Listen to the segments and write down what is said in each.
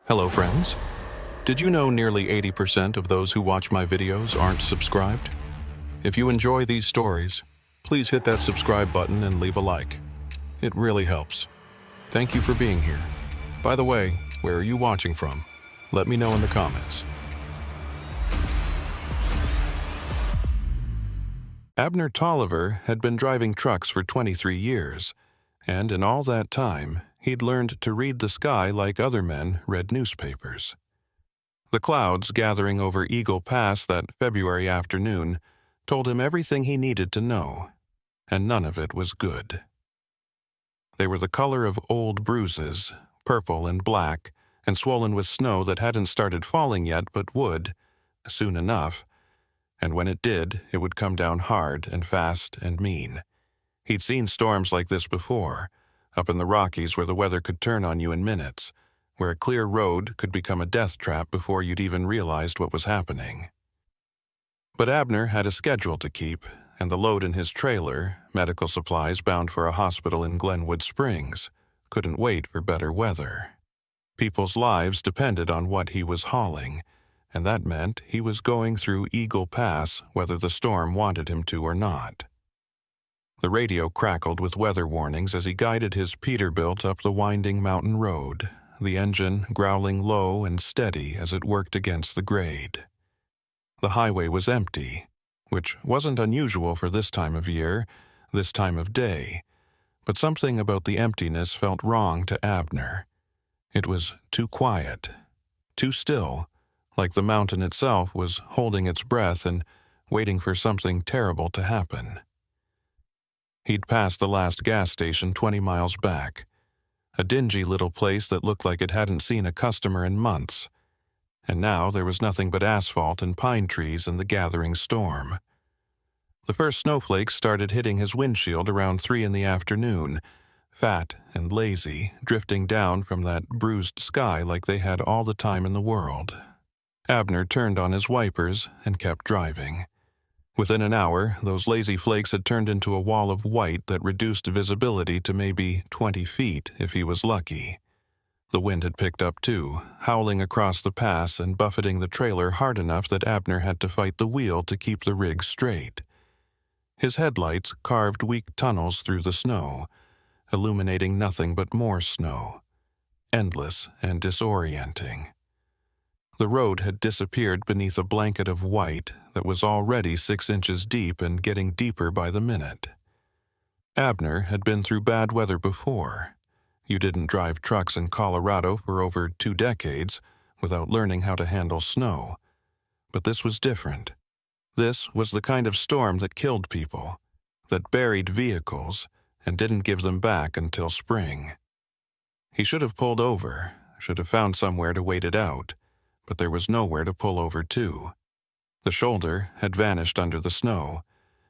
Hello friends. Did you know nearly 80% of those who watch my videos aren't subscribed? If you enjoy these stories, please hit that subscribe button and leave a like. It really helps. Thank you for being here. By the way, where are you watching from? Let me know in the comments. Abner Tolliver had been driving trucks for 23 years, and in all that time, he'd learned to read the sky like other men read newspapers. The clouds gathering over Eagle Pass that February afternoon told him everything he needed to know, and none of it was good. They were the color of old bruises, purple and black, and swollen with snow that hadn't started falling yet but would, soon enough, and when it did, it would come down hard and fast and mean. He'd seen storms like this before, up in the Rockies where the weather could turn on you in minutes, where a clear road could become a death trap before you'd even realized what was happening. But Abner had a schedule to keep, and the load in his trailer, medical supplies bound for a hospital in Glenwood Springs, couldn't wait for better weather. People's lives depended on what he was hauling, and that meant he was going through Eagle Pass whether the storm wanted him to or not. The radio crackled with weather warnings as he guided his Peterbilt up the winding mountain road, the engine growling low and steady as it worked against the grade. The highway was empty, which wasn't unusual for this time of year, this time of day, but something about the emptiness felt wrong to Abner. It was too quiet, too still, like the mountain itself was holding its breath and waiting for something terrible to happen. He'd passed the last gas station 20 miles back, a dingy little place that looked like it hadn't seen a customer in months, and now there was nothing but asphalt and pine trees in the gathering storm. The first snowflakes started hitting his windshield around 3 in the afternoon, fat and lazy, drifting down from that bruised sky like they had all the time in the world. Abner turned on his wipers and kept driving. Within an hour, those lazy flakes had turned into a wall of white that reduced visibility to maybe 20 feet if he was lucky. The wind had picked up too, howling across the pass and buffeting the trailer hard enough that Abner had to fight the wheel to keep the rig straight. His headlights carved weak tunnels through the snow, illuminating nothing but more snow, endless and disorienting. The road had disappeared beneath a blanket of white that was already 6 inches deep and getting deeper by the minute. Abner had been through bad weather before. You didn't drive trucks in Colorado for over 2 decades without learning how to handle snow. But this was different. This was the kind of storm that killed people, that buried vehicles, and didn't give them back until spring. He should have pulled over, should have found somewhere to wait it out, but there was nowhere to pull over to. The shoulder had vanished under the snow,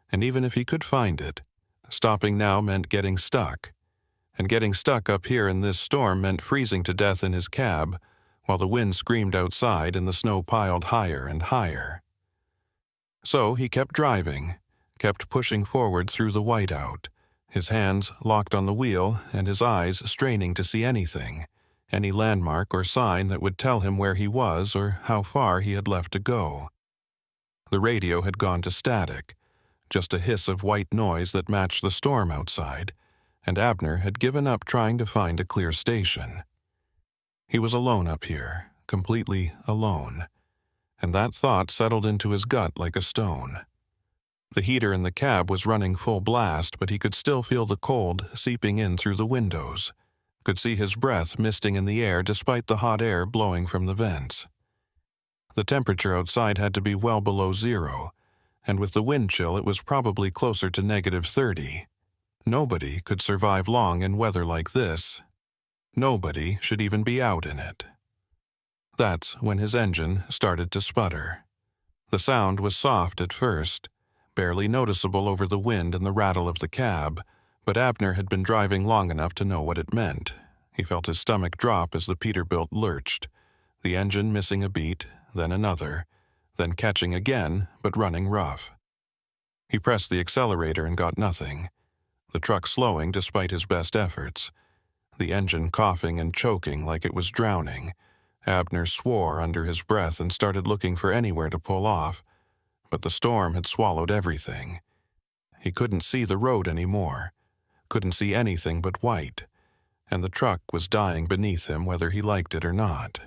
and even if he could find it, stopping now meant getting stuck. And getting stuck up here in this storm meant freezing to death in his cab, while the wind screamed outside and the snow piled higher and higher. So he kept driving, kept pushing forward through the whiteout, his hands locked on the wheel and his eyes straining to see anything, any landmark or sign that would tell him where he was or how far he had left to go. The radio had gone to static, just a hiss of white noise that matched the storm outside, and Abner had given up trying to find a clear station. He was alone up here, completely alone, and that thought settled into his gut like a stone. The heater in the cab was running full blast, but he could still feel the cold seeping in through the windows, could see his breath misting in the air despite the hot air blowing from the vents. The temperature outside had to be well below 0, and with the wind chill it was probably closer to -30. Nobody could survive long in weather like this. Nobody should even be out in it. That's when his engine started to sputter. The sound was soft at first, barely noticeable over the wind and the rattle of the cab, but Abner had been driving long enough to know what it meant. He felt his stomach drop as the Peterbilt lurched, the engine missing a beat, then another, then catching again, but running rough. He pressed the accelerator and got nothing, the truck slowing despite his best efforts, the engine coughing and choking like it was drowning, Abner swore under his breath and started looking for anywhere to pull off, but the storm had swallowed everything. He couldn't see the road anymore, couldn't see anything but white, and the truck was dying beneath him whether he liked it or not.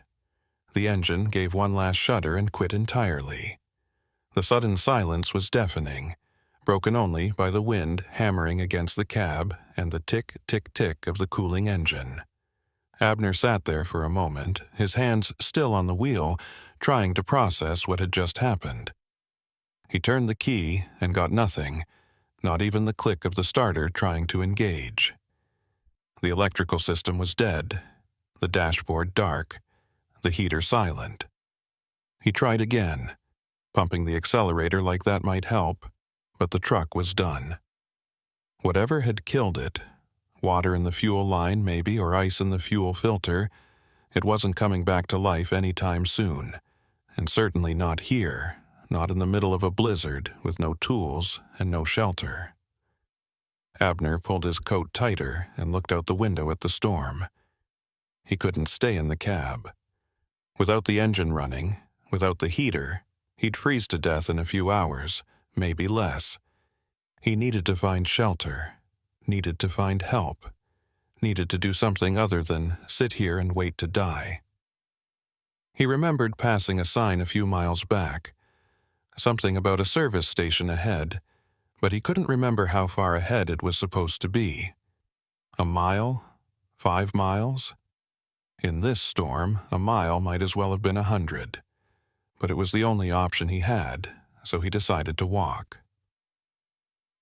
The engine gave one last shudder and quit entirely. The sudden silence was deafening, broken only by the wind hammering against the cab and the tick-tick-tick of the cooling engine. Abner sat there for a moment, his hands still on the wheel, trying to process what had just happened. He turned the key and got nothing, not even the click of the starter trying to engage. The electrical system was dead, the dashboard dark, the heater silent. He tried again, pumping the accelerator like that might help, but the truck was done. Whatever had killed it, water in the fuel line maybe, or ice in the fuel filter, it wasn't coming back to life any time soon, and certainly not here, not in the middle of a blizzard with no tools and no shelter. Abner pulled his coat tighter and looked out the window at the storm. He couldn't stay in the cab. Without the engine running, without the heater, he'd freeze to death in a few hours, maybe less. He needed to find shelter, needed to find help, needed to do something other than sit here and wait to die. He remembered passing a sign a few miles back, something about a service station ahead, but he couldn't remember how far ahead it was supposed to be. A mile? 5 miles? In this storm, a mile might as well have been 100. But it was the only option he had, so he decided to walk.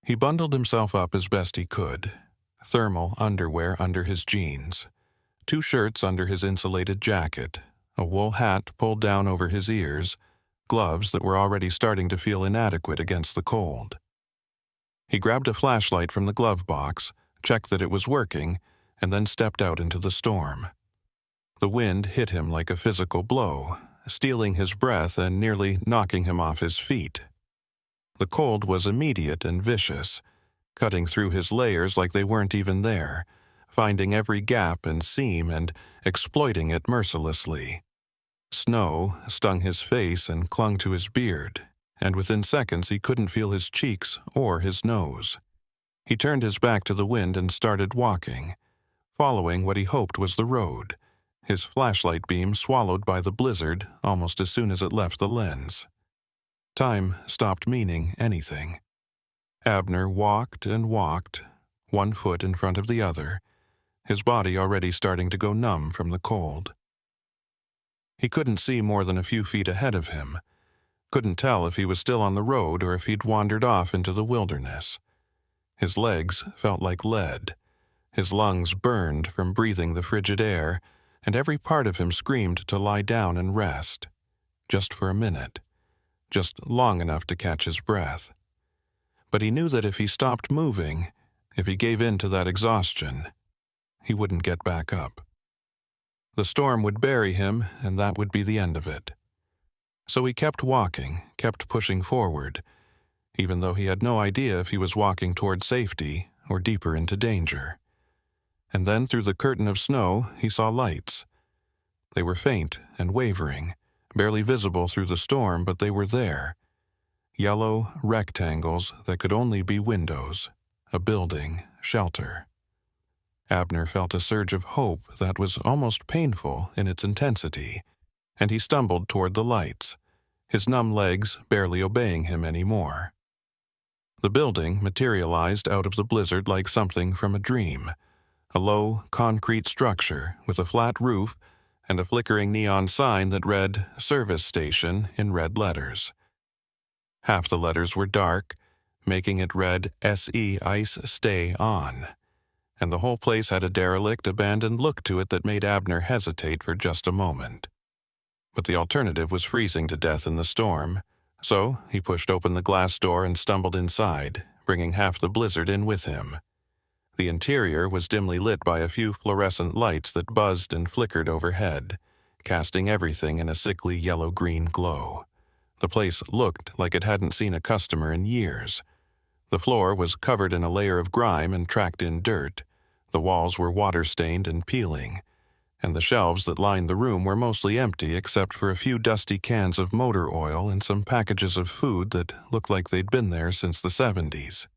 He bundled himself up as best he could, thermal underwear under his jeans, 2 shirts under his insulated jacket, a wool hat pulled down over his ears, gloves that were already starting to feel inadequate against the cold. He grabbed a flashlight from the glove box, checked that it was working, and then stepped out into the storm. The wind hit him like a physical blow, stealing his breath and nearly knocking him off his feet. The cold was immediate and vicious, cutting through his layers like they weren't even there, finding every gap and seam and exploiting it mercilessly. Snow stung his face and clung to his beard, and within seconds he couldn't feel his cheeks or his nose. He turned his back to the wind and started walking, following what he hoped was the road, his flashlight beam swallowed by the blizzard almost as soon as it left the lens. Time stopped meaning anything. Abner walked and walked, one foot in front of the other, his body already starting to go numb from the cold. He couldn't see more than a few feet ahead of him, couldn't tell if he was still on the road or if he'd wandered off into the wilderness. His legs felt like lead, his lungs burned from breathing the frigid air, and every part of him screamed to lie down and rest, just for a minute, just long enough to catch his breath. But he knew that if he stopped moving, if he gave in to that exhaustion, he wouldn't get back up. The storm would bury him, and that would be the end of it. So he kept walking, kept pushing forward, even though he had no idea if he was walking toward safety or deeper into danger. And then through the curtain of snow he saw lights. They were faint and wavering, barely visible through the storm, but they were there. Yellow rectangles that could only be windows, a building, shelter. Abner felt a surge of hope that was almost painful in its intensity, and he stumbled toward the lights, his numb legs barely obeying him anymore. The building materialized out of the blizzard like something from a dream, a low, concrete structure with a flat roof and a flickering neon sign that read "Service Station" in red letters. Half the letters were dark, making it read "SE Ice Stay On," and the whole place had a derelict, abandoned look to it that made Abner hesitate for just a moment. But the alternative was freezing to death in the storm, so he pushed open the glass door and stumbled inside, bringing half the blizzard in with him. The interior was dimly lit by a few fluorescent lights that buzzed and flickered overhead, casting everything in a sickly yellow-green glow. The place looked like it hadn't seen a customer in years. The floor was covered in a layer of grime and tracked-in dirt. The walls were water-stained and peeling, and the shelves that lined the room were mostly empty except for a few dusty cans of motor oil and some packages of food that looked like they'd been there since the 70s.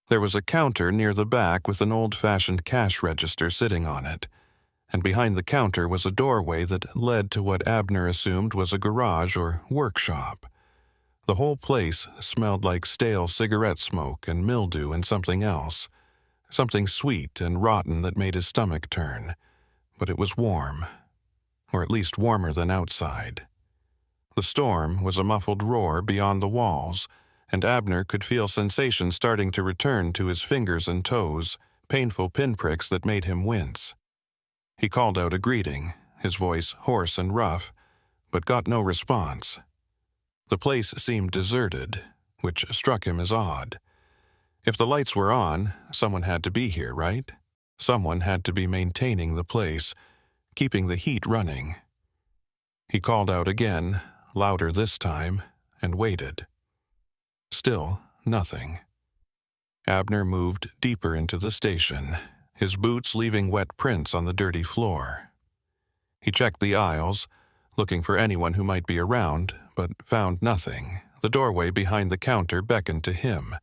There was a counter near the back with an old-fashioned cash register sitting on it, and behind the counter was a doorway that led to what Abner assumed was a garage or workshop. The whole place smelled like stale cigarette smoke and mildew and something else, something sweet and rotten that made his stomach turn. But it was warm, or at least warmer than outside. The storm was a muffled roar beyond the walls, and Abner could feel sensations starting to return to his fingers and toes, painful pinpricks that made him wince. He called out a greeting, his voice hoarse and rough, but got no response. The place seemed deserted, which struck him as odd. If the lights were on, someone had to be here, right? Someone had to be maintaining the place, keeping the heat running. He called out again, louder this time, and waited. Still nothing. Abner moved deeper into the station, his boots leaving wet prints on the dirty floor. He checked the aisles, looking for anyone who might be around, but found nothing. The doorway behind the counter beckoned to him,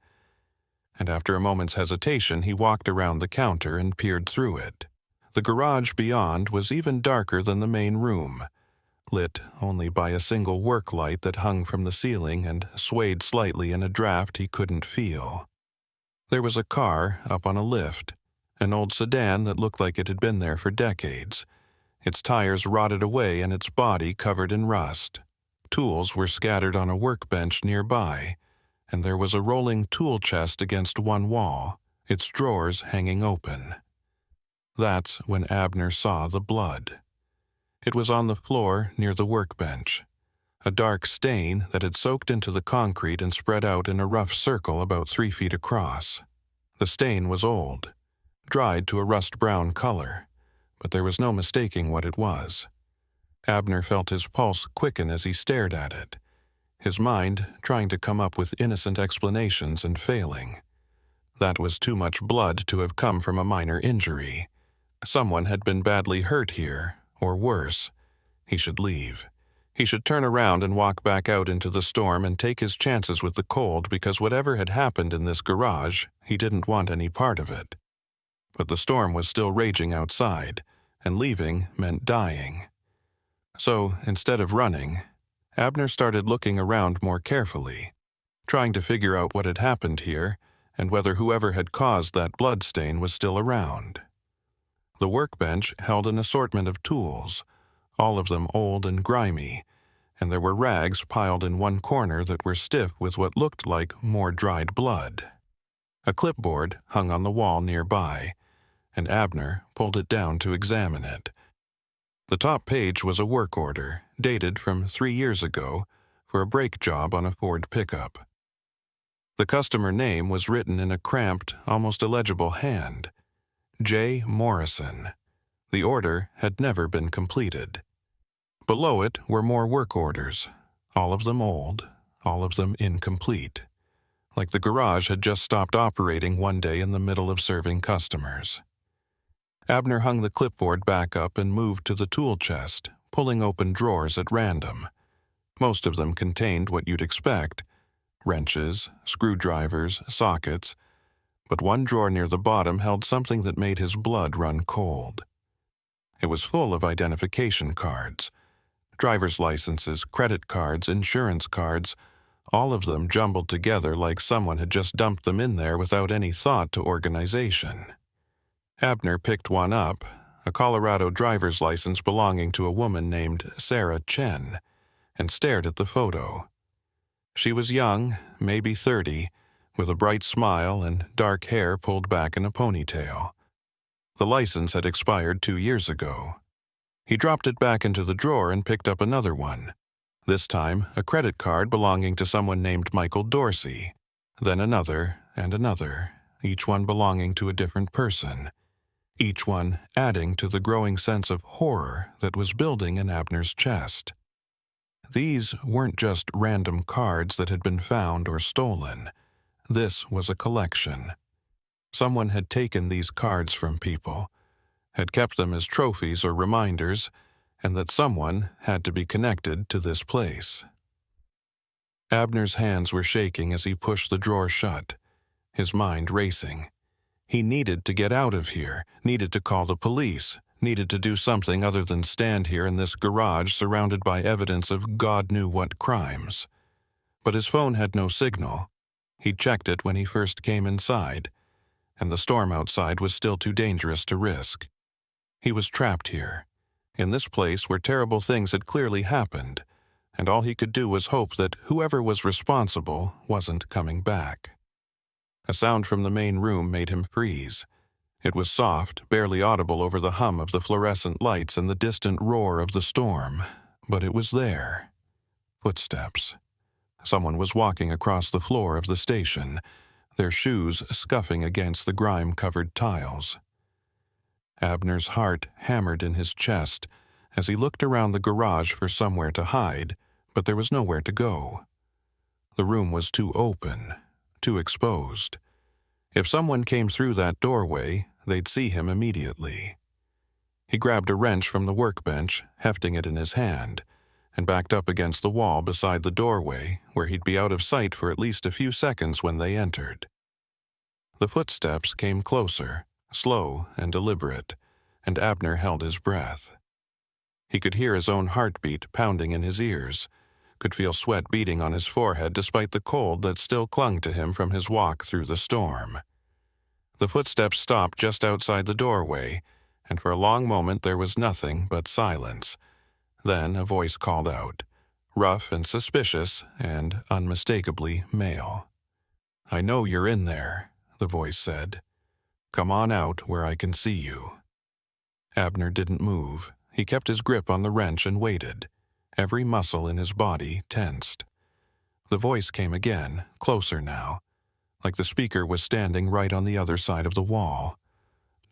and after a moment's hesitation he walked around the counter and peered through it. The garage beyond was even darker than the main room, lit only by a single work light that hung from the ceiling and swayed slightly in a draft he couldn't feel. There was a car up on a lift, an old sedan that looked like it had been there for decades, its tires rotted away and its body covered in rust. Tools were scattered on a workbench nearby, and there was a rolling tool chest against one wall, its drawers hanging open. That's when Abner saw the blood. It was on the floor near the workbench, a dark stain that had soaked into the concrete and spread out in a rough circle about 3 feet across. The stain was old, dried to a rust-brown color, but there was no mistaking what it was. Abner felt his pulse quicken as he stared at it, his mind trying to come up with innocent explanations and failing. That was too much blood to have come from a minor injury. Someone had been badly hurt here, or worse. He should leave. He should turn around and walk back out into the storm and take his chances with the cold, because whatever had happened in this garage, he didn't want any part of it. But the storm was still raging outside, and leaving meant dying. So, instead of running, Abner started looking around more carefully, trying to figure out what had happened here and whether whoever had caused that bloodstain was still around. The workbench held an assortment of tools, all of them old and grimy, and there were rags piled in one corner that were stiff with what looked like more dried blood. A clipboard hung on the wall nearby, and Abner pulled it down to examine it. The top page was a work order, dated from 3 years ago, for a brake job on a Ford pickup. The customer name was written in a cramped, almost illegible hand. J. Morrison. The order had never been completed. Below it were more work orders, all of them old, all of them incomplete, like the garage had just stopped operating one day in the middle of serving customers. Abner hung the clipboard back up and moved to the tool chest, pulling open drawers at random. Most of them contained what you'd expect: wrenches, screwdrivers, sockets, but one drawer near the bottom held something that made his blood run cold. It was full of identification cards, driver's licenses, credit cards, insurance cards, all of them jumbled together like someone had just dumped them in there without any thought to organization. Abner picked one up, a Colorado driver's license belonging to a woman named Sarah Chen, and stared at the photo. She was young, maybe 30, with a bright smile and dark hair pulled back in a ponytail. The license had expired 2 years ago. He dropped it back into the drawer and picked up another one, this time a credit card belonging to someone named Michael Dorsey, then another and another, each one belonging to a different person, each one adding to the growing sense of horror that was building in Abner's chest. These weren't just random cards that had been found or stolen. This was a collection. Someone had taken these cards from people, had kept them as trophies or reminders, and that someone had to be connected to this place. Abner's hands were shaking as he pushed the drawer shut, his mind racing. He needed to get out of here, needed to call the police, needed to do something other than stand here in this garage surrounded by evidence of God knew what crimes. But his phone had no signal. He checked it when he first came inside, and the storm outside was still too dangerous to risk. He was trapped here, in this place where terrible things had clearly happened, and all he could do was hope that whoever was responsible wasn't coming back. A sound from the main room made him freeze. It was soft, barely audible over the hum of the fluorescent lights and the distant roar of the storm, but it was there. Footsteps. Someone was walking across the floor of the station, their shoes scuffing against the grime-covered tiles. Abner's heart hammered in his chest as he looked around the garage for somewhere to hide, but there was nowhere to go. The room was too open, too exposed. If someone came through that doorway, they'd see him immediately. He grabbed a wrench from the workbench, hefting it in his hand, and backed up against the wall beside the doorway, where he'd be out of sight for at least a few seconds when they entered. The footsteps came closer, slow and deliberate, and Abner held his breath. He could hear his own heartbeat pounding in his ears, could feel sweat beading on his forehead despite the cold that still clung to him from his walk through the storm. The footsteps stopped just outside the doorway, and for a long moment there was nothing but silence. Then a voice called out, rough and suspicious and unmistakably male. "I know you're in there," the voice said. "Come on out where I can see you." Abner didn't move. He kept his grip on the wrench and waited. Every muscle in his body tensed. The voice came again, closer now, like the speaker was standing right on the other side of the wall.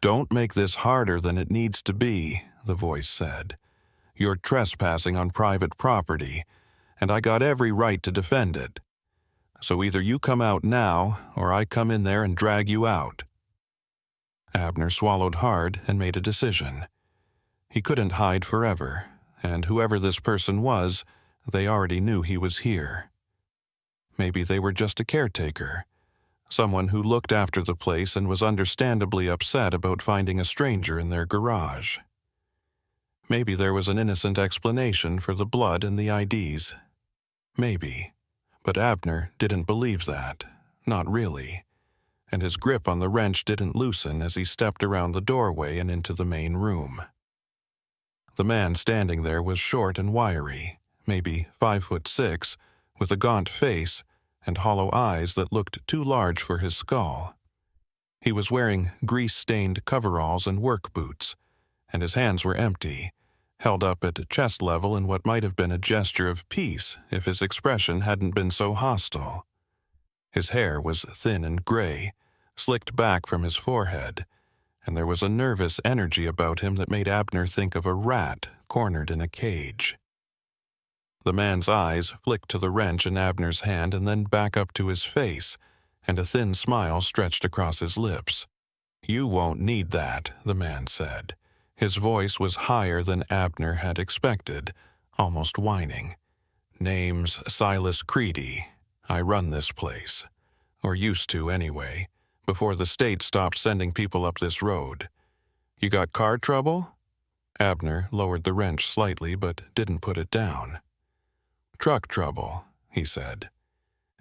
"Don't make this harder than it needs to be," the voice said. "You're trespassing on private property, and I got every right to defend it. So either you come out now, or I come in there and drag you out." Abner swallowed hard and made a decision. He couldn't hide forever, and whoever this person was, they already knew he was here. Maybe they were just a caretaker, someone who looked after the place and was understandably upset about finding a stranger in their garage. Maybe there was an innocent explanation for the blood and the IDs. Maybe. But Abner didn't believe that. Not really. And his grip on the wrench didn't loosen as he stepped around the doorway and into the main room. The man standing there was short and wiry, maybe 5'6", with a gaunt face and hollow eyes that looked too large for his skull. He was wearing grease-stained coveralls and work boots, and his hands were empty, held up at chest level in what might have been a gesture of peace if his expression hadn't been so hostile. His hair was thin and gray, slicked back from his forehead, and there was a nervous energy about him that made Abner think of a rat cornered in a cage. The man's eyes flicked to the wrench in Abner's hand and then back up to his face, and a thin smile stretched across his lips. "You won't need that," the man said. His voice was higher than Abner had expected, almost whining. "Name's Silas Creedy. I run this place. Or used to, anyway, before the state stopped sending people up this road. You got car trouble?" Abner lowered the wrench slightly but didn't put it down. "Truck trouble," he said.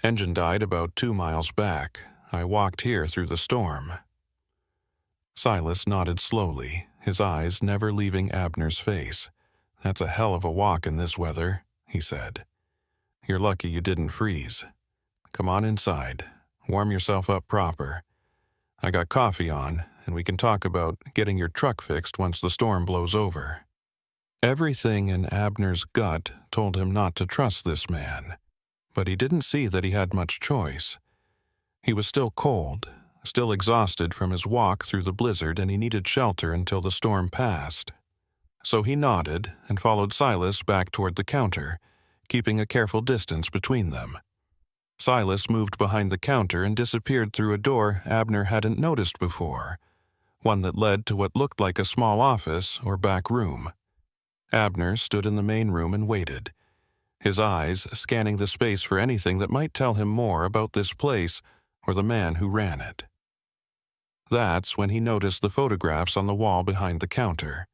"Engine died about 2 miles back. I walked here through the storm." Silas nodded slowly, his eyes never leaving Abner's face. "That's a hell of a walk in this weather," he said. "You're lucky you didn't freeze. Come on inside. Warm yourself up proper. I got coffee on, and we can talk about getting your truck fixed once the storm blows over." Everything in Abner's gut told him not to trust this man, but he didn't see that he had much choice. He was still cold, still exhausted from his walk through the blizzard, and he needed shelter until the storm passed. So he nodded and followed Silas back toward the counter, keeping a careful distance between them. Silas moved behind the counter and disappeared through a door Abner hadn't noticed before, one that led to what looked like a small office or back room. Abner stood in the main room and waited, his eyes scanning the space for anything that might tell him more about this place or the man who ran it. That's when he noticed the photographs on the wall behind the counter.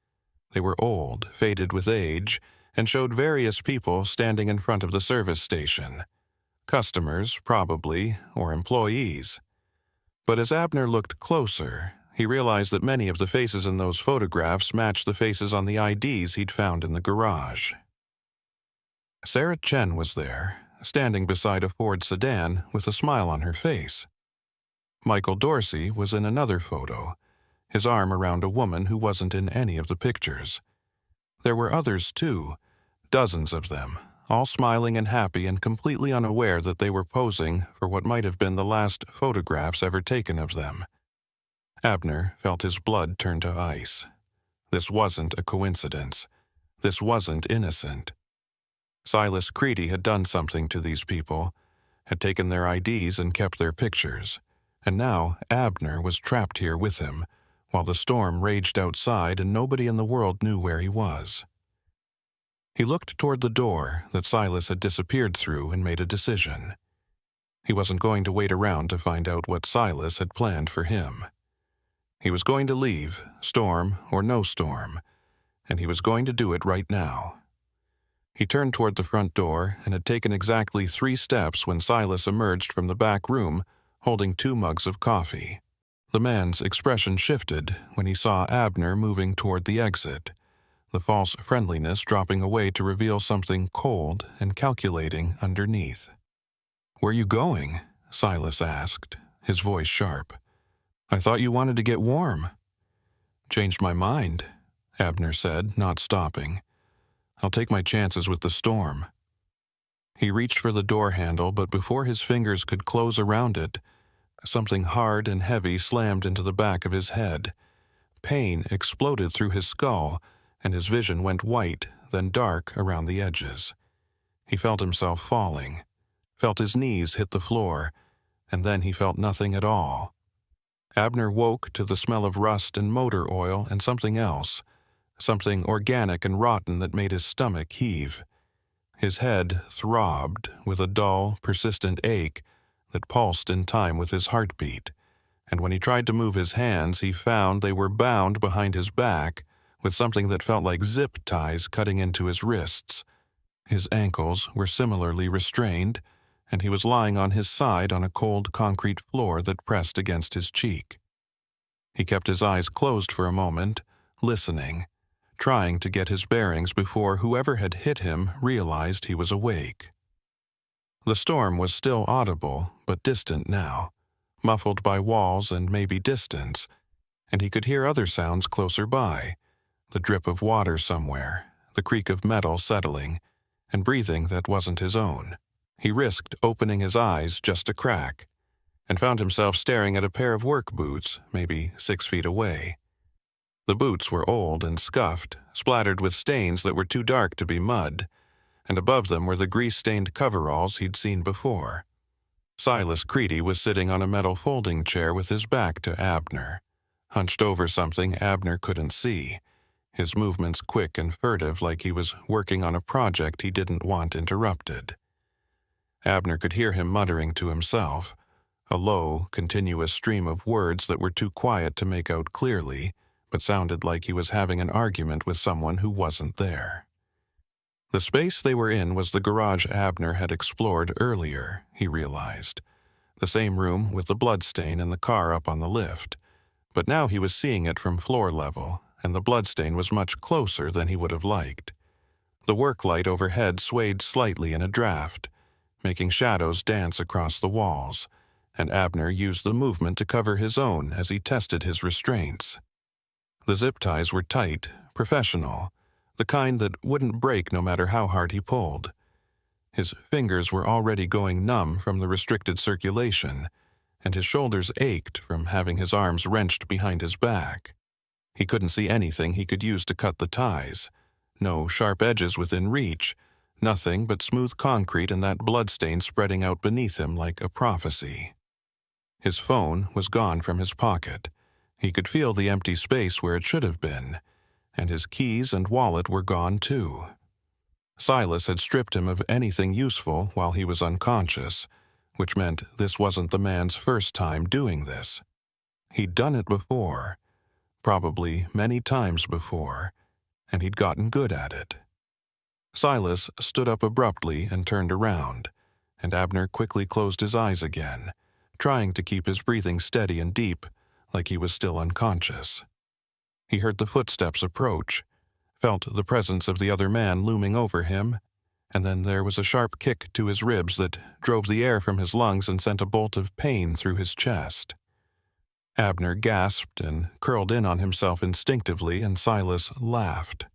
They were old, faded with age, and showed various people standing in front of the service station. Customers, probably, or employees. But as Abner looked closer, he realized that many of the faces in those photographs matched the faces on the IDs he'd found in the garage. Sarah Chen was there, standing beside a Ford sedan with a smile on her face. Michael Dorsey was in another photo, his arm around a woman who wasn't in any of the pictures. There were others too, dozens of them, all smiling and happy and completely unaware that they were posing for what might have been the last photographs ever taken of them. Abner felt his blood turn to ice. This wasn't a coincidence. This wasn't innocent. Silas Creedy had done something to these people, had taken their IDs and kept their pictures, and now Abner was trapped here with him, while the storm raged outside and nobody in the world knew where he was. He looked toward the door that Silas had disappeared through and made a decision. He wasn't going to wait around to find out what Silas had planned for him. He was going to leave, storm or no storm, and he was going to do it right now. He turned toward the front door and had taken exactly 3 steps when Silas emerged from the back room holding 2 mugs of coffee. The man's expression shifted when he saw Abner moving toward the exit, the false friendliness dropping away to reveal something cold and calculating underneath. "Where you going?" Silas asked, his voice sharp. "I thought you wanted to get warm." "Changed my mind," Abner said, not stopping. "I'll take my chances with the storm." He reached for the door handle, but before his fingers could close around it, something hard and heavy slammed into the back of his head. Pain exploded through his skull, and his vision went white, then dark around the edges. He felt himself falling, felt his knees hit the floor, and then he felt nothing at all. Abner woke to the smell of rust and motor oil and something else, something organic and rotten that made his stomach heave. His head throbbed with a dull, persistent ache that pulsed in time with his heartbeat, and when he tried to move his hands, he found they were bound behind his back with something that felt like zip ties cutting into his wrists. His ankles were similarly restrained, and he was lying on his side on a cold concrete floor that pressed against his cheek. He kept his eyes closed for a moment, listening, trying to get his bearings before whoever had hit him realized he was awake. The storm was still audible, but distant now, muffled by walls and maybe distance, and he could hear other sounds closer by, the drip of water somewhere, the creak of metal settling, and breathing that wasn't his own. He risked opening his eyes just a crack, and found himself staring at a pair of work boots, maybe 6 feet away. The boots were old and scuffed, splattered with stains that were too dark to be mud, and above them were the grease-stained coveralls he'd seen before. Silas Creedy was sitting on a metal folding chair with his back to Abner, hunched over something Abner couldn't see, his movements quick and furtive like he was working on a project he didn't want interrupted. Abner could hear him muttering to himself, a low, continuous stream of words that were too quiet to make out clearly, but sounded like he was having an argument with someone who wasn't there. The space they were in was the garage Abner had explored earlier, he realized. The same room with the bloodstain and the car up on the lift. But now he was seeing it from floor level, and the bloodstain was much closer than he would have liked. The work light overhead swayed slightly in a draft, making shadows dance across the walls, and Abner used the movement to cover his own as he tested his restraints. The zip ties were tight, professional, the kind that wouldn't break no matter how hard he pulled. His fingers were already going numb from the restricted circulation, and his shoulders ached from having his arms wrenched behind his back. He couldn't see anything he could use to cut the ties, no sharp edges within reach, nothing but smooth concrete and that bloodstain spreading out beneath him like a prophecy. His phone was gone from his pocket, He could feel the empty space where it should have been, and his keys and wallet were gone too. Silas had stripped him of anything useful while he was unconscious, which meant this wasn't the man's first time doing this. He'd done it before, probably many times before, and he'd gotten good at it. Silas stood up abruptly and turned around, and Abner quickly closed his eyes again, trying to keep his breathing steady and deep, like he was still unconscious. He heard the footsteps approach, felt the presence of the other man looming over him, and then there was a sharp kick to his ribs that drove the air from his lungs and sent a bolt of pain through his chest. Abner gasped and curled in on himself instinctively, and Silas laughed,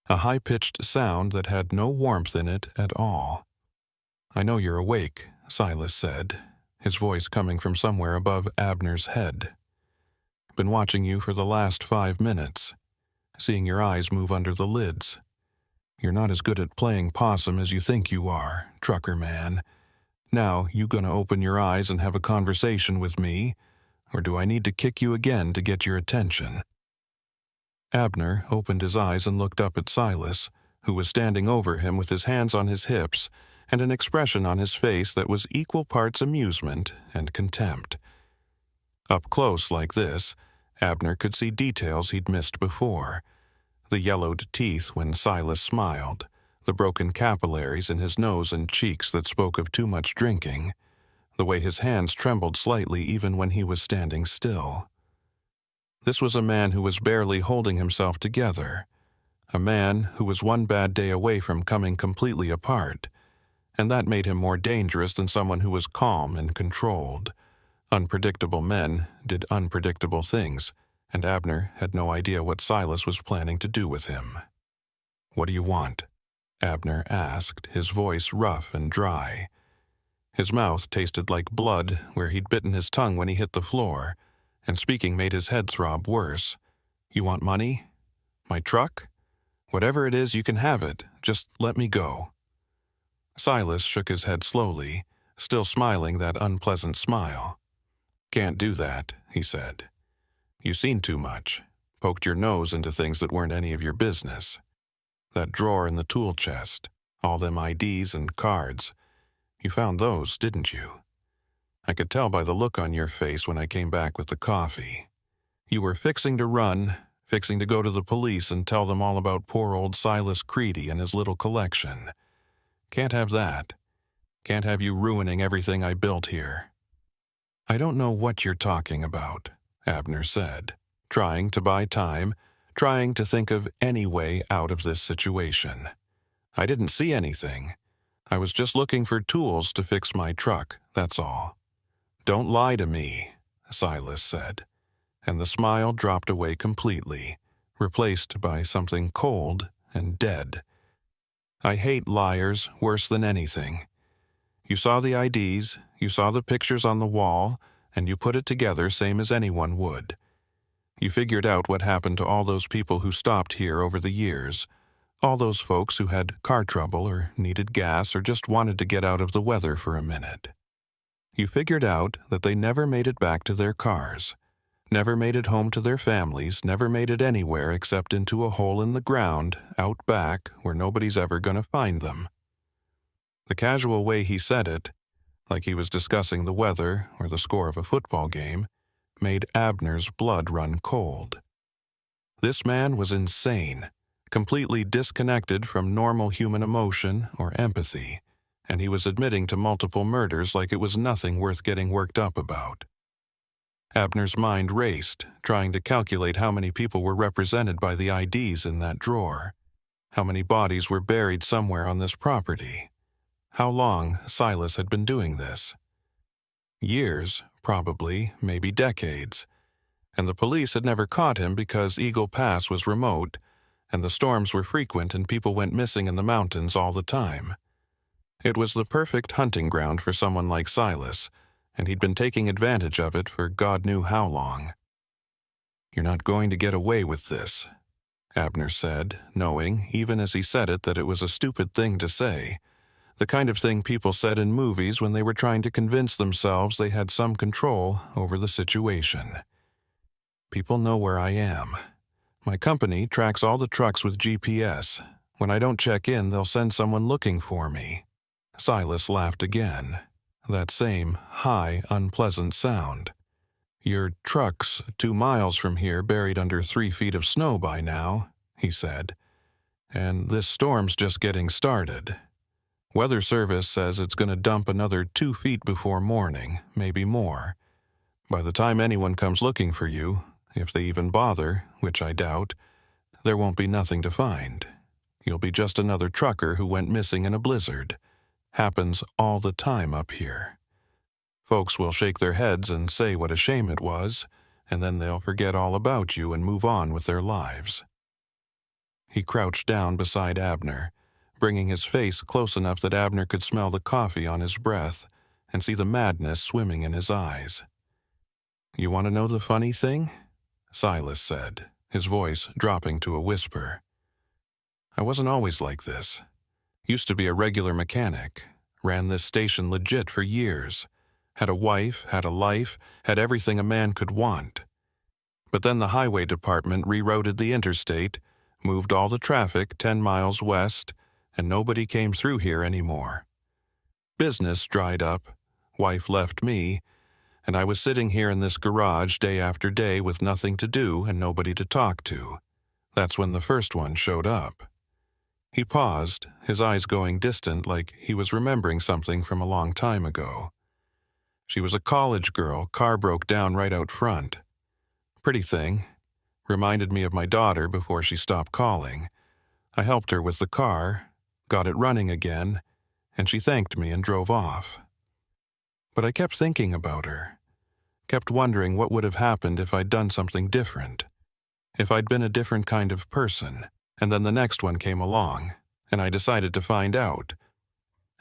a high-pitched sound that had no warmth in it at all. "I know you're awake," Silas said, his voice coming from somewhere above Abner's head. "Been watching you for the last 5 minutes, seeing your eyes move under the lids. You're not as good at playing possum as you think you are, trucker man. Now, you gonna open your eyes and have a conversation with me, or do I need to kick you again to get your attention?" Abner opened his eyes and looked up at Silas, who was standing over him with his hands on his hips and an expression on his face that was equal parts amusement and contempt. Up close like this, Abner could see details he'd missed before: the yellowed teeth when Silas smiled, the broken capillaries in his nose and cheeks that spoke of too much drinking, the way his hands trembled slightly even when he was standing still. This was a man who was barely holding himself together, a man who was one bad day away from coming completely apart, and that made him more dangerous than someone who was calm and controlled. Unpredictable men did unpredictable things, and Abner had no idea what Silas was planning to do with him. "What do you want?" Abner asked, his voice rough and dry. His mouth tasted like blood where he'd bitten his tongue when he hit the floor, and speaking made his head throb worse. "You want money? My truck? Whatever it is, you can have it. Just let me go." Silas shook his head slowly, still smiling that unpleasant smile. "Can't do that," he said. "You've seen too much, poked your nose into things that weren't any of your business. That drawer in the tool chest, all them IDs and cards. You found those, didn't you? I could tell by the look on your face when I came back with the coffee. You were fixing to run, fixing to go to the police and tell them all about poor old Silas Creedy and his little collection. Can't have that. Can't have you ruining everything I built here." "I don't know what you're talking about," Abner said, trying to buy time, trying to think of any way out of this situation. "I didn't see anything. I was just looking for tools to fix my truck, that's all." "Don't lie to me," Silas said, and the smile dropped away completely, replaced by something cold and dead. "I hate liars worse than anything. You saw the IDs, you saw the pictures on the wall, and you put it together same as anyone would. You figured out what happened to all those people who stopped here over the years, all those folks who had car trouble or needed gas or just wanted to get out of the weather for a minute. You figured out that they never made it back to their cars, never made it home to their families, never made it anywhere except into a hole in the ground out back where nobody's ever going to find them." The casual way he said it, like he was discussing the weather or the score of a football game, made Abner's blood run cold. This man was insane, completely disconnected from normal human emotion or empathy, and he was admitting to multiple murders like it was nothing worth getting worked up about. Abner's mind raced, trying to calculate how many people were represented by the IDs in that drawer, how many bodies were buried somewhere on this property. How long Silas had been doing this? Years, probably, maybe decades. And the police had never caught him because Eagle Pass was remote, and the storms were frequent and people went missing in the mountains all the time. It was the perfect hunting ground for someone like Silas, and he'd been taking advantage of it for God knew how long. "You're not going to get away with this," Abner said, knowing, even as he said it, that it was a stupid thing to say. The kind of thing people said in movies when they were trying to convince themselves they had some control over the situation. People know where I am. My company tracks all the trucks with GPS. When I don't check in, they'll send someone looking for me." Silas laughed again. That same high, unpleasant sound. "Your truck's 2 miles from here, buried under 3 feet of snow by now," he said. "And this storm's just getting started. Weather Service says it's going to dump another 2 feet before morning, maybe more. By the time anyone comes looking for you, if they even bother, which I doubt, there won't be nothing to find. You'll be just another trucker who went missing in a blizzard. Happens all the time up here. Folks will shake their heads and say what a shame it was, and then they'll forget all about you and move on with their lives." He crouched down beside Abner, bringing his face close enough that Abner could smell the coffee on his breath and see the madness swimming in his eyes. "You want to know the funny thing?" Silas said, his voice dropping to a whisper. "I wasn't always like this. Used to be a regular mechanic, ran this station legit for years, had a wife, had a life, had everything a man could want. But then the highway department rerouted the interstate, moved all the traffic 10 miles west, and nobody came through here anymore. Business dried up, wife left me, and I was sitting here in this garage day after day with nothing to do and nobody to talk to. That's when the first one showed up." He paused, his eyes going distant like he was remembering something from a long time ago. "She was a college girl, car broke down right out front. Pretty thing. Reminded me of my daughter before she stopped calling. I helped her with the car, got it running again, and she thanked me and drove off. But I kept thinking about her, kept wondering what would have happened if I'd done something different, if I'd been a different kind of person, and then the next one came along, and I decided to find out."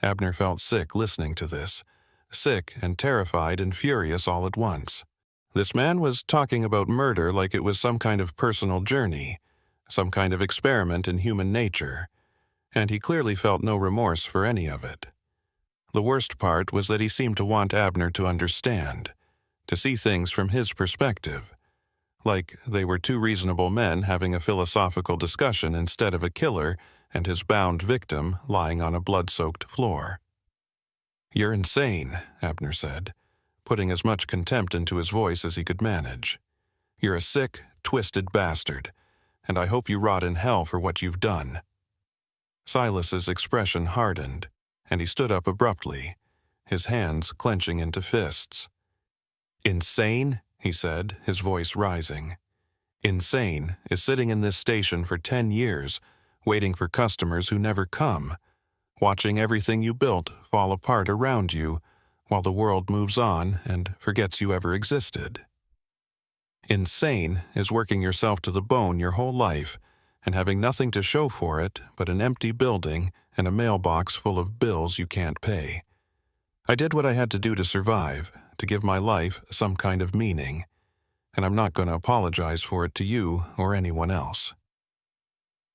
Abner felt sick listening to this, sick and terrified and furious all at once. This man was talking about murder like it was some kind of personal journey, some kind of experiment in human nature, and he clearly felt no remorse for any of it. The worst part was that he seemed to want Abner to understand, to see things from his perspective, like they were two reasonable men having a philosophical discussion instead of a killer and his bound victim lying on a blood-soaked floor. "You're insane," Abner said, putting as much contempt into his voice as he could manage. "You're a sick, twisted bastard, and I hope you rot in hell for what you've done." Silas's expression hardened, and he stood up abruptly, his hands clenching into fists. "Insane?" he said, his voice rising. "Insane is sitting in this station for 10 years, waiting for customers who never come, watching everything you built fall apart around you while the world moves on and forgets you ever existed. Insane is working yourself to the bone your whole life and having nothing to show for it but an empty building and a mailbox full of bills you can't pay. I did what I had to do to survive, to give my life some kind of meaning, and I'm not going to apologize for it to you or anyone else."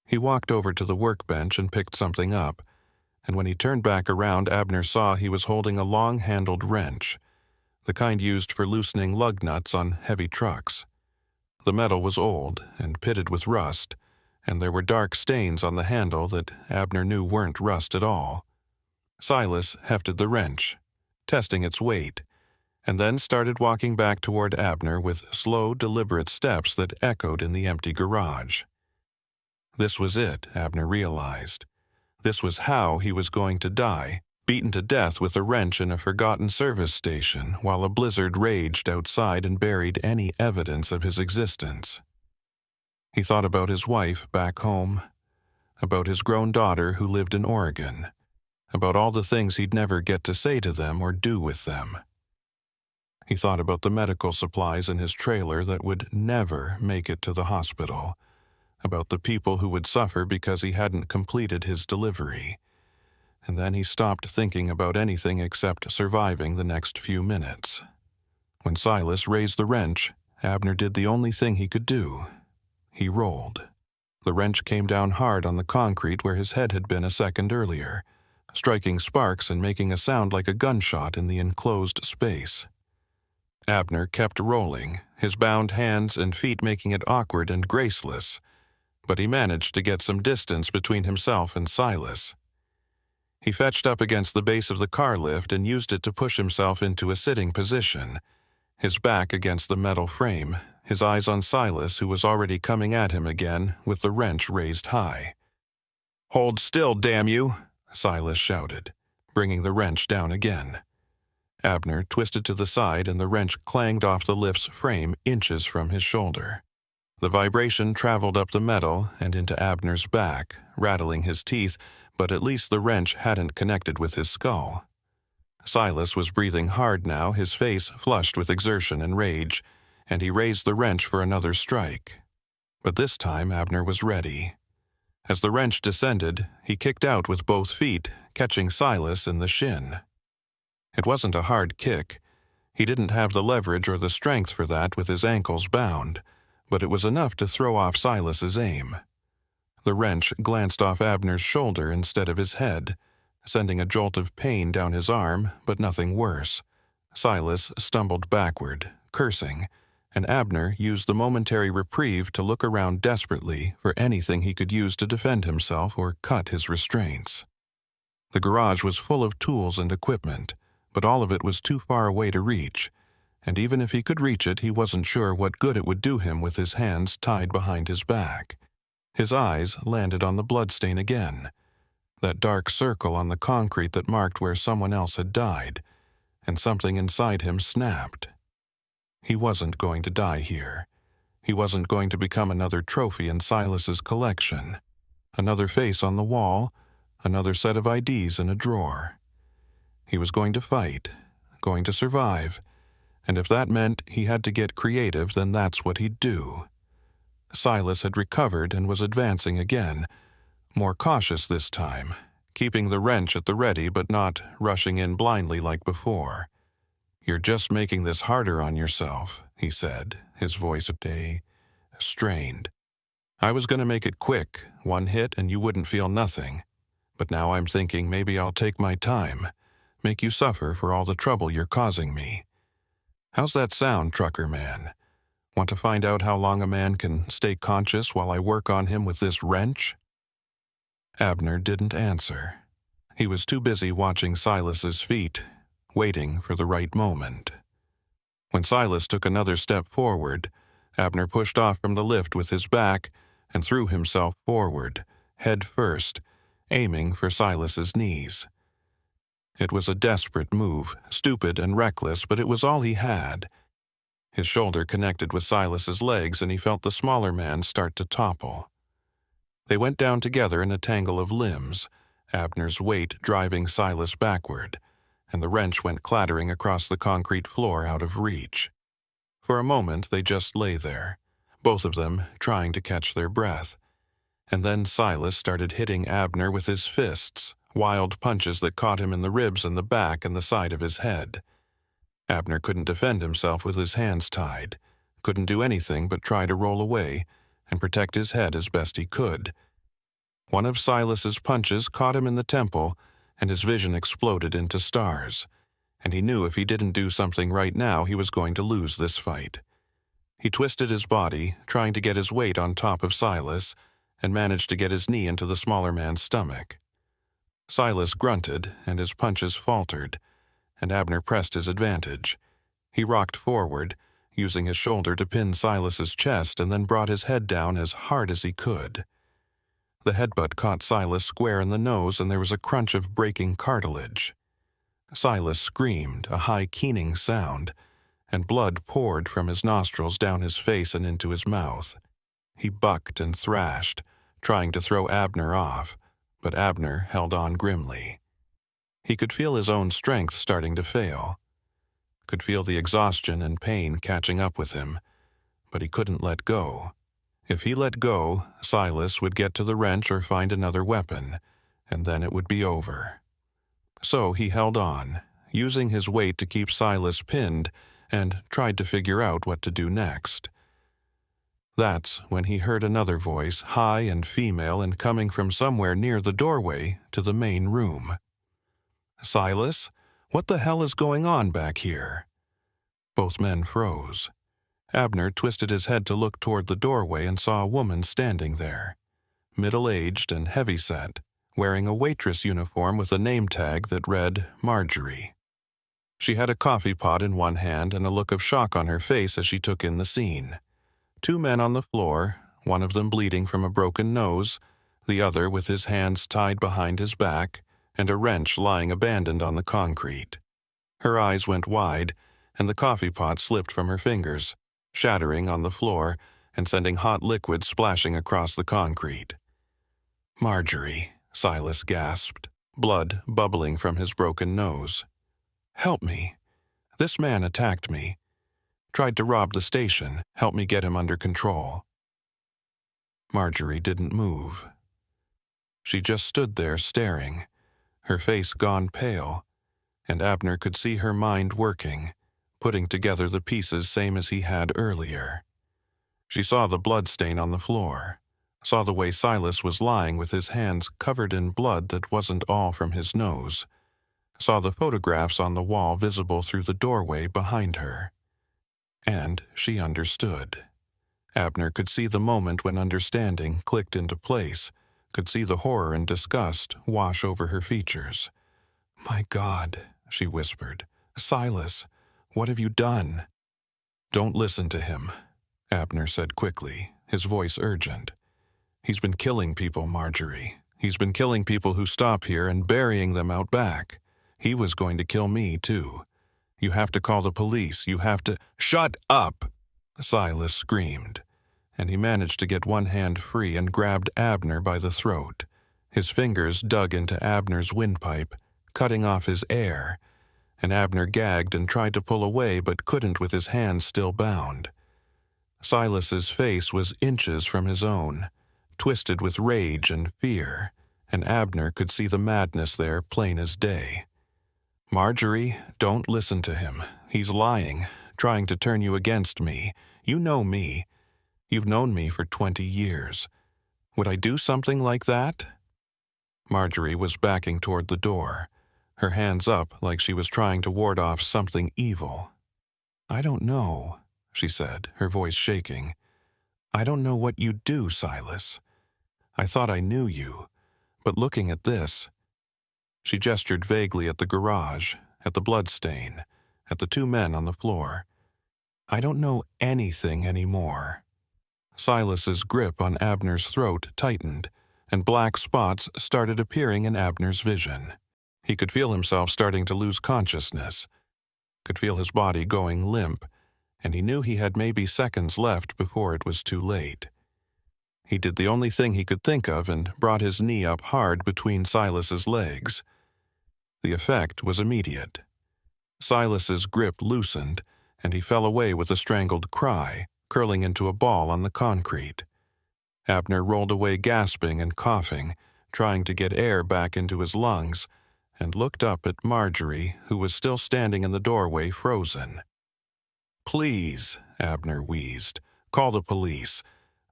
He walked over to the workbench and picked something up, and when he turned back around, Abner saw he was holding a long-handled wrench, the kind used for loosening lug nuts on heavy trucks. The metal was old and pitted with rust, and there were dark stains on the handle that Abner knew weren't rust at all. Silas hefted the wrench, testing its weight, and then started walking back toward Abner with slow, deliberate steps that echoed in the empty garage. This was it, Abner realized. This was how he was going to die, beaten to death with a wrench in a forgotten service station while a blizzard raged outside and buried any evidence of his existence. He thought about his wife back home, about his grown daughter who lived in Oregon, about all the things he'd never get to say to them or do with them. He thought about the medical supplies in his trailer that would never make it to the hospital, about the people who would suffer because he hadn't completed his delivery. And then he stopped thinking about anything except surviving the next few minutes. When Silas raised the wrench, Abner did the only thing he could do. He rolled. The wrench came down hard on the concrete where his head had been a second earlier, striking sparks and making a sound like a gunshot in the enclosed space. Abner kept rolling, his bound hands and feet making it awkward and graceless, but he managed to get some distance between himself and Silas. He fetched up against the base of the car lift and used it to push himself into a sitting position, his back against the metal frame, his eyes on Silas, who was already coming at him again with the wrench raised high. "Hold still, damn you!" Silas shouted, bringing the wrench down again. Abner twisted to the side and the wrench clanged off the lift's frame inches from his shoulder. The vibration traveled up the metal and into Abner's back, rattling his teeth, but at least the wrench hadn't connected with his skull. Silas was breathing hard now, his face flushed with exertion and rage, and he raised the wrench for another strike. But this time Abner was ready. As the wrench descended, he kicked out with both feet, catching Silas in the shin. It wasn't a hard kick. He didn't have the leverage or the strength for that with his ankles bound, but it was enough to throw off Silas's aim. The wrench glanced off Abner's shoulder instead of his head, sending a jolt of pain down his arm, but nothing worse. Silas stumbled backward, cursing, and Abner used the momentary reprieve to look around desperately for anything he could use to defend himself or cut his restraints. The garage was full of tools and equipment, but all of it was too far away to reach, and even if he could reach it, he wasn't sure what good it would do him with his hands tied behind his back. His eyes landed on the bloodstain again, that dark circle on the concrete that marked where someone else had died, and something inside him snapped. He wasn't going to die here. He wasn't going to become another trophy in Silas's collection, another face on the wall, another set of IDs in a drawer. He was going to fight, going to survive, and if that meant he had to get creative, then that's what he'd do. Silas had recovered and was advancing again, more cautious this time, keeping the wrench at the ready but not rushing in blindly like before. "You're just making this harder on yourself," he said, his voice strained. "I was going to make it quick, one hit and you wouldn't feel nothing. But now I'm thinking maybe I'll take my time, make you suffer for all the trouble you're causing me. How's that sound, trucker man? Want to find out how long a man can stay conscious while I work on him with this wrench?" Abner didn't answer. He was too busy watching Silas's feet, waiting for the right moment. When Silas took another step forward, Abner pushed off from the lift with his back and threw himself forward, head first, aiming for Silas's knees. It was a desperate move, stupid and reckless, but it was all he had. His shoulder connected with Silas's legs, and he felt the smaller man start to topple. They went down together in a tangle of limbs, Abner's weight driving Silas backward, and the wrench went clattering across the concrete floor out of reach. For a moment they just lay there, both of them trying to catch their breath. And then Silas started hitting Abner with his fists, wild punches that caught him in the ribs and the back and the side of his head. Abner couldn't defend himself with his hands tied, couldn't do anything but try to roll away and protect his head as best he could. One of Silas's punches caught him in the temple, and his vision exploded into stars, and he knew if he didn't do something right now, he was going to lose this fight. He twisted his body, trying to get his weight on top of Silas, and managed to get his knee into the smaller man's stomach. Silas grunted, and his punches faltered, and Abner pressed his advantage. He rocked forward, using his shoulder to pin Silas's chest, and then brought his head down as hard as he could. The headbutt caught Silas square in the nose, and there was a crunch of breaking cartilage. Silas screamed, a high keening sound, and blood poured from his nostrils down his face and into his mouth. He bucked and thrashed, trying to throw Abner off, but Abner held on grimly. He could feel his own strength starting to fail, could feel the exhaustion and pain catching up with him, but he couldn't let go. If he let go, Silas would get to the wrench or find another weapon, and then it would be over. So he held on, using his weight to keep Silas pinned, and tried to figure out what to do next. That's when he heard another voice, high and female and coming from somewhere near the doorway to the main room. "Silas, what the hell is going on back here?" Both men froze. Abner twisted his head to look toward the doorway and saw a woman standing there, middle-aged and heavy-set, wearing a waitress uniform with a name tag that read Marjorie. She had a coffee pot in one hand and a look of shock on her face as she took in the scene. Two men on the floor, one of them bleeding from a broken nose, the other with his hands tied behind his back, and a wrench lying abandoned on the concrete. Her eyes went wide, and the coffee pot slipped from her fingers, shattering on the floor and sending hot liquid splashing across the concrete. "Marjorie," Silas gasped, blood bubbling from his broken nose. "Help me. This man attacked me. Tried to rob the station. Help me get him under control." Marjorie didn't move. She just stood there staring, her face gone pale, and Abner could see her mind working, putting together the pieces same as he had earlier. She saw the blood stain on the floor, saw the way Silas was lying with his hands covered in blood that wasn't all from his nose, saw the photographs on the wall visible through the doorway behind her. And she understood. Abner could see the moment when understanding clicked into place, could see the horror and disgust wash over her features. "My God," she whispered. "Silas, what have you done?" "Don't listen to him," Abner said quickly, his voice urgent. "He's been killing people, Marjorie. He's been killing people who stop here and burying them out back. He was going to kill me, too. You have to call the police. You have to—" "Shut up!" Silas screamed, and he managed to get one hand free and grabbed Abner by the throat. His fingers dug into Abner's windpipe, cutting off his air, and Abner gagged and tried to pull away but couldn't with his hands still bound. Silas's face was inches from his own, twisted with rage and fear, and Abner could see the madness there plain as day. "Marjorie, don't listen to him. He's lying, trying to turn you against me. You know me. You've known me for 20 years. Would I do something like that?" Marjorie was backing toward the door, her hands up like she was trying to ward off something evil. "I don't know," she said, her voice shaking. "I don't know what you'd do, Silas. I thought I knew you, but looking at this—" She gestured vaguely at the garage, at the bloodstain, at the two men on the floor. "I don't know anything anymore." Silas's grip on Abner's throat tightened, and black spots started appearing in Abner's vision. He could feel himself starting to lose consciousness, could feel his body going limp, and he knew he had maybe seconds left before it was too late. He did the only thing he could think of and brought his knee up hard between Silas's legs. The effect was immediate. Silas's grip loosened, and he fell away with a strangled cry, curling into a ball on the concrete. Abner rolled away gasping and coughing, trying to get air back into his lungs, and looked up at Marjorie, who was still standing in the doorway frozen. "Please," Abner wheezed, "call the police.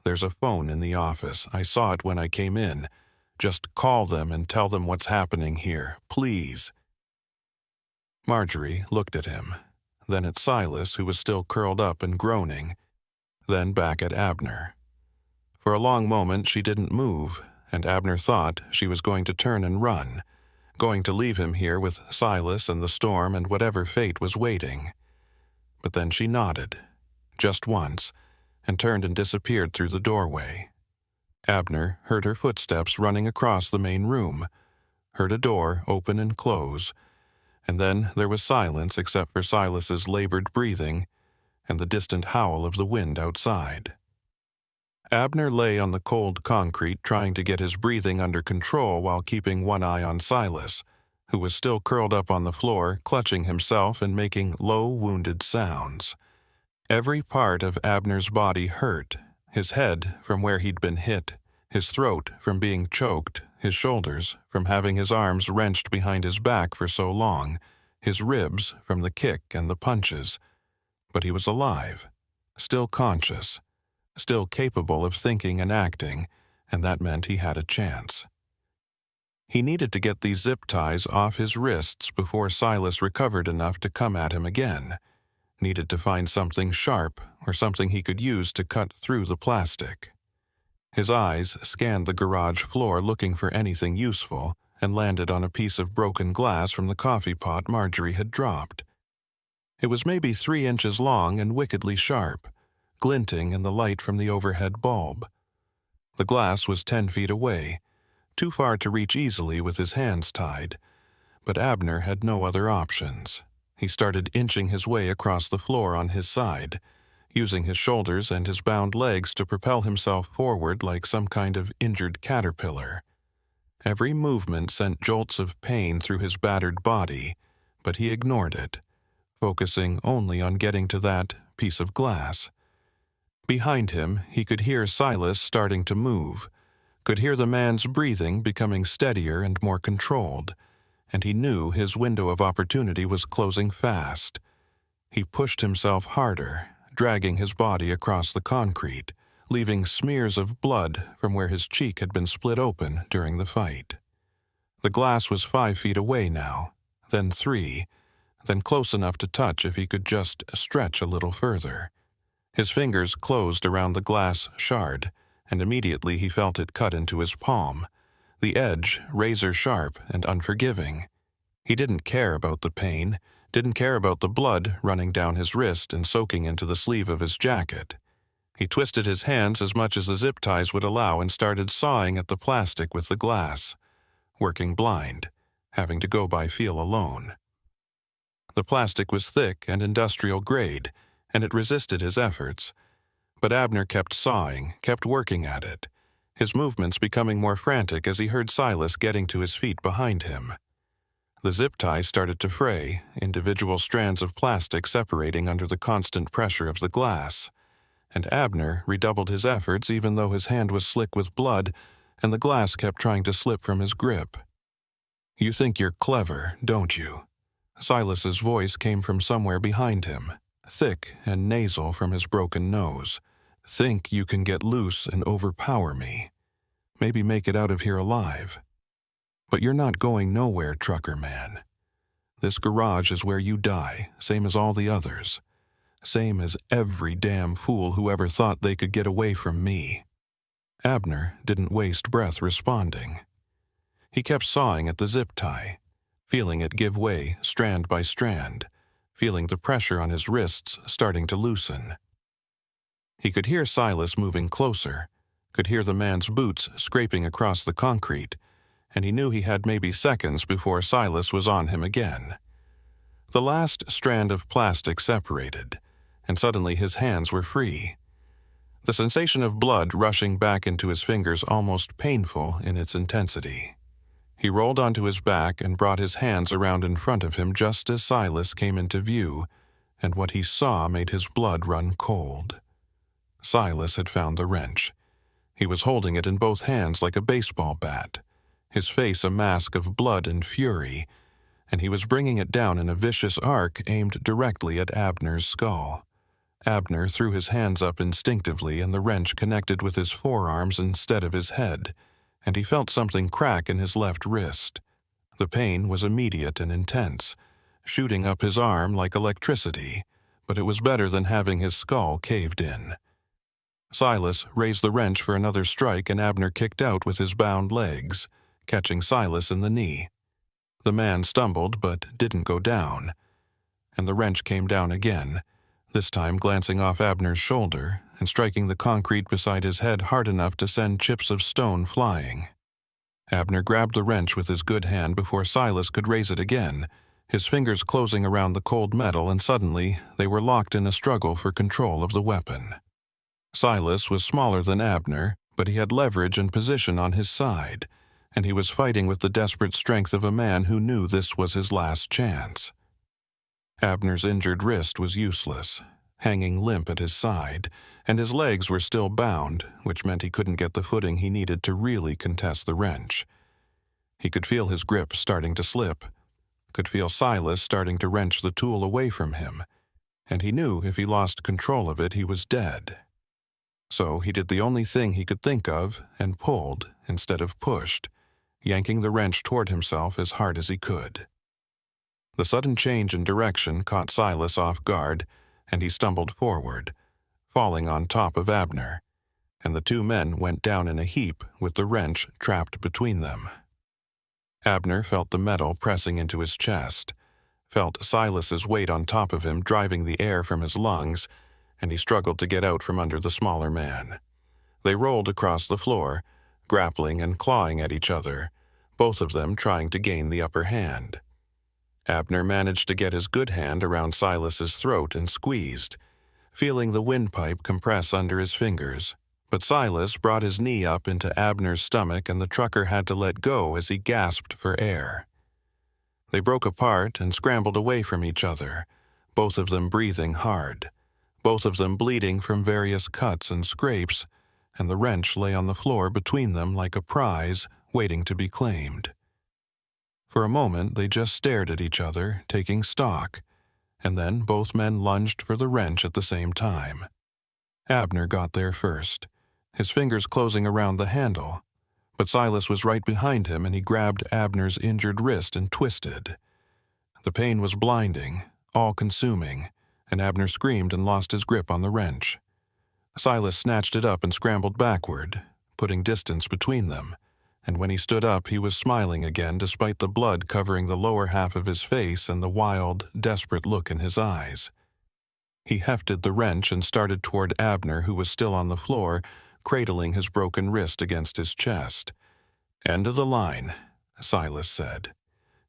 There's a phone in the office. I saw it when I came in. Just call them and tell them what's happening here, please." Marjorie looked at him, then at Silas, who was still curled up and groaning, then back at Abner. For a long moment she didn't move, and Abner thought she was going to turn and run, going to leave him here with Silas and the storm and whatever fate was waiting. But then she nodded, just once, and turned and disappeared through the doorway. Abner heard her footsteps running across the main room, heard a door open and close, and then there was silence except for Silas's labored breathing and the distant howl of the wind outside. Abner lay on the cold concrete trying to get his breathing under control while keeping one eye on Silas, who was still curled up on the floor, clutching himself and making low, wounded sounds. Every part of Abner's body hurt, his head from where he'd been hit, his throat from being choked, his shoulders from having his arms wrenched behind his back for so long, his ribs from the kick and the punches. But he was alive, still conscious, still capable of thinking and acting, and that meant he had a chance. He needed to get these zip ties off his wrists before Silas recovered enough to come at him again. needed to find something sharp or something he could use to cut through the plastic. His eyes scanned the garage floor looking for anything useful and landed on a piece of broken glass from the coffee pot Marjorie had dropped. It was maybe 3 inches long and wickedly sharp, glinting in the light from the overhead bulb. The glass was 10 feet away, too far to reach easily with his hands tied, but Abner had no other options. He started inching his way across the floor on his side, using his shoulders and his bound legs to propel himself forward like some kind of injured caterpillar. Every movement sent jolts of pain through his battered body, but he ignored it, focusing only on getting to that piece of glass. Behind him, he could hear Silas starting to move, could hear the man's breathing becoming steadier and more controlled, and he knew his window of opportunity was closing fast. He pushed himself harder, dragging his body across the concrete, leaving smears of blood from where his cheek had been split open during the fight. The glass was 5 feet away now, then 3, then close enough to touch if he could just stretch a little further. His fingers closed around the glass shard, and immediately he felt it cut into his palm, the edge razor-sharp and unforgiving. He didn't care about the pain, didn't care about the blood running down his wrist and soaking into the sleeve of his jacket. He twisted his hands as much as the zip ties would allow and started sawing at the plastic with the glass, working blind, having to go by feel alone. The plastic was thick and industrial grade, and it resisted his efforts. But Abner kept sawing, kept working at it, his movements becoming more frantic as he heard Silas getting to his feet behind him. The zip tie started to fray, individual strands of plastic separating under the constant pressure of the glass, and Abner redoubled his efforts even though his hand was slick with blood and the glass kept trying to slip from his grip. "You think you're clever, don't you?" Silas's voice came from somewhere behind him, thick and nasal from his broken nose. "Think you can get loose and overpower me. Maybe make it out of here alive. But you're not going nowhere, trucker man. This garage is where you die, same as all the others. Same as every damn fool who ever thought they could get away from me." Abner didn't waste breath responding. He kept sawing at the zip tie, feeling it give way strand by strand, feeling the pressure on his wrists starting to loosen. He could hear Silas moving closer, could hear the man's boots scraping across the concrete, and he knew he had maybe seconds before Silas was on him again. The last strand of plastic separated, and suddenly his hands were free. The sensation of blood rushing back into his fingers almost painful in its intensity. He rolled onto his back and brought his hands around in front of him just as Silas came into view, and what he saw made his blood run cold. Silas had found the wrench. He was holding it in both hands like a baseball bat, his face a mask of blood and fury, and he was bringing it down in a vicious arc aimed directly at Abner's skull. Abner threw his hands up instinctively and the wrench connected with his forearms instead of his head, and he felt something crack in his left wrist. The pain was immediate and intense, shooting up his arm like electricity, but it was better than having his skull caved in. Silas raised the wrench for another strike and Abner kicked out with his bound legs, catching Silas in the knee. The man stumbled but didn't go down, and the wrench came down again, this time glancing off Abner's shoulder and striking the concrete beside his head hard enough to send chips of stone flying. Abner grabbed the wrench with his good hand before Silas could raise it again, his fingers closing around the cold metal, and suddenly they were locked in a struggle for control of the weapon. Silas was smaller than Abner, but he had leverage and position on his side, and he was fighting with the desperate strength of a man who knew this was his last chance. Abner's injured wrist was useless, hanging limp at his side, and his legs were still bound, which meant he couldn't get the footing he needed to really contest the wrench. He could feel his grip starting to slip, could feel Silas starting to wrench the tool away from him, and he knew if he lost control of it he was dead. So he did the only thing he could think of and pulled instead of pushed, yanking the wrench toward himself as hard as he could. The sudden change in direction caught Silas off guard, and he stumbled forward, falling on top of Abner, and the two men went down in a heap with the wrench trapped between them. Abner felt the metal pressing into his chest, felt Silas's weight on top of him driving the air from his lungs, and he struggled to get out from under the smaller man. They rolled across the floor, grappling and clawing at each other, both of them trying to gain the upper hand. Abner managed to get his good hand around Silas's throat and squeezed, feeling the windpipe compress under his fingers. But Silas brought his knee up into Abner's stomach and the trucker had to let go as he gasped for air. They broke apart and scrambled away from each other, both of them breathing hard, both of them bleeding from various cuts and scrapes, and the wrench lay on the floor between them like a prize waiting to be claimed. For a moment they just stared at each other, taking stock, and then both men lunged for the wrench at the same time. Abner got there first, his fingers closing around the handle, but Silas was right behind him and he grabbed Abner's injured wrist and twisted. The pain was blinding, all-consuming, and Abner screamed and lost his grip on the wrench. Silas snatched it up and scrambled backward, putting distance between them, and when he stood up he was smiling again despite the blood covering the lower half of his face and the wild, desperate look in his eyes. He hefted the wrench and started toward Abner, who was still on the floor, cradling his broken wrist against his chest. "End of the line," Silas said,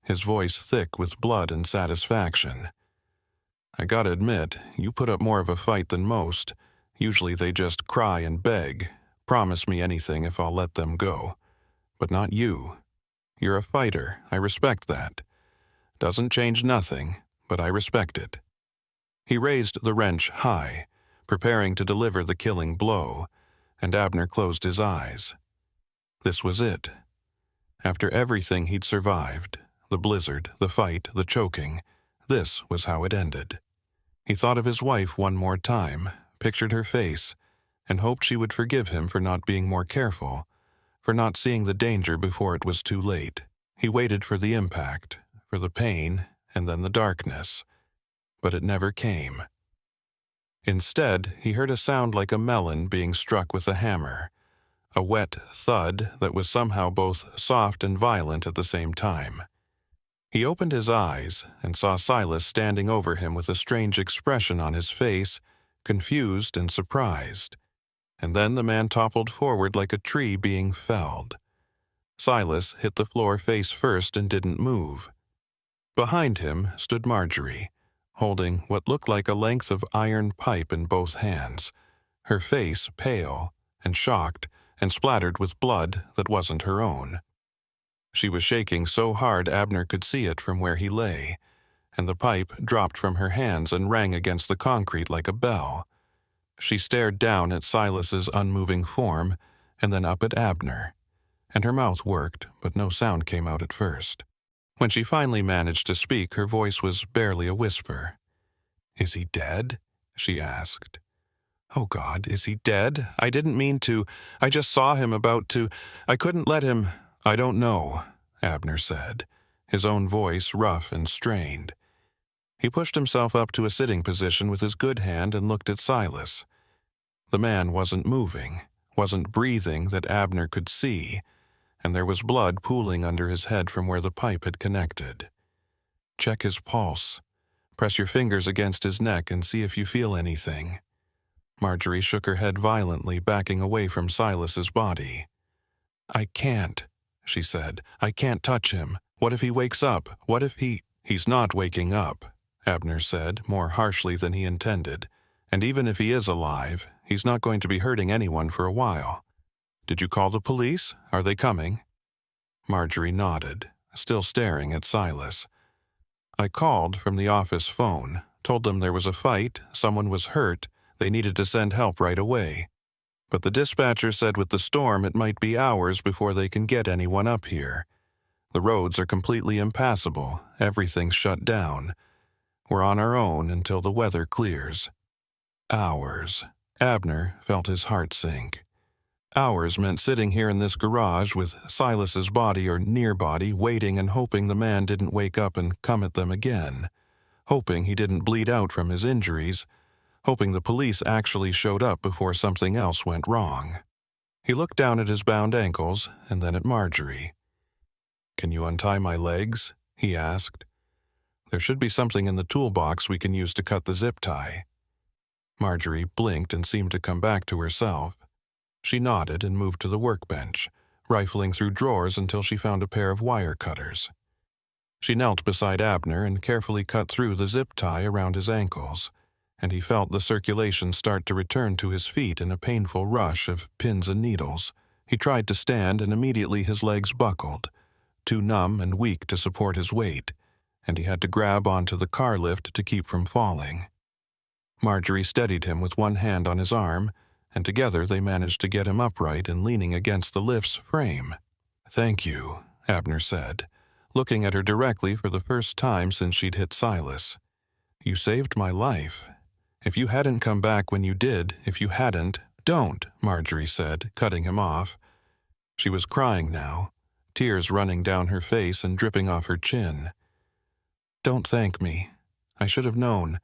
his voice thick with blood and satisfaction. "I gotta admit, you put up more of a fight than most. Usually they just cry and beg, promise me anything if I'll let them go. But not you. You're a fighter, I respect that. Doesn't change nothing, but I respect it." He raised the wrench high, preparing to deliver the killing blow, and Abner closed his eyes. This was it. After everything he'd survived, the blizzard, the fight, the choking, this was how it ended. He thought of his wife one more time, pictured her face, and hoped she would forgive him for not being more careful, for not seeing the danger before it was too late. He waited for the impact, for the pain, and then the darkness, but it never came. Instead, he heard a sound like a melon being struck with a hammer, a wet thud that was somehow both soft and violent at the same time. He opened his eyes and saw Silas standing over him with a strange expression on his face, confused and surprised. And then the man toppled forward like a tree being felled. Silas hit the floor face first and didn't move. Behind him stood Marjorie, holding what looked like a length of iron pipe in both hands, her face pale and shocked and splattered with blood that wasn't her own. She was shaking so hard Abner could see it from where he lay, and the pipe dropped from her hands and rang against the concrete like a bell. She stared down at Silas's unmoving form and then up at Abner, and her mouth worked, but no sound came out at first. When she finally managed to speak, her voice was barely a whisper. "Is he dead?" she asked. "Oh God, is he dead? I didn't mean to. I just saw him about to. I couldn't let him." "I don't know," Abner said, his own voice rough and strained. He pushed himself up to a sitting position with his good hand and looked at Silas. The man wasn't moving, wasn't breathing that Abner could see, and there was blood pooling under his head from where the pipe had connected. "Check his pulse. Press your fingers against his neck and see if you feel anything." Marjorie shook her head violently, backing away from Silas's body. "I can't," she said. "I can't touch him. What if he wakes up? What if he—" "He's not waking up," Abner said, more harshly than he intended. "And even if he is alive, he's not going to be hurting anyone for a while. Did you call the police? Are they coming?" Marjorie nodded, still staring at Silas. "I called from the office phone, told them there was a fight, someone was hurt, they needed to send help right away. But the dispatcher said with the storm it might be hours before they can get anyone up here. The roads are completely impassable, everything's shut down. We're on our own until the weather clears." Hours. Abner felt his heart sink. Hours meant sitting here in this garage with Silas's body or near body, waiting and hoping the man didn't wake up and come at them again, hoping he didn't bleed out from his injuries, hoping the police actually showed up before something else went wrong. He looked down at his bound ankles and then at Marjorie. "Can you untie my legs?" he asked. "There should be something in the toolbox we can use to cut the zip tie." Marjorie blinked and seemed to come back to herself. She nodded and moved to the workbench, rifling through drawers until she found a pair of wire cutters. She knelt beside Abner and carefully cut through the zip tie around his ankles, and he felt the circulation start to return to his feet in a painful rush of pins and needles. He tried to stand, and immediately his legs buckled, too numb and weak to support his weight, and he had to grab onto the car lift to keep from falling. Marjorie steadied him with one hand on his arm, and together they managed to get him upright and leaning against the lift's frame. "Thank you," Abner said, looking at her directly for the first time since she'd hit Silas. "You saved my life. If you hadn't come back when you did, if you hadn't—" "Don't," Marjorie said, cutting him off. She was crying now, tears running down her face and dripping off her chin. "Don't thank me. I should have known.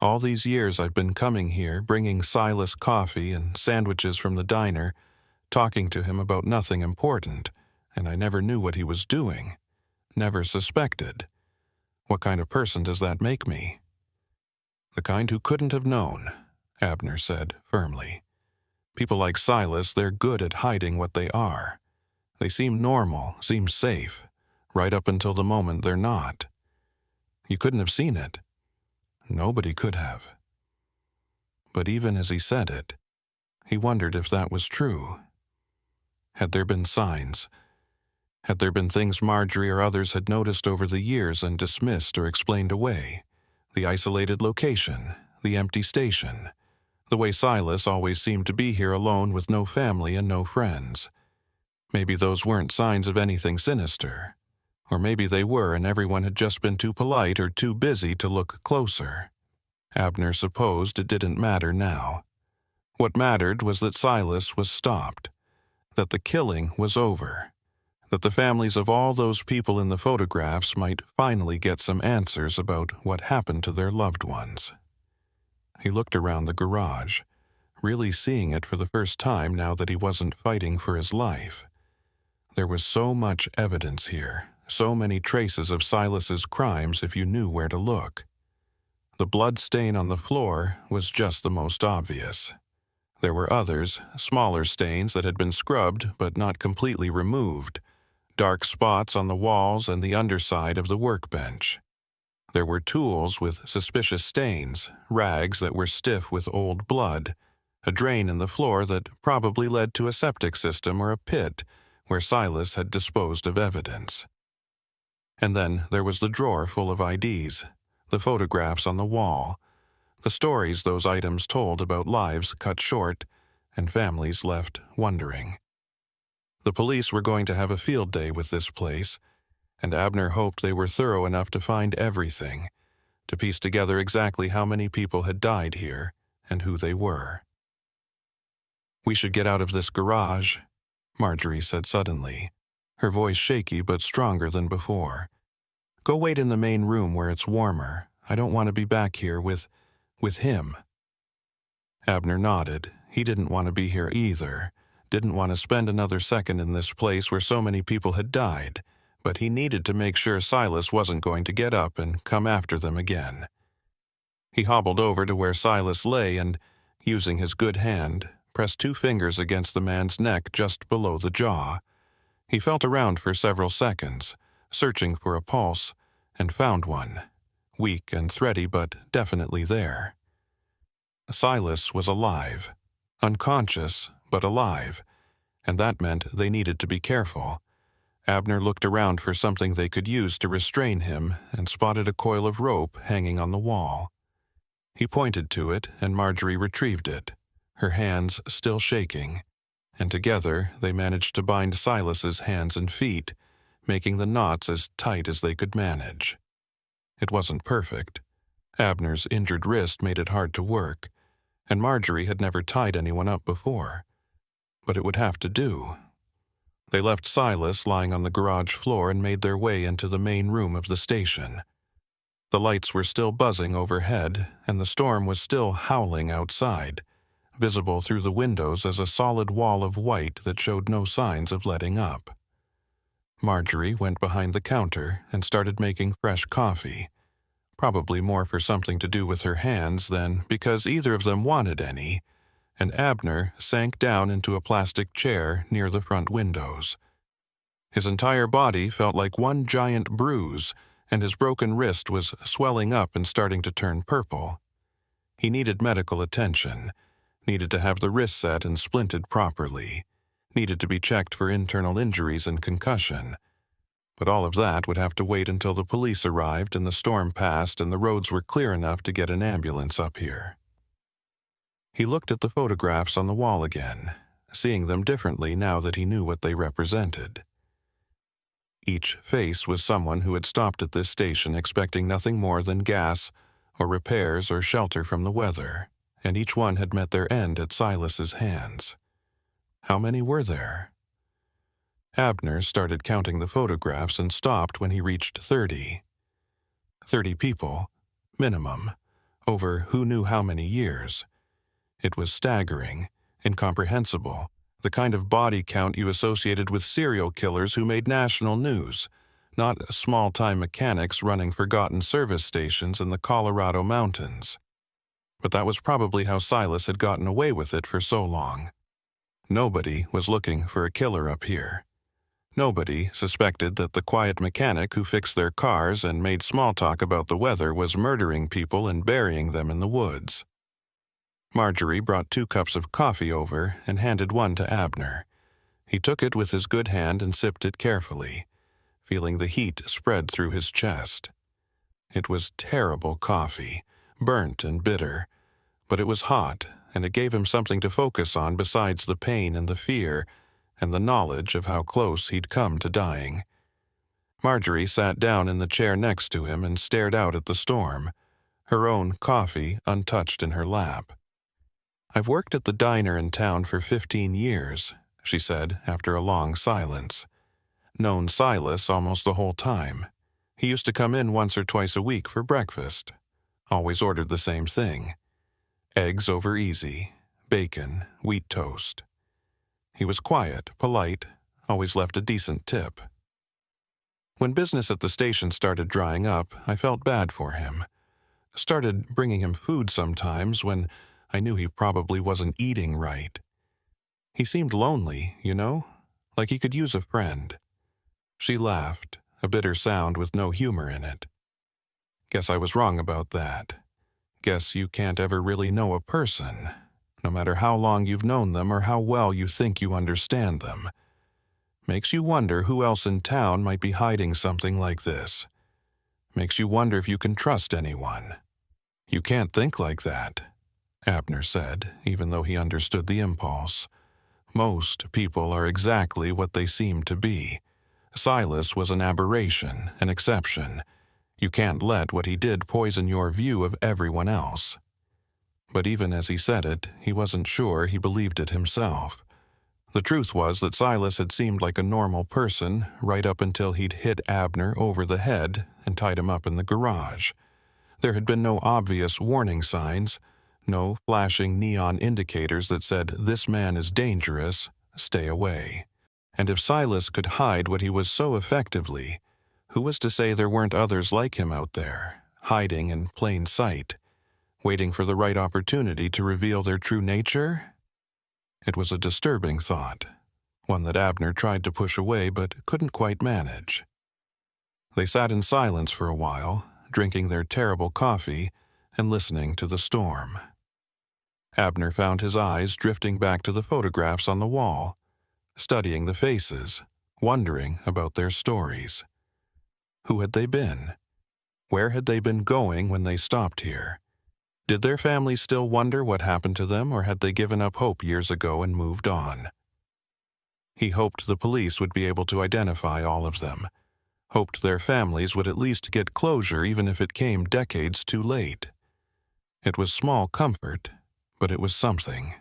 All these years I've been coming here, bringing Silas coffee and sandwiches from the diner, talking to him about nothing important, and I never knew what he was doing. Never suspected. What kind of person does that make me?" "The kind who couldn't have known," Abner said firmly. "People like Silas, they're good at hiding what they are. They seem normal, seem safe, right up until the moment they're not. You couldn't have seen it. Nobody could have." But even as he said it, he wondered if that was true. Had there been signs? Had there been things Marjorie or others had noticed over the years and dismissed or explained away? The isolated location, the empty station, the way Silas always seemed to be here alone with no family and no friends. Maybe those weren't signs of anything sinister. Or maybe they were and everyone had just been too polite or too busy to look closer. Abner supposed it didn't matter now. What mattered was that Silas was stopped, that the killing was over, that the families of all those people in the photographs might finally get some answers about what happened to their loved ones. He looked around the garage, really seeing it for the first time now that he wasn't fighting for his life. There was so much evidence here, so many traces of Silas's crimes if you knew where to look. The blood stain on the floor was just the most obvious. There were others, smaller stains that had been scrubbed but not completely removed, dark spots on the walls and the underside of the workbench. There were tools with suspicious stains, rags that were stiff with old blood, a drain in the floor that probably led to a septic system or a pit where Silas had disposed of evidence. And then there was the drawer full of IDs, the photographs on the wall, the stories those items told about lives cut short and families left wondering. The police were going to have a field day with this place, and Abner hoped they were thorough enough to find everything, to piece together exactly how many people had died here and who they were. "We should get out of this garage," Marjorie said suddenly, her voice shaky but stronger than before. "Go wait in the main room where it's warmer. I don't want to be back here with him." Abner nodded. He didn't want to be here either. Didn't want to spend another second in this place where so many people had died, but he needed to make sure Silas wasn't going to get up and come after them again. He hobbled over to where Silas lay and, using his good hand, pressed 2 fingers against the man's neck just below the jaw. He felt around for several seconds, searching for a pulse, and found one, weak and thready but definitely there. Silas was alive, unconscious but alive, and that meant they needed to be careful. Abner looked around for something they could use to restrain him and spotted a coil of rope hanging on the wall. He pointed to it and Marjorie retrieved it, her hands still shaking, and together they managed to bind Silas's hands and feet, making the knots as tight as they could manage. It wasn't perfect. Abner's injured wrist made it hard to work, and Marjorie had never tied anyone up before. But it would have to do. They left Silas lying on the garage floor and made their way into the main room of the station. The lights were still buzzing overhead, and the storm was still howling outside, visible through the windows as a solid wall of white that showed no signs of letting up. Marjorie went behind the counter and started making fresh coffee, probably more for something to do with her hands than because either of them wanted any, and Abner sank down into a plastic chair near the front windows. His entire body felt like one giant bruise, and his broken wrist was swelling up and starting to turn purple. He needed medical attention, needed to have the wrist set and splinted properly, needed to be checked for internal injuries and concussion. But all of that would have to wait until the police arrived and the storm passed and the roads were clear enough to get an ambulance up here. He looked at the photographs on the wall again, seeing them differently now that he knew what they represented. Each face was someone who had stopped at this station expecting nothing more than gas or repairs or shelter from the weather, and each one had met their end at Silas's hands. How many were there? Abner started counting the photographs and stopped when he reached 30. 30 people, minimum, over who knew how many years. It was staggering, incomprehensible, the kind of body count you associated with serial killers who made national news, not small-time mechanics running forgotten service stations in the Colorado mountains. But that was probably how Silas had gotten away with it for so long. Nobody was looking for a killer up here. Nobody suspected that the quiet mechanic who fixed their cars and made small talk about the weather was murdering people and burying them in the woods. Marjorie brought 2 cups of coffee over and handed one to Abner. He took it with his good hand and sipped it carefully, feeling the heat spread through his chest. It was terrible coffee, burnt and bitter, but it was hot, and it gave him something to focus on besides the pain and the fear and the knowledge of how close he'd come to dying. Marjorie sat down in the chair next to him and stared out at the storm, her own coffee untouched in her lap. "I've worked at the diner in town for 15 years, she said after a long silence. Known Silas almost the whole time. He used to come in once or twice a week for breakfast. Always ordered the same thing. Eggs over easy, bacon, wheat toast. He was quiet, polite, always left a decent tip. When business at the station started drying up, I felt bad for him. Started bringing him food sometimes when I knew he probably wasn't eating right. He seemed lonely, you know, like he could use a friend." She laughed, a bitter sound with no humor in it. "Guess I was wrong about that. Guess you can't ever really know a person, no matter how long you've known them or how well you think you understand them. Makes you wonder who else in town might be hiding something like this. Makes you wonder if you can trust anyone." "You can't think like that," Abner said, even though he understood the impulse. "Most people are exactly what they seem to be. Silas was an aberration, an exception. You can't let what he did poison your view of everyone else." But even as he said it, he wasn't sure he believed it himself. The truth was that Silas had seemed like a normal person right up until he'd hit Abner over the head and tied him up in the garage. There had been no obvious warning signs, no flashing neon indicators that said, "This man is dangerous, stay away." And if Silas could hide what he was so effectively, who was to say there weren't others like him out there, hiding in plain sight, waiting for the right opportunity to reveal their true nature? It was a disturbing thought, one that Abner tried to push away but couldn't quite manage. They sat in silence for a while, drinking their terrible coffee and listening to the storm. Abner found his eyes drifting back to the photographs on the wall, studying the faces, wondering about their stories. Who had they been? Where had they been going when they stopped here? Did their families still wonder what happened to them, or had they given up hope years ago and moved on? He hoped the police would be able to identify all of them, hoped their families would at least get closure even if it came decades too late. It was small comfort, but it was something.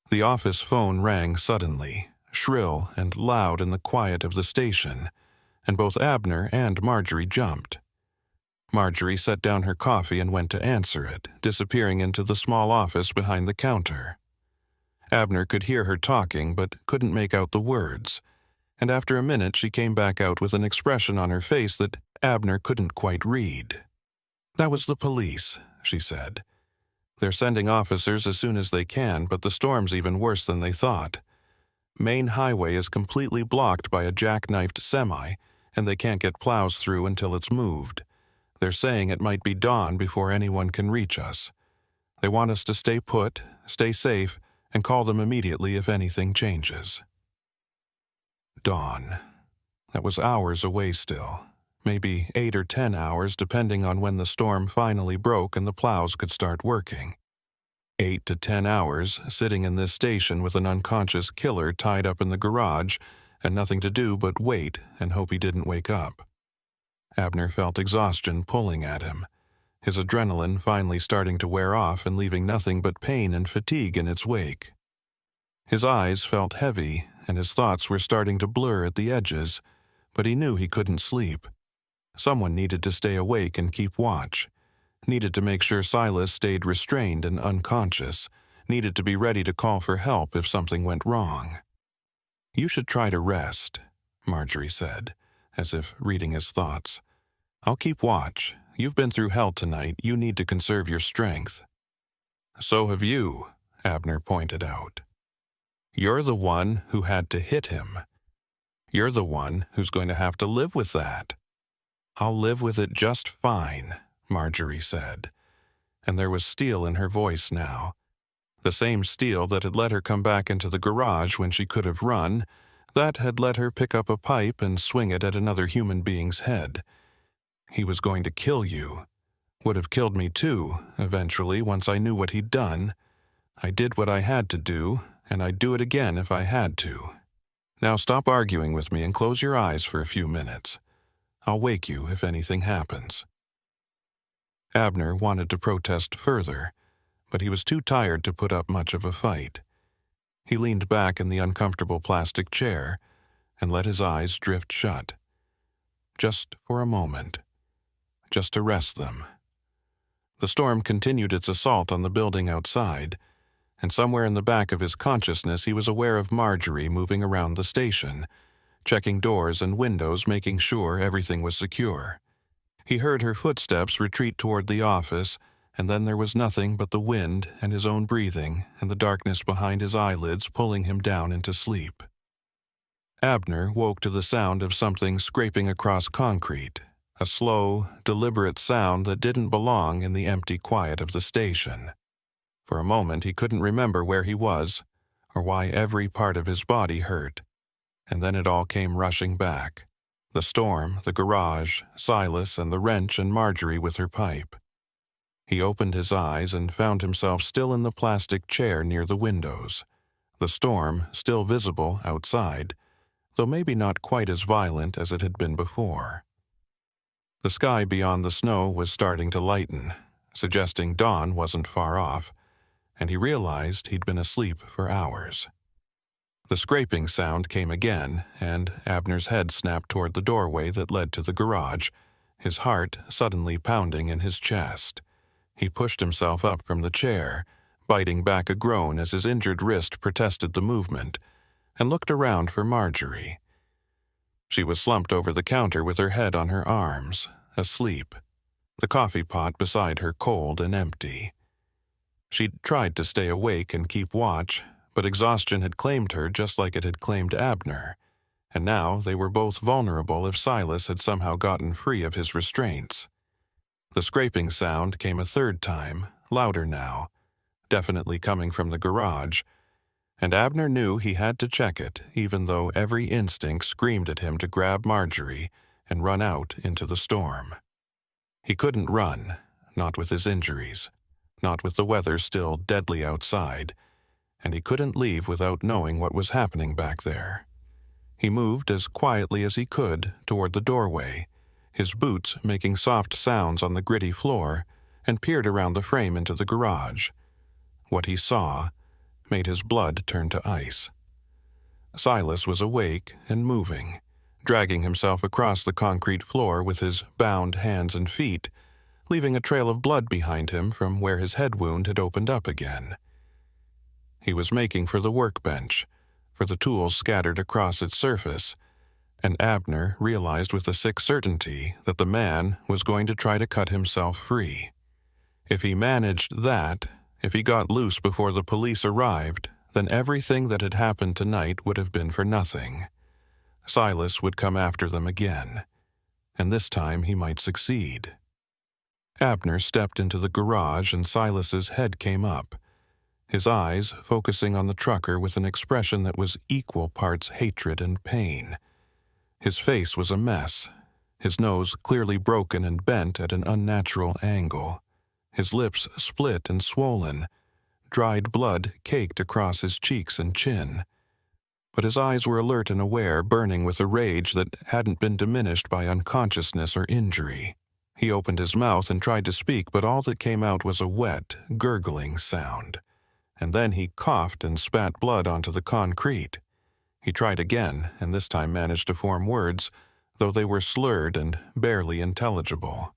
The office phone rang suddenly, shrill and loud in the quiet of the station, and both Abner and Marjorie jumped. Marjorie set down her coffee and went to answer it, disappearing into the small office behind the counter. Abner could hear her talking but couldn't make out the words, and after a minute she came back out with an expression on her face that Abner couldn't quite read. "That was the police," she said. "They're sending officers as soon as they can, but the storm's even worse than they thought. Main highway is completely blocked by a jackknifed semi, and they can't get plows through until it's moved. They're saying it might be dawn before anyone can reach us. They want us to stay put, stay safe, and call them immediately if anything changes." Dawn. That was hours away still. Maybe 8 or 10 hours depending on when the storm finally broke and the plows could start working. 8 to 10 hours sitting in this station with an unconscious killer tied up in the garage and nothing to do but wait and hope he didn't wake up. Abner felt exhaustion pulling at him, his adrenaline finally starting to wear off and leaving nothing but pain and fatigue in its wake. His eyes felt heavy and his thoughts were starting to blur at the edges, but he knew he couldn't sleep. Someone needed to stay awake and keep watch, needed to make sure Silas stayed restrained and unconscious, needed to be ready to call for help if something went wrong. "You should try to rest," Marjorie said, as if reading his thoughts. "I'll keep watch. You've been through hell tonight. You need to conserve your strength." "So have you," Abner pointed out. "You're the one who had to hit him. You're the one who's going to have to live with that." "I'll live with it just fine," Marjorie said, and there was steel in her voice now. The same steel that had let her come back into the garage when she could have run, that had let her pick up a pipe and swing it at another human being's head. "He was going to kill you. Would have killed me too, eventually, once I knew what he'd done. I did what I had to do, and I'd do it again if I had to. Now stop arguing with me and close your eyes for a few minutes. I'll wake you if anything happens." Abner wanted to protest further, but he was too tired to put up much of a fight. He leaned back in the uncomfortable plastic chair and let his eyes drift shut. Just for a moment. Just to rest them. The storm continued its assault on the building outside, and somewhere in the back of his consciousness he was aware of Marjorie moving around the station, checking doors and windows, making sure everything was secure. He heard her footsteps retreat toward the office, and then there was nothing but the wind and his own breathing and the darkness behind his eyelids pulling him down into sleep. Abner woke to the sound of something scraping across concrete, a slow, deliberate sound that didn't belong in the empty quiet of the station. For a moment he couldn't remember where he was or why every part of his body hurt. And then it all came rushing back. The storm, the garage, Silas, and the wrench and Marjorie with her pipe. He opened his eyes and found himself still in the plastic chair near the windows. The storm still visible outside, though maybe not quite as violent as it had been before. The sky beyond the snow was starting to lighten, suggesting dawn wasn't far off, and he realized he'd been asleep for hours. The scraping sound came again, and Abner's head snapped toward the doorway that led to the garage, his heart suddenly pounding in his chest. He pushed himself up from the chair, biting back a groan as his injured wrist protested the movement, and looked around for Marjorie. She was slumped over the counter with her head on her arms, asleep, the coffee pot beside her cold and empty. She'd tried to stay awake and keep watch, but exhaustion had claimed her just like it had claimed Abner, and now they were both vulnerable if Silas had somehow gotten free of his restraints. The scraping sound came a third time, louder now, definitely coming from the garage, and Abner knew he had to check it, even though every instinct screamed at him to grab Marjorie and run out into the storm. He couldn't run, not with his injuries, not with the weather still deadly outside, and he couldn't leave without knowing what was happening back there. He moved as quietly as he could toward the doorway, his boots making soft sounds on the gritty floor, and peered around the frame into the garage. What he saw made his blood turn to ice. Silas was awake and moving, dragging himself across the concrete floor with his bound hands and feet, leaving a trail of blood behind him from where his head wound had opened up again. He was making for the workbench, for the tools scattered across its surface, and Abner realized with a sick certainty that the man was going to try to cut himself free. If he managed that, if he got loose before the police arrived, then everything that had happened tonight would have been for nothing. Silas would come after them again, and this time he might succeed. Abner stepped into the garage and Silas's head came up, his eyes focusing on the trucker with an expression that was equal parts hatred and pain. His face was a mess, his nose clearly broken and bent at an unnatural angle, his lips split and swollen, dried blood caked across his cheeks and chin. But his eyes were alert and aware, burning with a rage that hadn't been diminished by unconsciousness or injury. He opened his mouth and tried to speak, but all that came out was a wet, gurgling sound. And then he coughed and spat blood onto the concrete. He tried again, and this time managed to form words, though they were slurred and barely intelligible.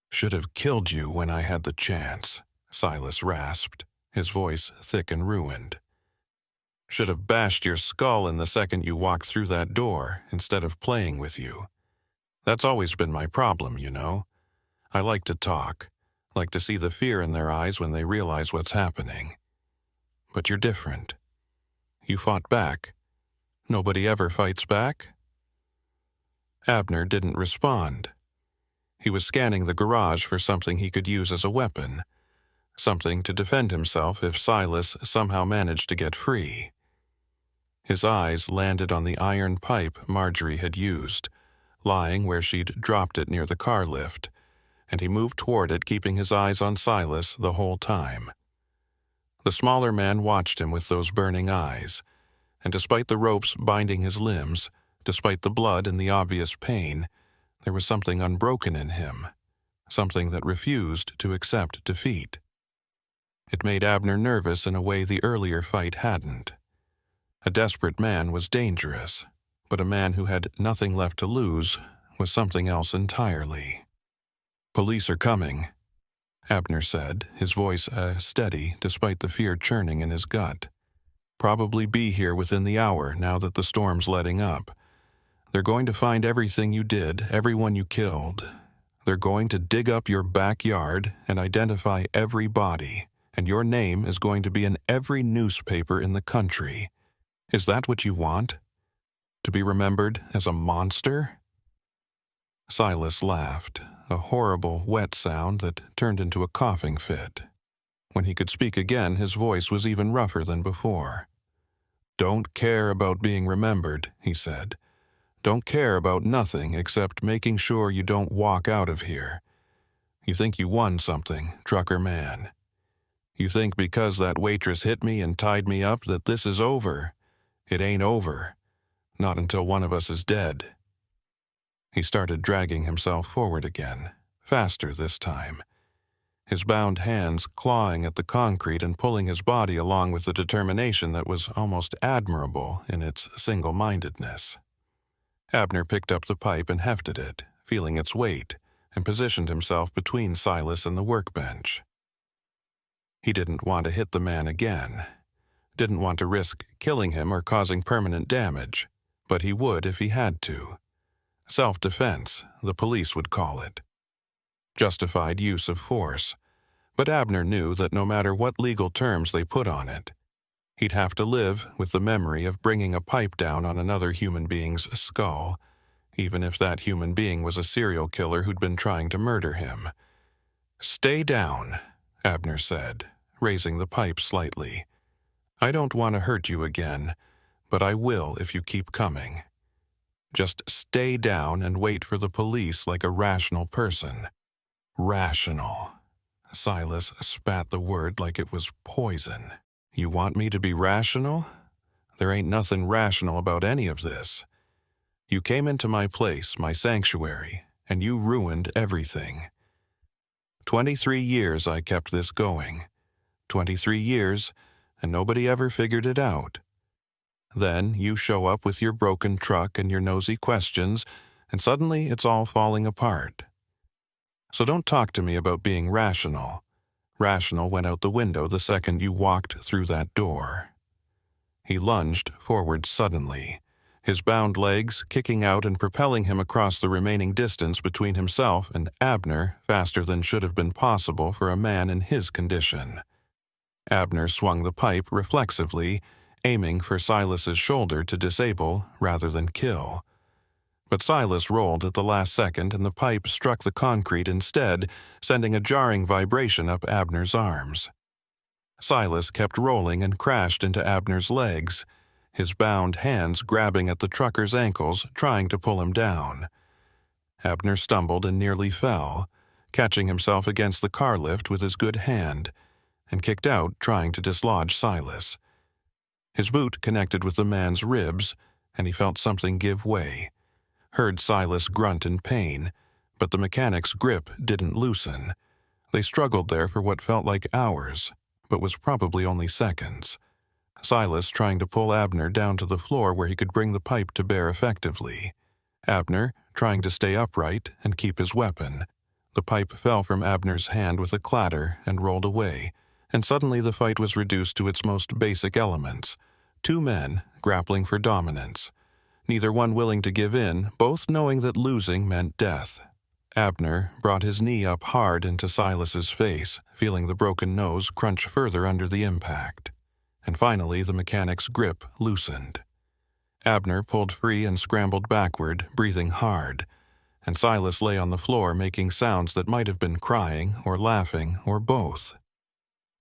"Should have killed you when I had the chance," Silas rasped, his voice thick and ruined. "Should have bashed your skull in the second you walked through that door, instead of playing with you. That's always been my problem, you know. I like to talk, like to see the fear in their eyes when they realize what's happening. But you're different. You fought back. Nobody ever fights back?" Abner didn't respond. He was scanning the garage for something he could use as a weapon, something to defend himself if Silas somehow managed to get free. His eyes landed on the iron pipe Marjorie had used, lying where she'd dropped it near the car lift, and he moved toward it, keeping his eyes on Silas the whole time. The smaller man watched him with those burning eyes, and despite the ropes binding his limbs, despite the blood and the obvious pain, there was something unbroken in him, something that refused to accept defeat. It made Abner nervous in a way the earlier fight hadn't. A desperate man was dangerous, but a man who had nothing left to lose was something else entirely. "Police are coming," Abner said, his voice steady despite the fear churning in his gut. "Probably be here within the hour now that the storm's letting up. They're going to find everything you did, everyone you killed. They're going to dig up your backyard and identify every body, and your name is going to be in every newspaper in the country. Is that what you want? To be remembered as a monster?" Silas laughed, a horrible, wet sound that turned into a coughing fit. When he could speak again, his voice was even rougher than before. "Don't care about being remembered," he said. "Don't care about nothing except making sure you don't walk out of here. You think you won something, trucker man. You think because that waitress hit me and tied me up that this is over. It ain't over. Not until one of us is dead." He started dragging himself forward again, faster this time, his bound hands clawing at the concrete and pulling his body along with a determination that was almost admirable in its single-mindedness. Abner picked up the pipe and hefted it, feeling its weight, and positioned himself between Silas and the workbench. He didn't want to hit the man again, didn't want to risk killing him or causing permanent damage, but he would if he had to. Self-defense, the police would call it. Justified use of force, but Abner knew that no matter what legal terms they put on it, he'd have to live with the memory of bringing a pipe down on another human being's skull, even if that human being was a serial killer who'd been trying to murder him. "Stay down," Abner said, raising the pipe slightly. "I don't want to hurt you again, but I will if you keep coming. Just stay down and wait for the police like a rational person." Rational. Silas spat the word like it was poison. "You want me to be rational? There ain't nothing rational about any of this. You came into my place, my sanctuary, and you ruined everything. 23 years I kept this going. 23 years, and nobody ever figured it out. Then you show up with your broken truck and your nosy questions, and suddenly it's all falling apart. So don't talk to me about being rational. Rational went out the window the second you walked through that door." He lunged forward suddenly, his bound legs kicking out and propelling him across the remaining distance between himself and Abner faster than should have been possible for a man in his condition. Abner swung the pipe reflexively, aiming for Silas's shoulder to disable rather than kill. But Silas rolled at the last second and the pipe struck the concrete instead, sending a jarring vibration up Abner's arms. Silas kept rolling and crashed into Abner's legs, his bound hands grabbing at the trucker's ankles, trying to pull him down. Abner stumbled and nearly fell, catching himself against the car lift with his good hand, and kicked out, trying to dislodge Silas. His boot connected with the man's ribs, and he felt something give way. Heard Silas grunt in pain, but the mechanic's grip didn't loosen. They struggled there for what felt like hours, but was probably only seconds. Silas trying to pull Abner down to the floor where he could bring the pipe to bear effectively. Abner trying to stay upright and keep his weapon. The pipe fell from Abner's hand with a clatter and rolled away, and suddenly the fight was reduced to its most basic elements. Two men grappling for dominance. Neither one willing to give in, both knowing that losing meant death. Abner brought his knee up hard into Silas's face, feeling the broken nose crunch further under the impact. And finally the mechanic's grip loosened. Abner pulled free and scrambled backward, breathing hard, and Silas lay on the floor making sounds that might have been crying or laughing or both.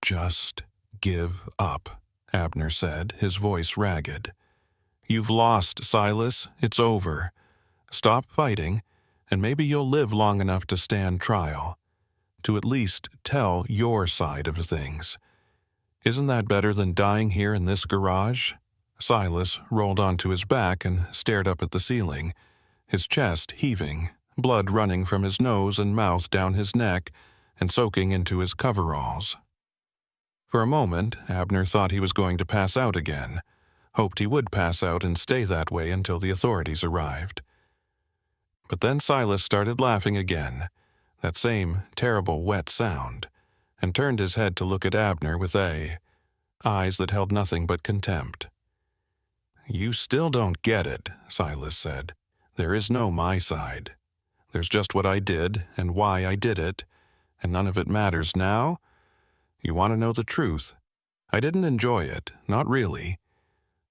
"Just give up," Abner said, his voice ragged. "You've lost, Silas. It's over. Stop fighting, and maybe you'll live long enough to stand trial. To at least tell your side of things. Isn't that better than dying here in this garage?" Silas rolled onto his back and stared up at the ceiling, his chest heaving, blood running from his nose and mouth down his neck and soaking into his coveralls. For a moment, Abner thought he was going to pass out again, hoped he would pass out and stay that way until the authorities arrived. But then Silas started laughing again, that same terrible wet sound, and turned his head to look at Abner with eyes that held nothing but contempt. "You still don't get it," Silas said. "There is no my side. There's just what I did and why I did it, and none of it matters now. You want to know the truth? I didn't enjoy it, not really.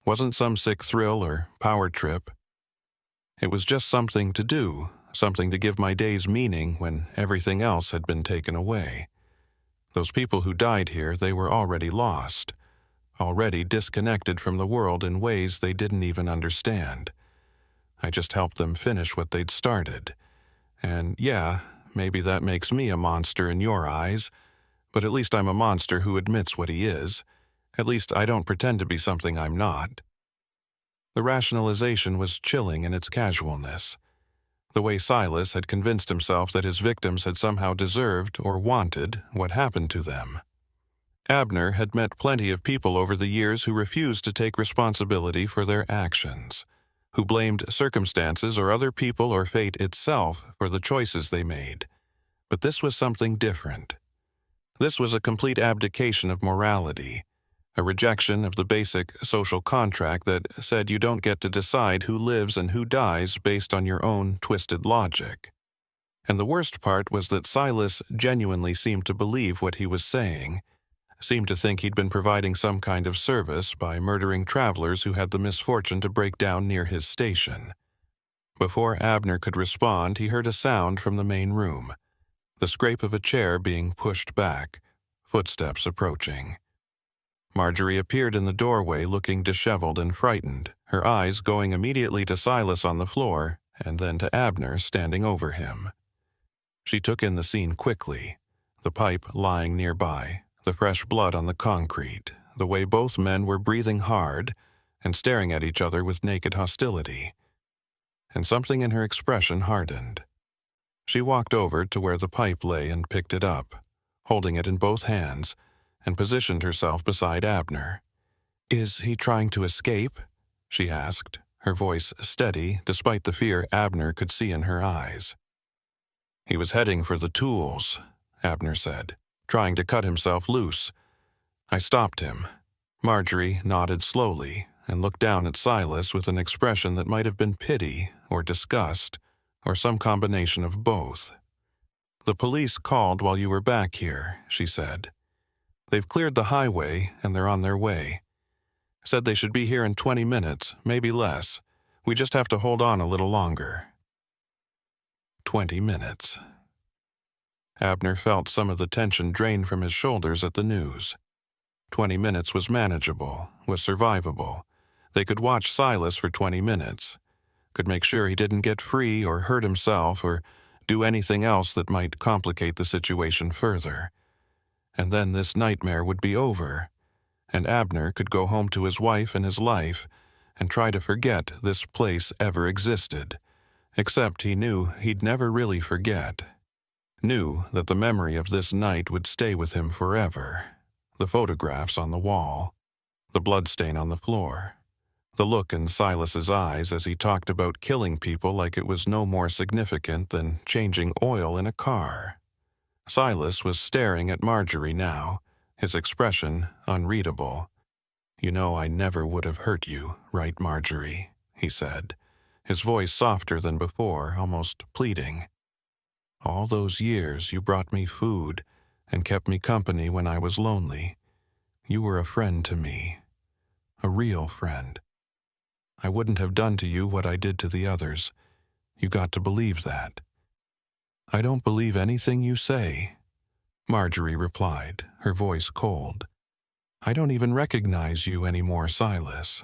Wasn't some sick thrill or power trip. It was just something to do, something to give my days meaning when everything else had been taken away. Those people who died here, they were already lost, already disconnected from the world in ways they didn't even understand. I just helped them finish what they'd started. And yeah, maybe that makes me a monster in your eyes, but at least I'm a monster who admits what he is. At least I don't pretend to be something I'm not." The rationalization was chilling in its casualness. The way Silas had convinced himself that his victims had somehow deserved or wanted what happened to them. Abner had met plenty of people over the years who refused to take responsibility for their actions, who blamed circumstances or other people or fate itself for the choices they made. But this was something different. This was a complete abdication of morality, a rejection of the basic social contract that said you don't get to decide who lives and who dies based on your own twisted logic. And the worst part was that Silas genuinely seemed to believe what he was saying, seemed to think he'd been providing some kind of service by murdering travelers who had the misfortune to break down near his station. Before Abner could respond, he heard a sound from the main room, the scrape of a chair being pushed back, footsteps approaching. Marjorie appeared in the doorway looking disheveled and frightened, her eyes going immediately to Silas on the floor and then to Abner standing over him. She took in the scene quickly, the pipe lying nearby, the fresh blood on the concrete, the way both men were breathing hard and staring at each other with naked hostility. And something in her expression hardened. She walked over to where the pipe lay and picked it up, holding it in both hands, and positioned herself beside Abner. "Is he trying to escape?" she asked, her voice steady despite the fear Abner could see in her eyes. He was heading for the tools, Abner said, trying to cut himself loose. I stopped him. Marjorie nodded slowly and looked down at Silas with an expression that might have been pity or disgust, or some combination of both. The police called while you were back here, she said. They've cleared the highway and they're on their way. Said they should be here in 20 minutes, maybe less. We just have to hold on a little longer. 20 minutes. Abner felt some of the tension drain from his shoulders at the news. 20 minutes was manageable, was survivable. They could watch Silas for 20 minutes, could make sure he didn't get free or hurt himself or do anything else that might complicate the situation further. And then this nightmare would be over, and Abner could go home to his wife and his life and try to forget this place ever existed, except he knew he'd never really forget. Knew that the memory of this night would stay with him forever. The photographs on the wall, the bloodstain on the floor, the look in Silas's eyes as he talked about killing people like it was no more significant than changing oil in a car. Silas was staring at Marjorie now, his expression unreadable. You know I never would have hurt you, right, Marjorie? He said, his voice softer than before, almost pleading. All those years you brought me food and kept me company when I was lonely. You were a friend to me, a real friend. I wouldn't have done to you what I did to the others. You got to believe that. I don't believe anything you say, Marjorie replied, her voice cold. I don't even recognize you anymore, Silas.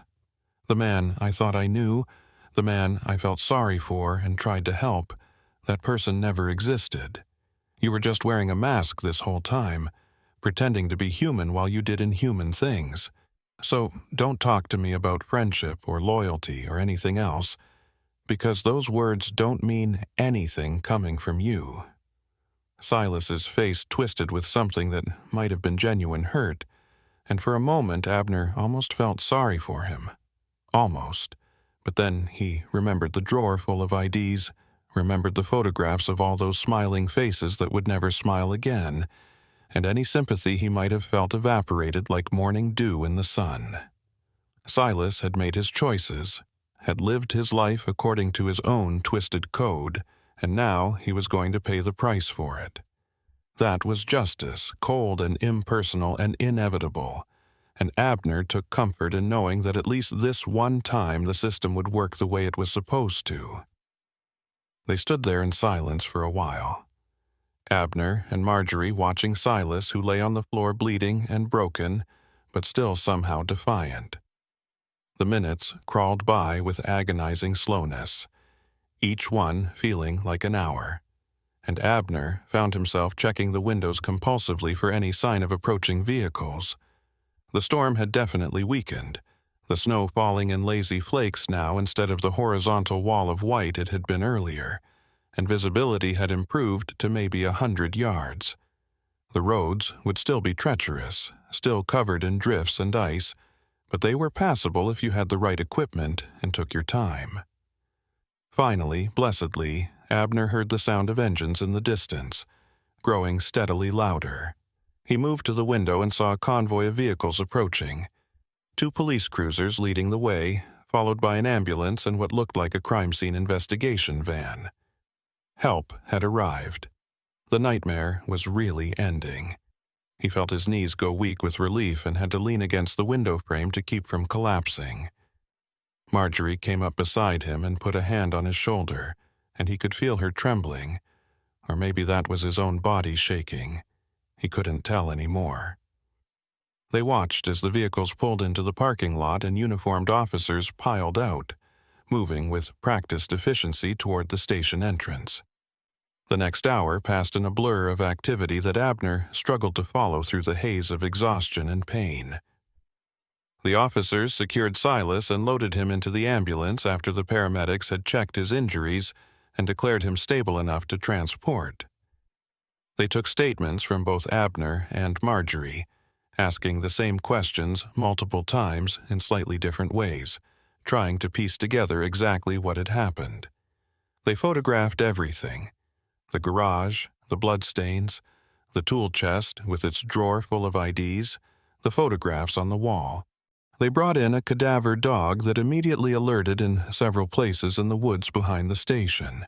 The man I thought I knew, the man I felt sorry for and tried to help, that person never existed. You were just wearing a mask this whole time, pretending to be human while you did inhuman things. So don't talk to me about friendship or loyalty or anything else, because those words don't mean anything coming from you. Silas's face twisted with something that might have been genuine hurt, and for a moment Abner almost felt sorry for him. Almost. But then he remembered the drawer full of IDs, remembered the photographs of all those smiling faces that would never smile again, and any sympathy he might have felt evaporated like morning dew in the sun. Silas had made his choices, had lived his life according to his own twisted code, and now he was going to pay the price for it. That was justice, cold and impersonal and inevitable, and Abner took comfort in knowing that at least this one time the system would work the way it was supposed to. They stood there in silence for a while. Abner and Marjorie watching Silas, who lay on the floor bleeding and broken, but still somehow defiant. The minutes crawled by with agonizing slowness, each one feeling like an hour, and Abner found himself checking the windows compulsively for any sign of approaching vehicles. The storm had definitely weakened, the snow falling in lazy flakes now instead of the horizontal wall of white it had been earlier, and visibility had improved to maybe 100 yards. The roads would still be treacherous, still covered in drifts and ice, but they were passable if you had the right equipment and took your time. Finally, blessedly, Abner heard the sound of engines in the distance, growing steadily louder. He moved to the window and saw a convoy of vehicles approaching. 2 police cruisers leading the way, followed by an ambulance and what looked like a crime scene investigation van. Help had arrived. The nightmare was really ending. He felt his knees go weak with relief and had to lean against the window frame to keep from collapsing. Marjorie came up beside him and put a hand on his shoulder, and he could feel her trembling, or maybe that was his own body shaking. He couldn't tell anymore. They watched as the vehicles pulled into the parking lot and uniformed officers piled out, moving with practiced efficiency toward the station entrance. The next hour passed in a blur of activity that Abner struggled to follow through the haze of exhaustion and pain. The officers secured Silas and loaded him into the ambulance after the paramedics had checked his injuries and declared him stable enough to transport. They took statements from both Abner and Marjorie, asking the same questions multiple times in slightly different ways, trying to piece together exactly what had happened. They photographed everything. The garage, the bloodstains, the tool chest with its drawer full of IDs, the photographs on the wall. They brought in a cadaver dog that immediately alerted in several places in the woods behind the station,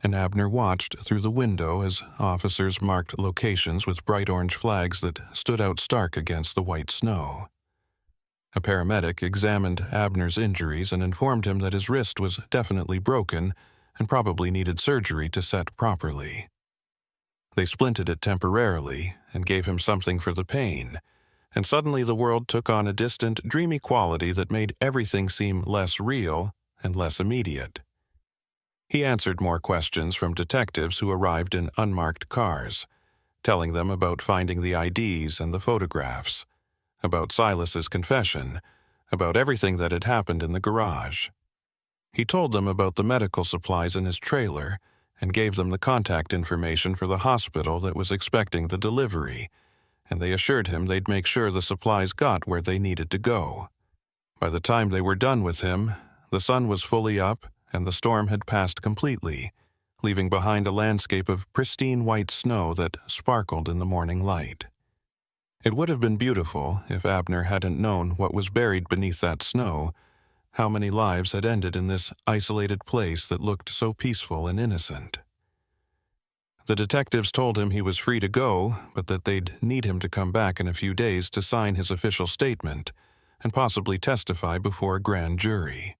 and Abner watched through the window as officers marked locations with bright orange flags that stood out stark against the white snow. A paramedic examined Abner's injuries and informed him that his wrist was definitely broken and probably needed surgery to set properly. They splinted it temporarily and gave him something for the pain, and suddenly the world took on a distant, dreamy quality that made everything seem less real and less immediate. He answered more questions from detectives who arrived in unmarked cars, telling them about finding the IDs and the photographs, about Silas's confession, about everything that had happened in the garage. He told them about the medical supplies in his trailer and gave them the contact information for the hospital that was expecting the delivery, and they assured him they'd make sure the supplies got where they needed to go. By the time they were done with him, the sun was fully up and the storm had passed completely, leaving behind a landscape of pristine white snow that sparkled in the morning light. It would have been beautiful if Abner hadn't known what was buried beneath that snow, how many lives had ended in this isolated place that looked so peaceful and innocent. The detectives told him he was free to go, but that they'd need him to come back in a few days to sign his official statement and possibly testify before a grand jury.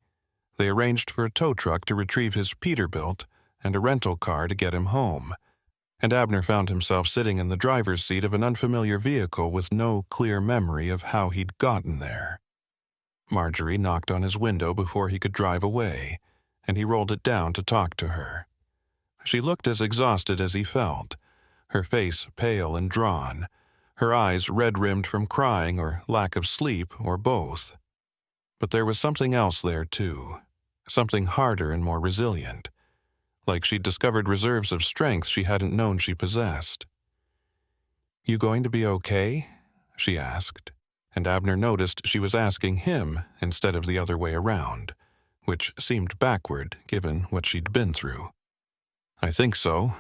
They arranged for a tow truck to retrieve his Peterbilt and a rental car to get him home, and Abner found himself sitting in the driver's seat of an unfamiliar vehicle with no clear memory of how he'd gotten there. Marjorie knocked on his window before he could drive away, and he rolled it down to talk to her. She looked as exhausted as he felt, her face pale and drawn, her eyes red-rimmed from crying or lack of sleep or both. But there was something else there, too, something harder and more resilient, like she'd discovered reserves of strength she hadn't known she possessed. "You going to be okay?" she asked, and Abner noticed she was asking him instead of the other way around, which seemed backward given what she'd been through. "I think so,"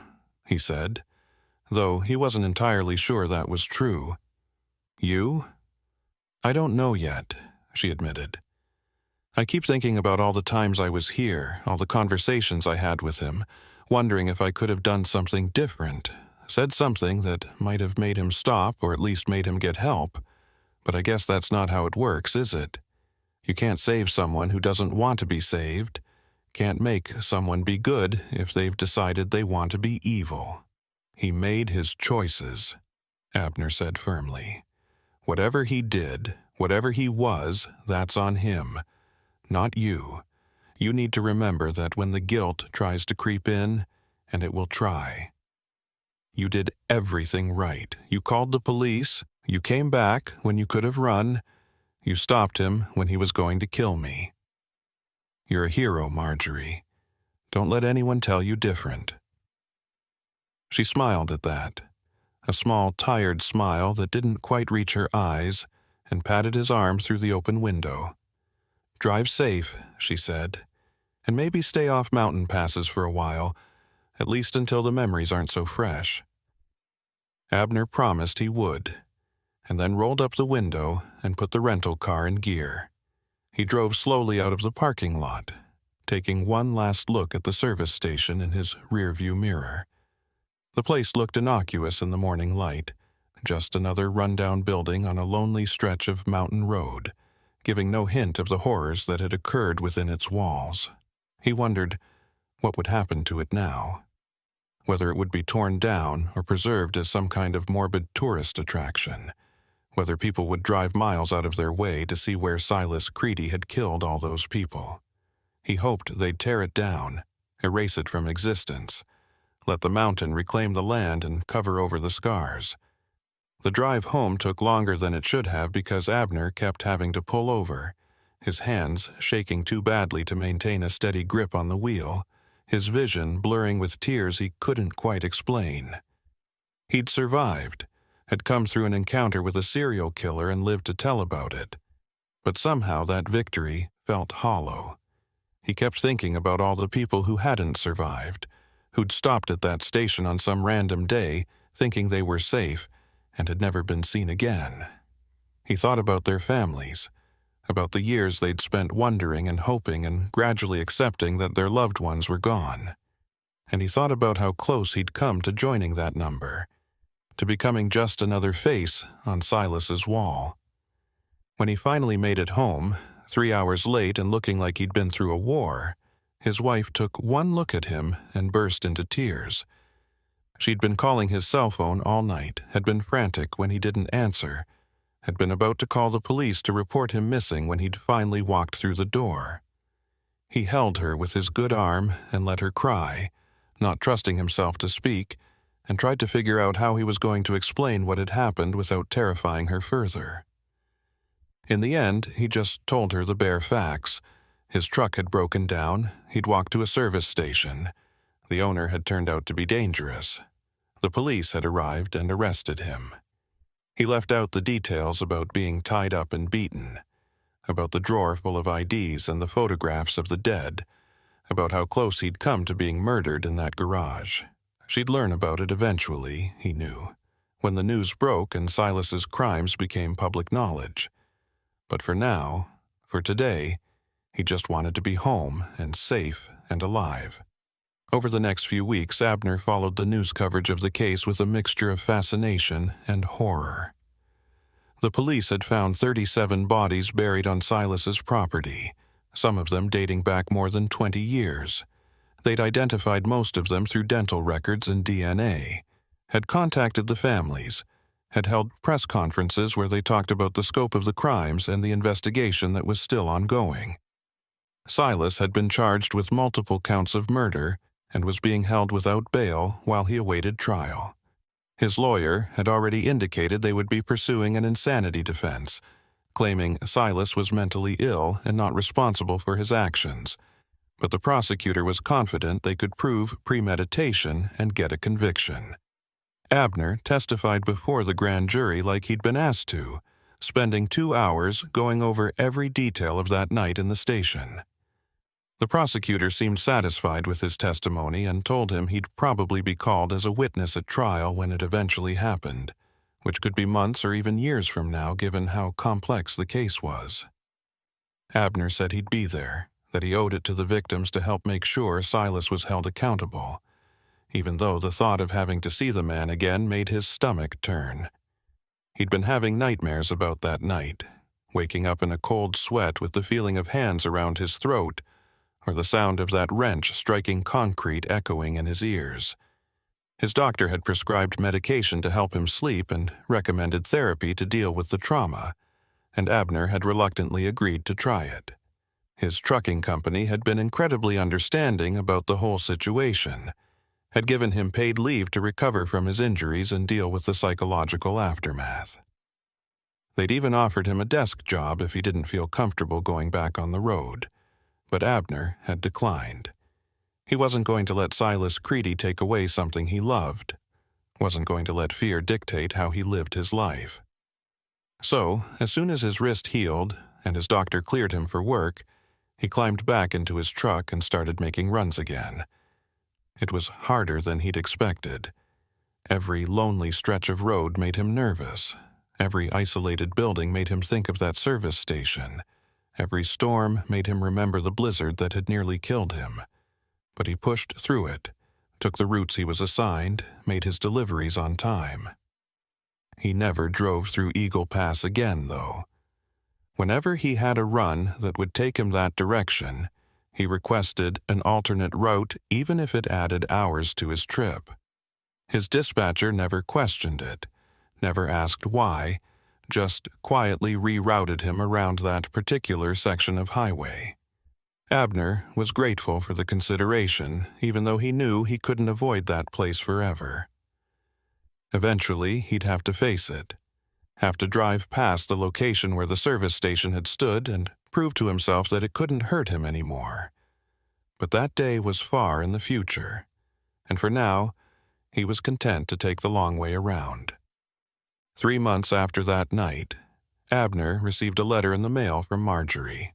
he said, though he wasn't entirely sure that was true. "You?" "I don't know yet," she admitted. "I keep thinking about all the times I was here, all the conversations I had with him, wondering if I could have done something different, said something that might have made him stop or at least made him get help. But I guess that's not how it works, is it? You can't save someone who doesn't want to be saved, can't make someone be good if they've decided they want to be evil." "He made his choices," Abner said firmly. "Whatever he did, whatever he was, that's on him. Not you. You need to remember that when the guilt tries to creep in, and it will try. You did everything right. You called the police. You came back when you could have run. You stopped him when he was going to kill me. You're a hero, Marjorie. Don't let anyone tell you different." She smiled at that, a small, tired smile that didn't quite reach her eyes, and patted his arm through the open window. "Drive safe," she said, "and maybe stay off mountain passes for a while, at least until the memories aren't so fresh." Abner promised he would, and then rolled up the window and put the rental car in gear. He drove slowly out of the parking lot, taking one last look at the service station in his rearview mirror. The place looked innocuous in the morning light, just another rundown building on a lonely stretch of mountain road, giving no hint of the horrors that had occurred within its walls. He wondered what would happen to it now, whether it would be torn down or preserved as some kind of morbid tourist attraction, whether people would drive miles out of their way to see where Silas Creedy had killed all those people. He hoped they'd tear it down, erase it from existence, let the mountain reclaim the land and cover over the scars. The drive home took longer than it should have because Abner kept having to pull over, his hands shaking too badly to maintain a steady grip on the wheel, his vision blurring with tears he couldn't quite explain. He'd survived, had come through an encounter with a serial killer and lived to tell about it. But somehow that victory felt hollow. He kept thinking about all the people who hadn't survived, who'd stopped at that station on some random day, thinking they were safe, and had never been seen again. He thought about their families, about the years they'd spent wondering and hoping and gradually accepting that their loved ones were gone. And he thought about how close he'd come to joining that number, to becoming just another face on Silas's wall. When he finally made it home, 3 hours late and looking like he'd been through a war, his wife took one look at him and burst into tears. She'd been calling his cell phone all night, had been frantic when he didn't answer, had been about to call the police to report him missing when he'd finally walked through the door. He held her with his good arm and let her cry, not trusting himself to speak, and tried to figure out how he was going to explain what had happened without terrifying her further. In the end, he just told her the bare facts. His truck had broken down, he'd walked to a service station. The owner had turned out to be dangerous. The police had arrived and arrested him. He left out the details about being tied up and beaten, about the drawer full of IDs and the photographs of the dead, about how close he'd come to being murdered in that garage. She'd learn about it eventually, he knew, when the news broke and Silas's crimes became public knowledge. But for now, for today, he just wanted to be home and safe and alive. Over the next few weeks, Abner followed the news coverage of the case with a mixture of fascination and horror. The police had found 37 bodies buried on Silas's property, some of them dating back more than 20 years. They'd identified most of them through dental records and DNA, had contacted the families, had held press conferences where they talked about the scope of the crimes and the investigation that was still ongoing. Silas had been charged with multiple counts of murder and was being held without bail while he awaited trial. His lawyer had already indicated they would be pursuing an insanity defense, claiming Silas was mentally ill and not responsible for his actions, but the prosecutor was confident they could prove premeditation and get a conviction. Abner testified before the grand jury like he'd been asked to, spending 2 hours going over every detail of that night in the station. The prosecutor seemed satisfied with his testimony and told him he'd probably be called as a witness at trial when it eventually happened, which could be months or even years from now given how complex the case was. Abner said he'd be there, that he owed it to the victims to help make sure Silas was held accountable, even though the thought of having to see the man again made his stomach turn. He'd been having nightmares about that night, waking up in a cold sweat with the feeling of hands around his throat, or the sound of that wrench striking concrete echoing in his ears. His doctor had prescribed medication to help him sleep and recommended therapy to deal with the trauma, and Abner had reluctantly agreed to try it. His trucking company had been incredibly understanding about the whole situation, had given him paid leave to recover from his injuries and deal with the psychological aftermath. They'd even offered him a desk job if he didn't feel comfortable going back on the road, but Abner had declined. He wasn't going to let Silas Creedy take away something he loved, wasn't going to let fear dictate how he lived his life. So, as soon as his wrist healed and his doctor cleared him for work, he climbed back into his truck and started making runs again. It was harder than he'd expected. Every lonely stretch of road made him nervous. Every isolated building made him think of that service station. Every storm made him remember the blizzard that had nearly killed him. But he pushed through it, took the routes he was assigned, made his deliveries on time. He never drove through Eagle Pass again, though. Whenever he had a run that would take him that direction, he requested an alternate route even if it added hours to his trip. His dispatcher never questioned it, never asked why, just quietly rerouted him around that particular section of highway. Abner was grateful for the consideration, even though he knew he couldn't avoid that place forever. Eventually, he'd have to face it, have to drive past the location where the service station had stood and prove to himself that it couldn't hurt him anymore. But that day was far in the future, and for now, he was content to take the long way around. 3 months after that night, Abner received a letter in the mail from Marjorie.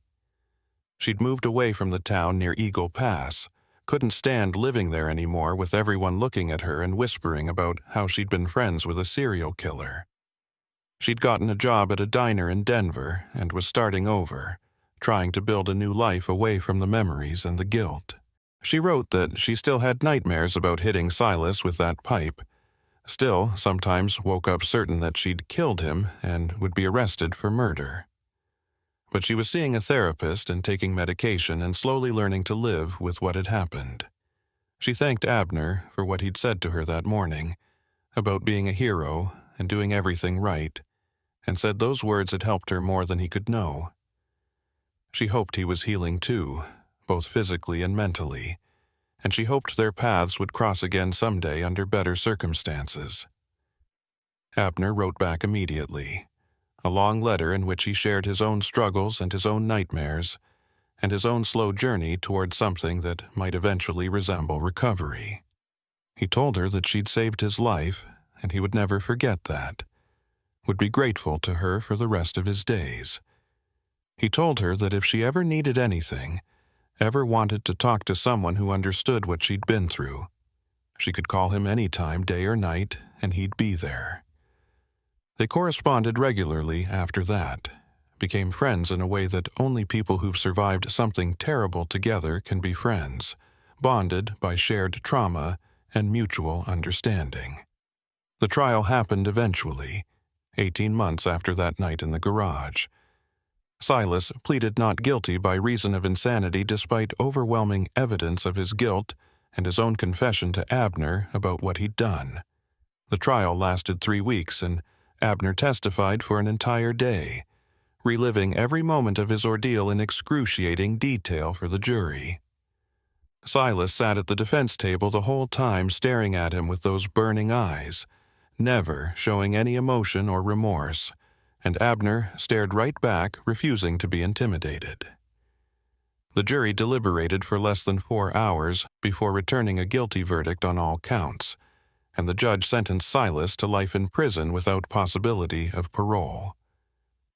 She'd moved away from the town near Eagle Pass, couldn't stand living there anymore with everyone looking at her and whispering about how she'd been friends with a serial killer. She'd gotten a job at a diner in Denver and was starting over, trying to build a new life away from the memories and the guilt. She wrote that she still had nightmares about hitting Silas with that pipe, still sometimes woke up certain that she'd killed him and would be arrested for murder. But she was seeing a therapist and taking medication and slowly learning to live with what had happened. She thanked Abner for what he'd said to her that morning, about being a hero and doing everything right, and said those words had helped her more than he could know. She hoped he was healing too, both physically and mentally, and she hoped their paths would cross again someday under better circumstances. Abner wrote back immediately, a long letter in which he shared his own struggles and his own nightmares, and his own slow journey towards something that might eventually resemble recovery. He told her that she'd saved his life, and he would never forget that, would be grateful to her for the rest of his days. He told her that if she ever needed anything, ever wanted to talk to someone who understood what she'd been through, she could call him any time, day or night, and he'd be there. They corresponded regularly after that, became friends in a way that only people who've survived something terrible together can be friends, bonded by shared trauma and mutual understanding. The trial happened eventually, 18 months after that night in the garage. Silas pleaded not guilty by reason of insanity despite overwhelming evidence of his guilt and his own confession to Abner about what he'd done. The trial lasted 3 weeks, and Abner testified for an entire day, reliving every moment of his ordeal in excruciating detail for the jury. Silas sat at the defense table the whole time staring at him with those burning eyes, never showing any emotion or remorse, and Abner stared right back, refusing to be intimidated. The jury deliberated for less than 4 hours before returning a guilty verdict on all counts, and the judge sentenced Silas to life in prison without possibility of parole.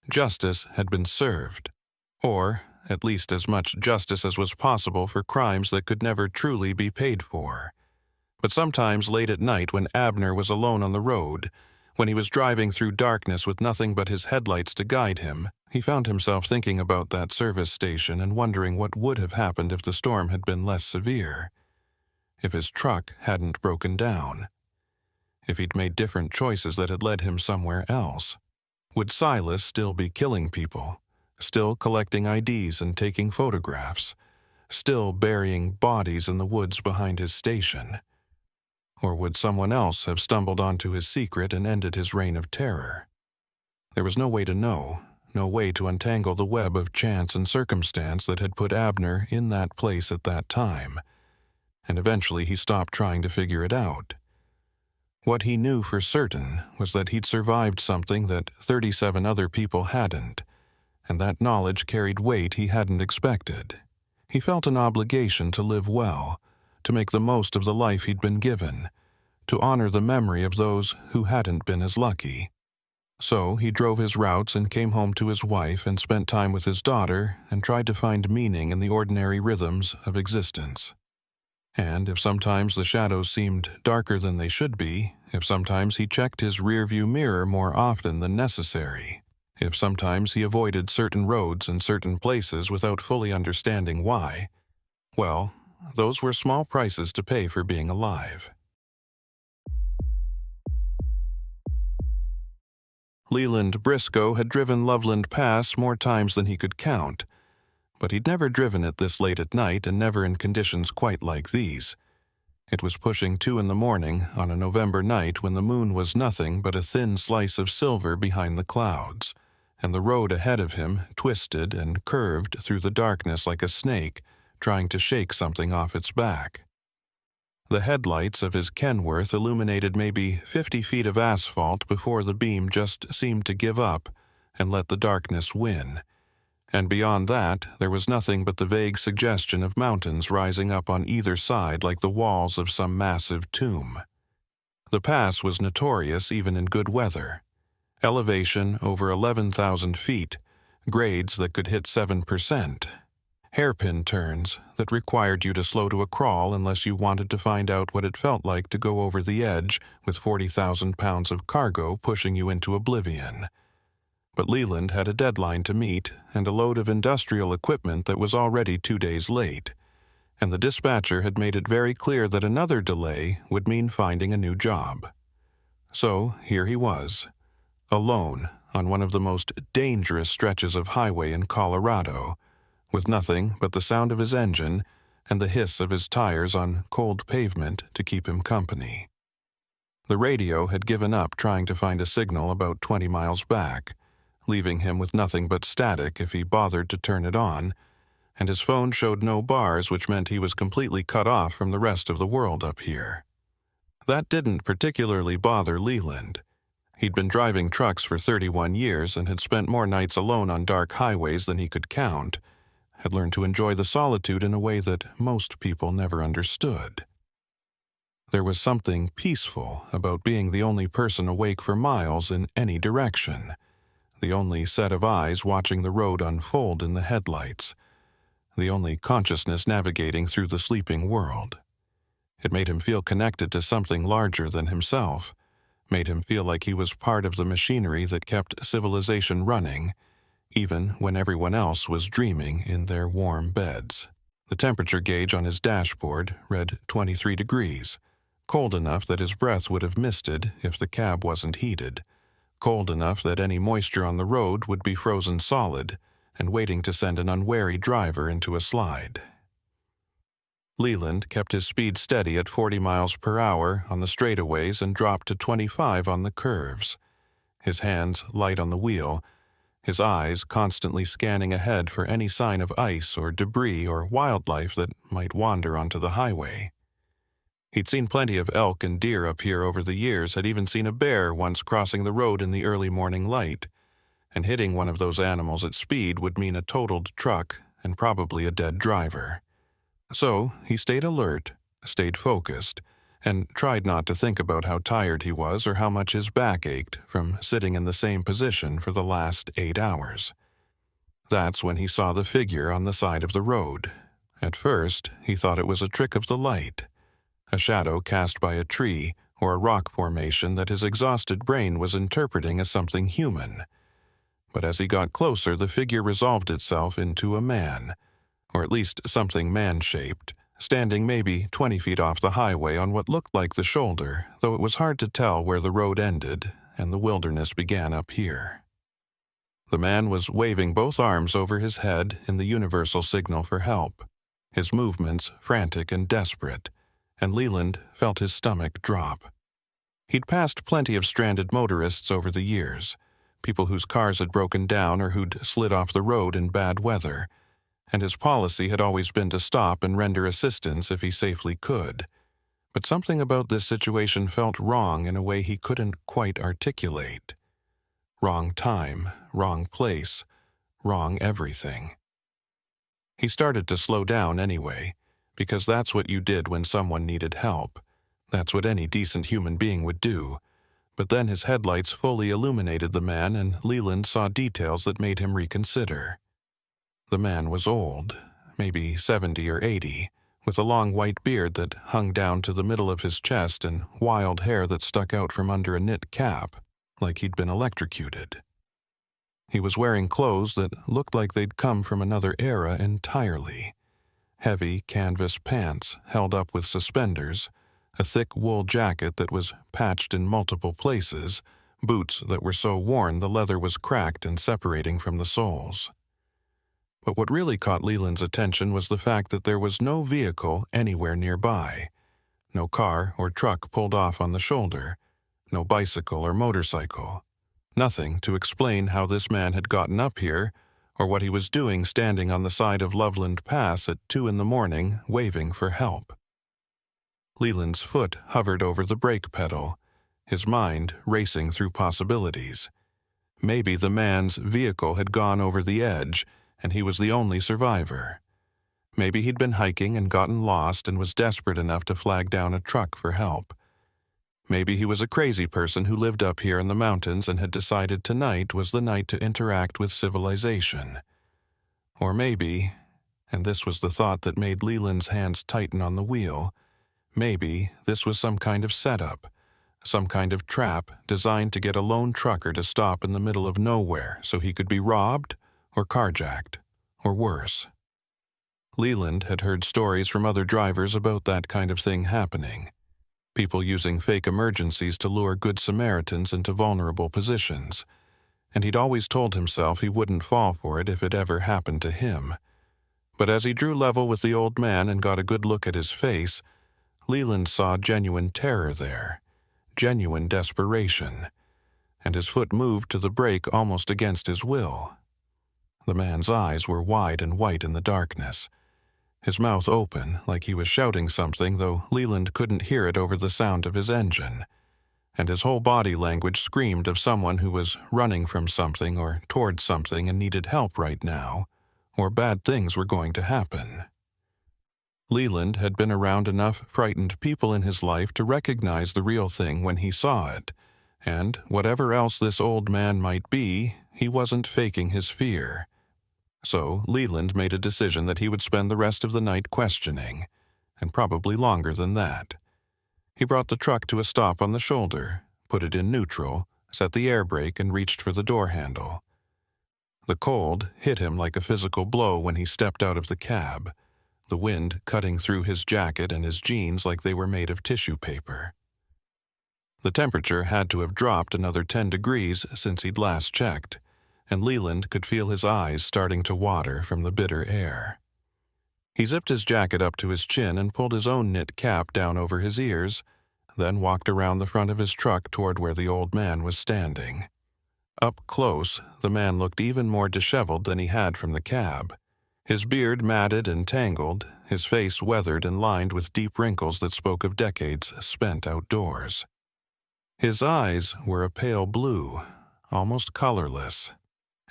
Justice had been served, or at least as much justice as was possible for crimes that could never truly be paid for. But sometimes late at night when Abner was alone on the road, when he was driving through darkness with nothing but his headlights to guide him, he found himself thinking about that service station and wondering what would have happened if the storm had been less severe, if his truck hadn't broken down, if he'd made different choices that had led him somewhere else. Would Silas still be killing people, still collecting IDs and taking photographs, still burying bodies in the woods behind his station? Or would someone else have stumbled onto his secret and ended his reign of terror? There was no way to know, no way to untangle the web of chance and circumstance that had put Abner in that place at that time, and eventually he stopped trying to figure it out. What he knew for certain was that he'd survived something that 37 other people hadn't, and that knowledge carried weight he hadn't expected. He felt an obligation to live well, to make the most of the life he'd been given, to honor the memory of those who hadn't been as lucky. So he drove his routes and came home to his wife and spent time with his daughter and tried to find meaning in the ordinary rhythms of existence. And if sometimes the shadows seemed darker than they should be, if sometimes he checked his rearview mirror more often than necessary, if sometimes he avoided certain roads and certain places without fully understanding why, well, those were small prices to pay for being alive. Leland Briscoe had driven Loveland Pass more times than he could count, but he'd never driven it this late at night and never in conditions quite like these. It was pushing 2 in the morning on a November night when the moon was nothing but a thin slice of silver behind the clouds, and the road ahead of him twisted and curved through the darkness like a snake trying to shake something off its back. The headlights of his Kenworth illuminated maybe 50 feet of asphalt before the beam just seemed to give up and let the darkness win. And beyond that, there was nothing but the vague suggestion of mountains rising up on either side like the walls of some massive tomb. The pass was notorious even in good weather. Elevation over 11,000 feet, grades that could hit 7%. hairpin turns that required you to slow to a crawl unless you wanted to find out what it felt like to go over the edge with 40,000 pounds of cargo pushing you into oblivion. But Leland had a deadline to meet and a load of industrial equipment that was already 2 days late, and the dispatcher had made it very clear that another delay would mean finding a new job. So here he was, alone on one of the most dangerous stretches of highway in Colorado, with nothing but the sound of his engine and the hiss of his tires on cold pavement to keep him company. The radio had given up trying to find a signal about 20 miles back, leaving him with nothing but static if he bothered to turn it on, and his phone showed no bars, which meant he was completely cut off from the rest of the world up here. That didn't particularly bother Leland. He'd been driving trucks for 31 years and had spent more nights alone on dark highways than he could count, had learned to enjoy the solitude in a way that most people never understood. There was something peaceful about being the only person awake for miles in any direction, the only set of eyes watching the road unfold in the headlights, the only consciousness navigating through the sleeping world. It made him feel connected to something larger than himself, made him feel like he was part of the machinery that kept civilization running, even when everyone else was dreaming in their warm beds. The temperature gauge on his dashboard read 23 degrees, cold enough that his breath would have misted if the cab wasn't heated, cold enough that any moisture on the road would be frozen solid and waiting to send an unwary driver into a slide. Leland kept his speed steady at 40 miles per hour on the straightaways and dropped to 25 on the curves, his hands light on the wheel, his eyes constantly scanning ahead for any sign of ice or debris or wildlife that might wander onto the highway. He'd seen plenty of elk and deer up here over the years, had even seen a bear once crossing the road in the early morning light, and hitting one of those animals at speed would mean a totaled truck and probably a dead driver. So he stayed alert, stayed focused, and tried not to think about how tired he was or how much his back ached from sitting in the same position for the last 8 hours. That's when he saw the figure on the side of the road. At first, he thought it was a trick of the light, a shadow cast by a tree or a rock formation that his exhausted brain was interpreting as something human. But as he got closer, the figure resolved itself into a man, or at least something man-shaped, standing maybe 20 feet off the highway on what looked like the shoulder, though it was hard to tell where the road ended and the wilderness began up here. The man was waving both arms over his head in the universal signal for help, his movements frantic and desperate, and Leland felt his stomach drop. He'd passed plenty of stranded motorists over the years, people whose cars had broken down or who'd slid off the road in bad weather, and his policy had always been to stop and render assistance if he safely could. But something about this situation felt wrong in a way he couldn't quite articulate. Wrong time, wrong place, wrong everything. He started to slow down anyway, because that's what you did when someone needed help. That's what any decent human being would do. But then his headlights fully illuminated the man, and Leland saw details that made him reconsider. The man was old, maybe 70 or 80, with a long white beard that hung down to the middle of his chest and wild hair that stuck out from under a knit cap, like he'd been electrocuted. He was wearing clothes that looked like they'd come from another era entirely. Heavy canvas pants held up with suspenders, a thick wool jacket that was patched in multiple places, boots that were so worn the leather was cracked and separating from the soles. But what really caught Leland's attention was the fact that there was no vehicle anywhere nearby. No car or truck pulled off on the shoulder, no bicycle or motorcycle. Nothing to explain how this man had gotten up here or what he was doing standing on the side of Loveland Pass at 2 a.m, waving for help. Leland's foot hovered over the brake pedal, his mind racing through possibilities. Maybe the man's vehicle had gone over the edge, and he was the only survivor. Maybe he'd been hiking and gotten lost and was desperate enough to flag down a truck for help. Maybe he was a crazy person who lived up here in the mountains and had decided tonight was the night to interact with civilization. Or maybe, And this was the thought that made Leland's hands tighten on the wheel. Maybe this was some kind of setup, some kind of trap designed to get a lone trucker to stop in the middle of nowhere so he could be robbed or carjacked, or worse. Leland had heard stories from other drivers about that kind of thing happening. People using fake emergencies to lure good Samaritans into vulnerable positions. And he'd always told himself he wouldn't fall for it if it ever happened to him. But as he drew level with the old man and got a good look at his face, Leland saw genuine terror there, genuine desperation, and his foot moved to the brake almost against his will. The man's eyes were wide and white in the darkness, his mouth open like he was shouting something, though Leland couldn't hear it over the sound of his engine, and his whole body language screamed of someone who was running from something or towards something and needed help right now, or bad things were going to happen. Leland had been around enough frightened people in his life to recognize the real thing when he saw it, and whatever else this old man might be, he wasn't faking his fear. So Leland made a decision that he would spend the rest of the night questioning, and probably longer than that. He brought the truck to a stop on the shoulder, put it in neutral, set the air brake, and reached for the door handle. The cold hit him like a physical blow when he stepped out of the cab, the wind cutting through his jacket and his jeans like they were made of tissue paper. The temperature had to have dropped another 10 degrees since he'd last checked, and Leland could feel his eyes starting to water from the bitter air. He zipped his jacket up to his chin and pulled his own knit cap down over his ears, then walked around the front of his truck toward where the old man was standing. Up close, the man looked even more disheveled than he had from the cab. His beard matted and tangled, his face weathered and lined with deep wrinkles that spoke of decades spent outdoors. His eyes were a pale blue, almost colorless,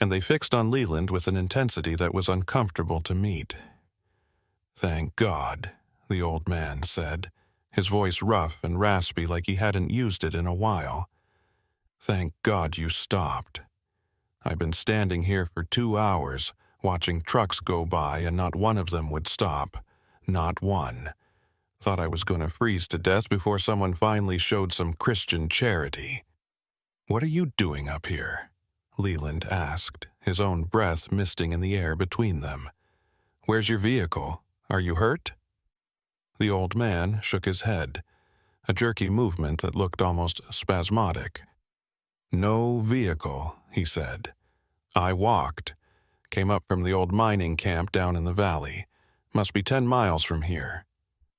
and they fixed on Leland with an intensity that was uncomfortable to meet. "Thank God," the old man said, his voice rough and raspy like he hadn't used it in a while. "Thank God you stopped. I've been standing here for 2 hours, watching trucks go by, and not one of them would stop. Not one. Thought I was going to freeze to death before someone finally showed some Christian charity." "What are you doing up here?" Leland asked, his own breath misting in the air between them. "Where's your vehicle? Are you hurt?" The old man shook his head, a jerky movement that looked almost spasmodic. "No vehicle," he said. "I walked. Came up from the old mining camp down in the valley. Must be 10 miles from here.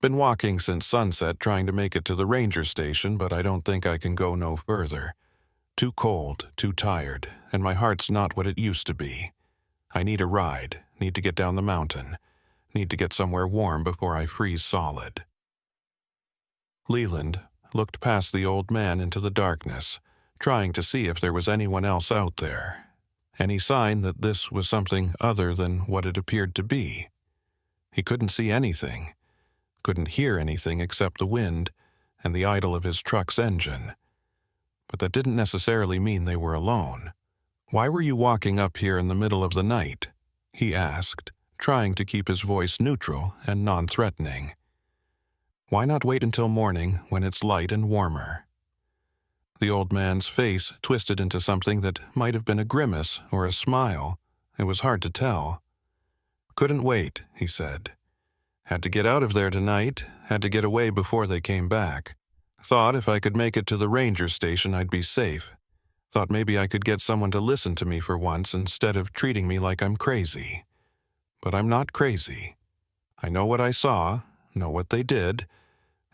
Been walking since sunset trying to make it to the ranger station, but I don't think I can go no further. Too cold, too tired, and my heart's not what it used to be. I need a ride, need to get down the mountain, need to get somewhere warm before I freeze solid." Leland looked past the old man into the darkness, trying to see if there was anyone else out there, any sign that this was something other than what it appeared to be. He couldn't see anything, couldn't hear anything except the wind and the idle of his truck's engine. But that didn't necessarily mean they were alone. "Why were you walking up here in the middle of the night?" he asked, trying to keep his voice neutral and non-threatening. "Why not wait until morning when it's light and warmer?" The old man's face twisted into something that might have been a grimace or a smile. It was hard to tell. "Couldn't wait," he said. "Had to get out of there tonight, had to get away before they came back. Thought if I could make it to the ranger station I'd be safe. Thought maybe I could get someone to listen to me for once instead of treating me like I'm crazy. But I'm not crazy. I know what I saw, know what they did,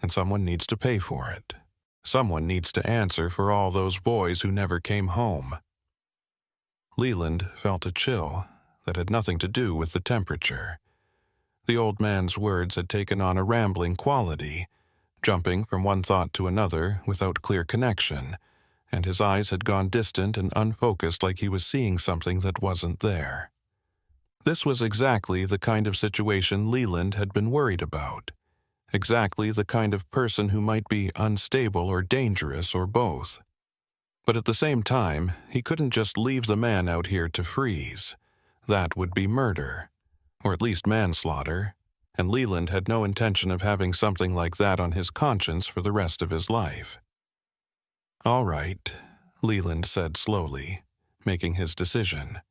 and someone needs to pay for it. Someone needs to answer for all those boys who never came home." Leland felt a chill that had nothing to do with the temperature. The old man's words had taken on a rambling quality, jumping from one thought to another without clear connection, and his eyes had gone distant and unfocused like he was seeing something that wasn't there. This was exactly the kind of situation Leland had been worried about, exactly the kind of person who might be unstable or dangerous or both. But at the same time, he couldn't just leave the man out here to freeze. That would be murder. or at least manslaughter, and Leland had no intention of having something like that on his conscience for the rest of his life. "All right," Leland said slowly, making his decision.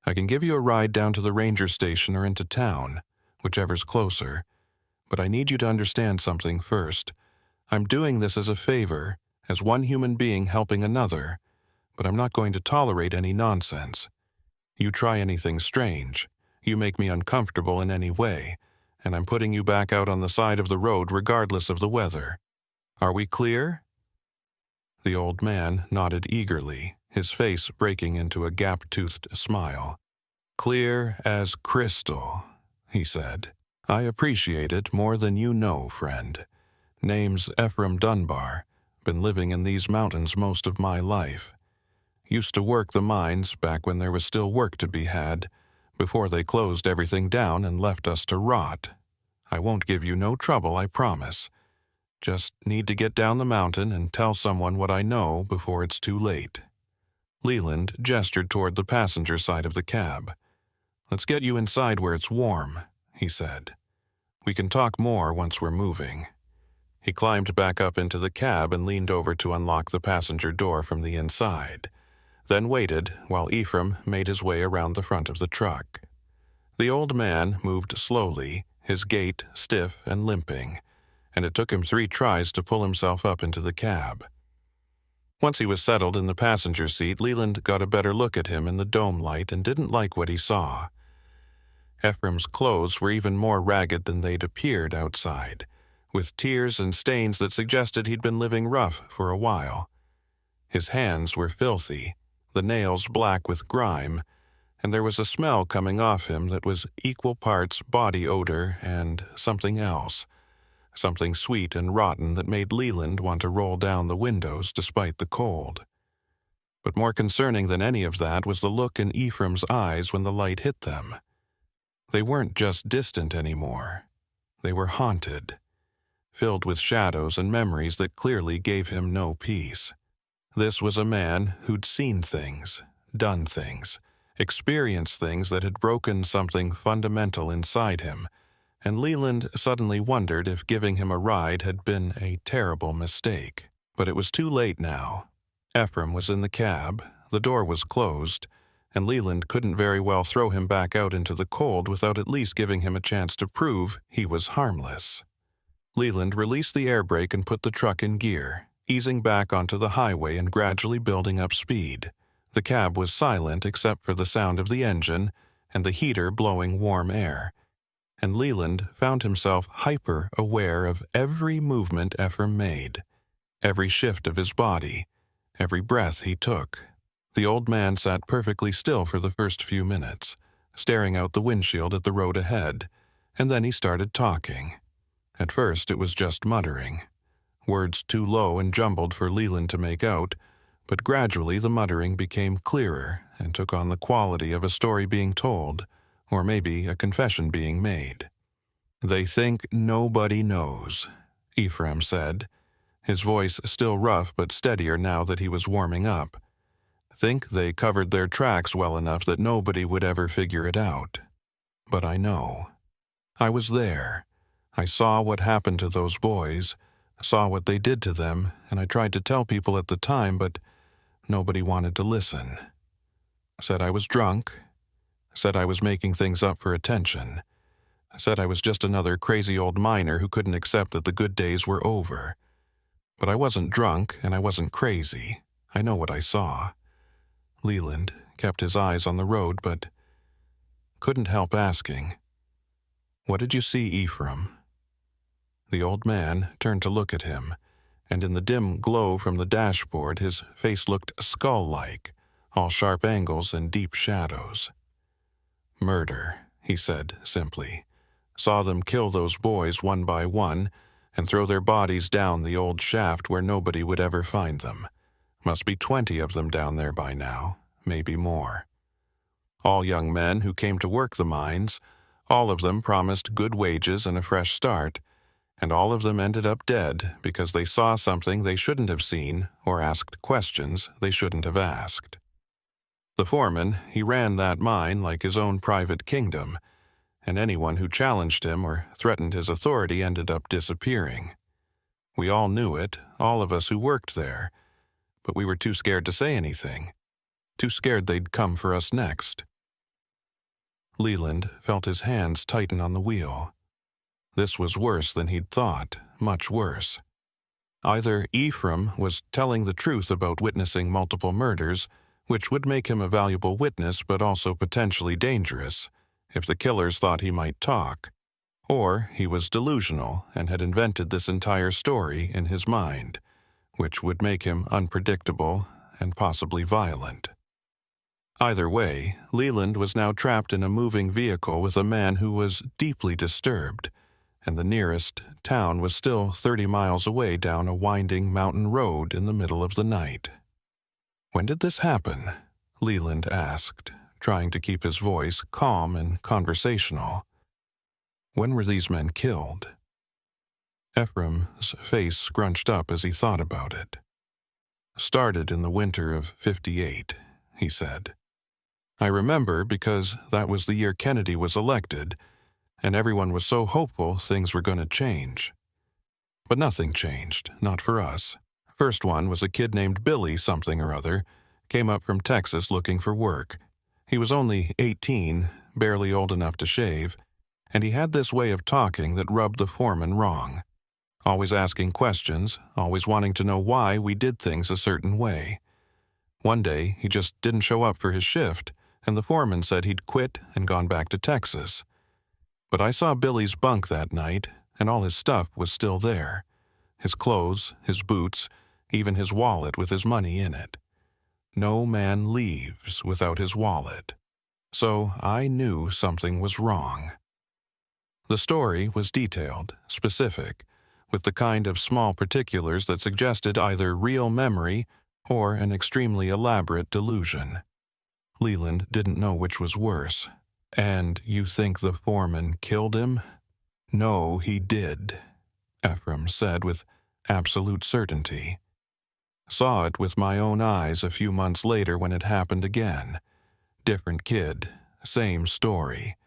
"I can give you a ride down to the ranger station or into town, whichever's closer, but I need you to understand something first. I'm doing this as a favor, as one human being helping another, but I'm not going to tolerate any nonsense. You try anything strange, you make me uncomfortable in any way, and I'm putting you back out on the side of the road regardless of the weather. Are we clear?" The old man nodded eagerly, his face breaking into a gap-toothed smile. "Clear as crystal," he said. "I appreciate it more than you know, friend. Name's Ephraim Dunbar. Been living in these mountains most of my life. Used to work the mines back when there was still work to be had, before they closed everything down and left us to rot. I won't give you no trouble, I promise. Just need to get down the mountain and tell someone what I know before it's too late." Leland gestured toward the passenger side of the cab. "Let's get you inside where it's warm," he said. "We can talk more once we're moving." He climbed back up into the cab and leaned over to unlock the passenger door from the inside, then waited while Ephraim made his way around the front of the truck. The old man moved slowly, his gait stiff and limping, and it took him 3 tries to pull himself up into the cab. Once he was settled in the passenger seat, Leland got a better look at him in the dome light and didn't like what he saw. Ephraim's clothes were even more ragged than they'd appeared outside, with tears and stains that suggested he'd been living rough for a while. His hands were filthy, the nails black with grime, and there was a smell coming off him that was equal parts body odor and something else, something sweet and rotten that made Leland want to roll down the windows despite the cold. But more concerning than any of that was the look in Ephraim's eyes when the light hit them. They weren't just distant anymore. They were haunted, filled with shadows and memories that clearly gave him no peace. This was a man who'd seen things, done things, experienced things that had broken something fundamental inside him, and Leland suddenly wondered if giving him a ride had been a terrible mistake. But it was too late now. Ephraim was in the cab, the door was closed, and Leland couldn't very well throw him back out into the cold without at least giving him a chance to prove he was harmless. Leland released the air brake and put the truck in gear, easing back onto the highway and gradually building up speed. The cab was silent except for the sound of the engine and the heater blowing warm air, and Leland found himself hyper-aware of every movement Ephraim made, every shift of his body, every breath he took. The old man sat perfectly still for the first few minutes, staring out the windshield at the road ahead, and then he started talking. At first it was just muttering, words too low and jumbled for Leland to make out, but gradually the muttering became clearer and took on the quality of a story being told, or maybe a confession being made. "They think nobody knows," Ephraim said, his voice still rough but steadier now that he was warming up. "Think they covered their tracks well enough that nobody would ever figure it out. But I know. I was there. I saw what happened to those boys, saw what they did to them, and I tried to tell people at the time, but nobody wanted to listen. Said I was drunk, said I was making things up for attention, said I was just another crazy old miner who couldn't accept that the good days were over. But I wasn't drunk and I wasn't crazy. I know what I saw." Leland kept his eyes on the road, but couldn't help asking, "What did you see, Ephraim?" The old man turned to look at him, and in the dim glow from the dashboard his face looked skull-like, all sharp angles and deep shadows. "Murder," he said simply. "Saw them kill those boys one by one and throw their bodies down the old shaft where nobody would ever find them. Must be 20 of them down there by now, maybe more. All young men who came to work the mines, all of them promised good wages and a fresh start, and all of them ended up dead because they saw something they shouldn't have seen or asked questions they shouldn't have asked. The foreman, he ran that mine like his own private kingdom, and anyone who challenged him or threatened his authority ended up disappearing. We all knew it, all of us who worked there, but we were too scared to say anything, too scared they'd come for us next. Leland felt his hands tighten on the wheel. This was worse than he'd thought, much worse. Either Ephraim was telling the truth about witnessing multiple murders, which would make him a valuable witness but also potentially dangerous, if the killers thought he might talk, or he was delusional and had invented this entire story in his mind, which would make him unpredictable and possibly violent. Either way, Leland was now trapped in a moving vehicle with a man who was deeply disturbed, and the nearest town was still 30 miles away down a winding mountain road in the middle of the night. "When did this happen?" Leland asked, trying to keep his voice calm and conversational. "When were these men killed?" Ephraim's face scrunched up as he thought about it. "Started in the winter of '58, he said. "I remember because that was the year Kennedy was elected, and everyone was so hopeful things were going to change. But nothing changed, not for us. First one was a kid named Billy something or other, came up from Texas looking for work. He was only 18, barely old enough to shave, and he had this way of talking that rubbed the foreman wrong. Always asking questions, always wanting to know why we did things a certain way. One day, he just didn't show up for his shift, and the foreman said he'd quit and gone back to Texas. But I saw Billy's bunk that night, and all his stuff was still there. His clothes, his boots, even his wallet with his money in it. No man leaves without his wallet. So I knew something was wrong." The story was detailed, specific, with the kind of small particulars that suggested either real memory or an extremely elaborate delusion. Leland didn't know which was worse. "And you think the foreman killed him?" "No, he did," Ephraim said with absolute certainty. "Saw it with my own eyes a few months later when it happened again. Different kid, same story.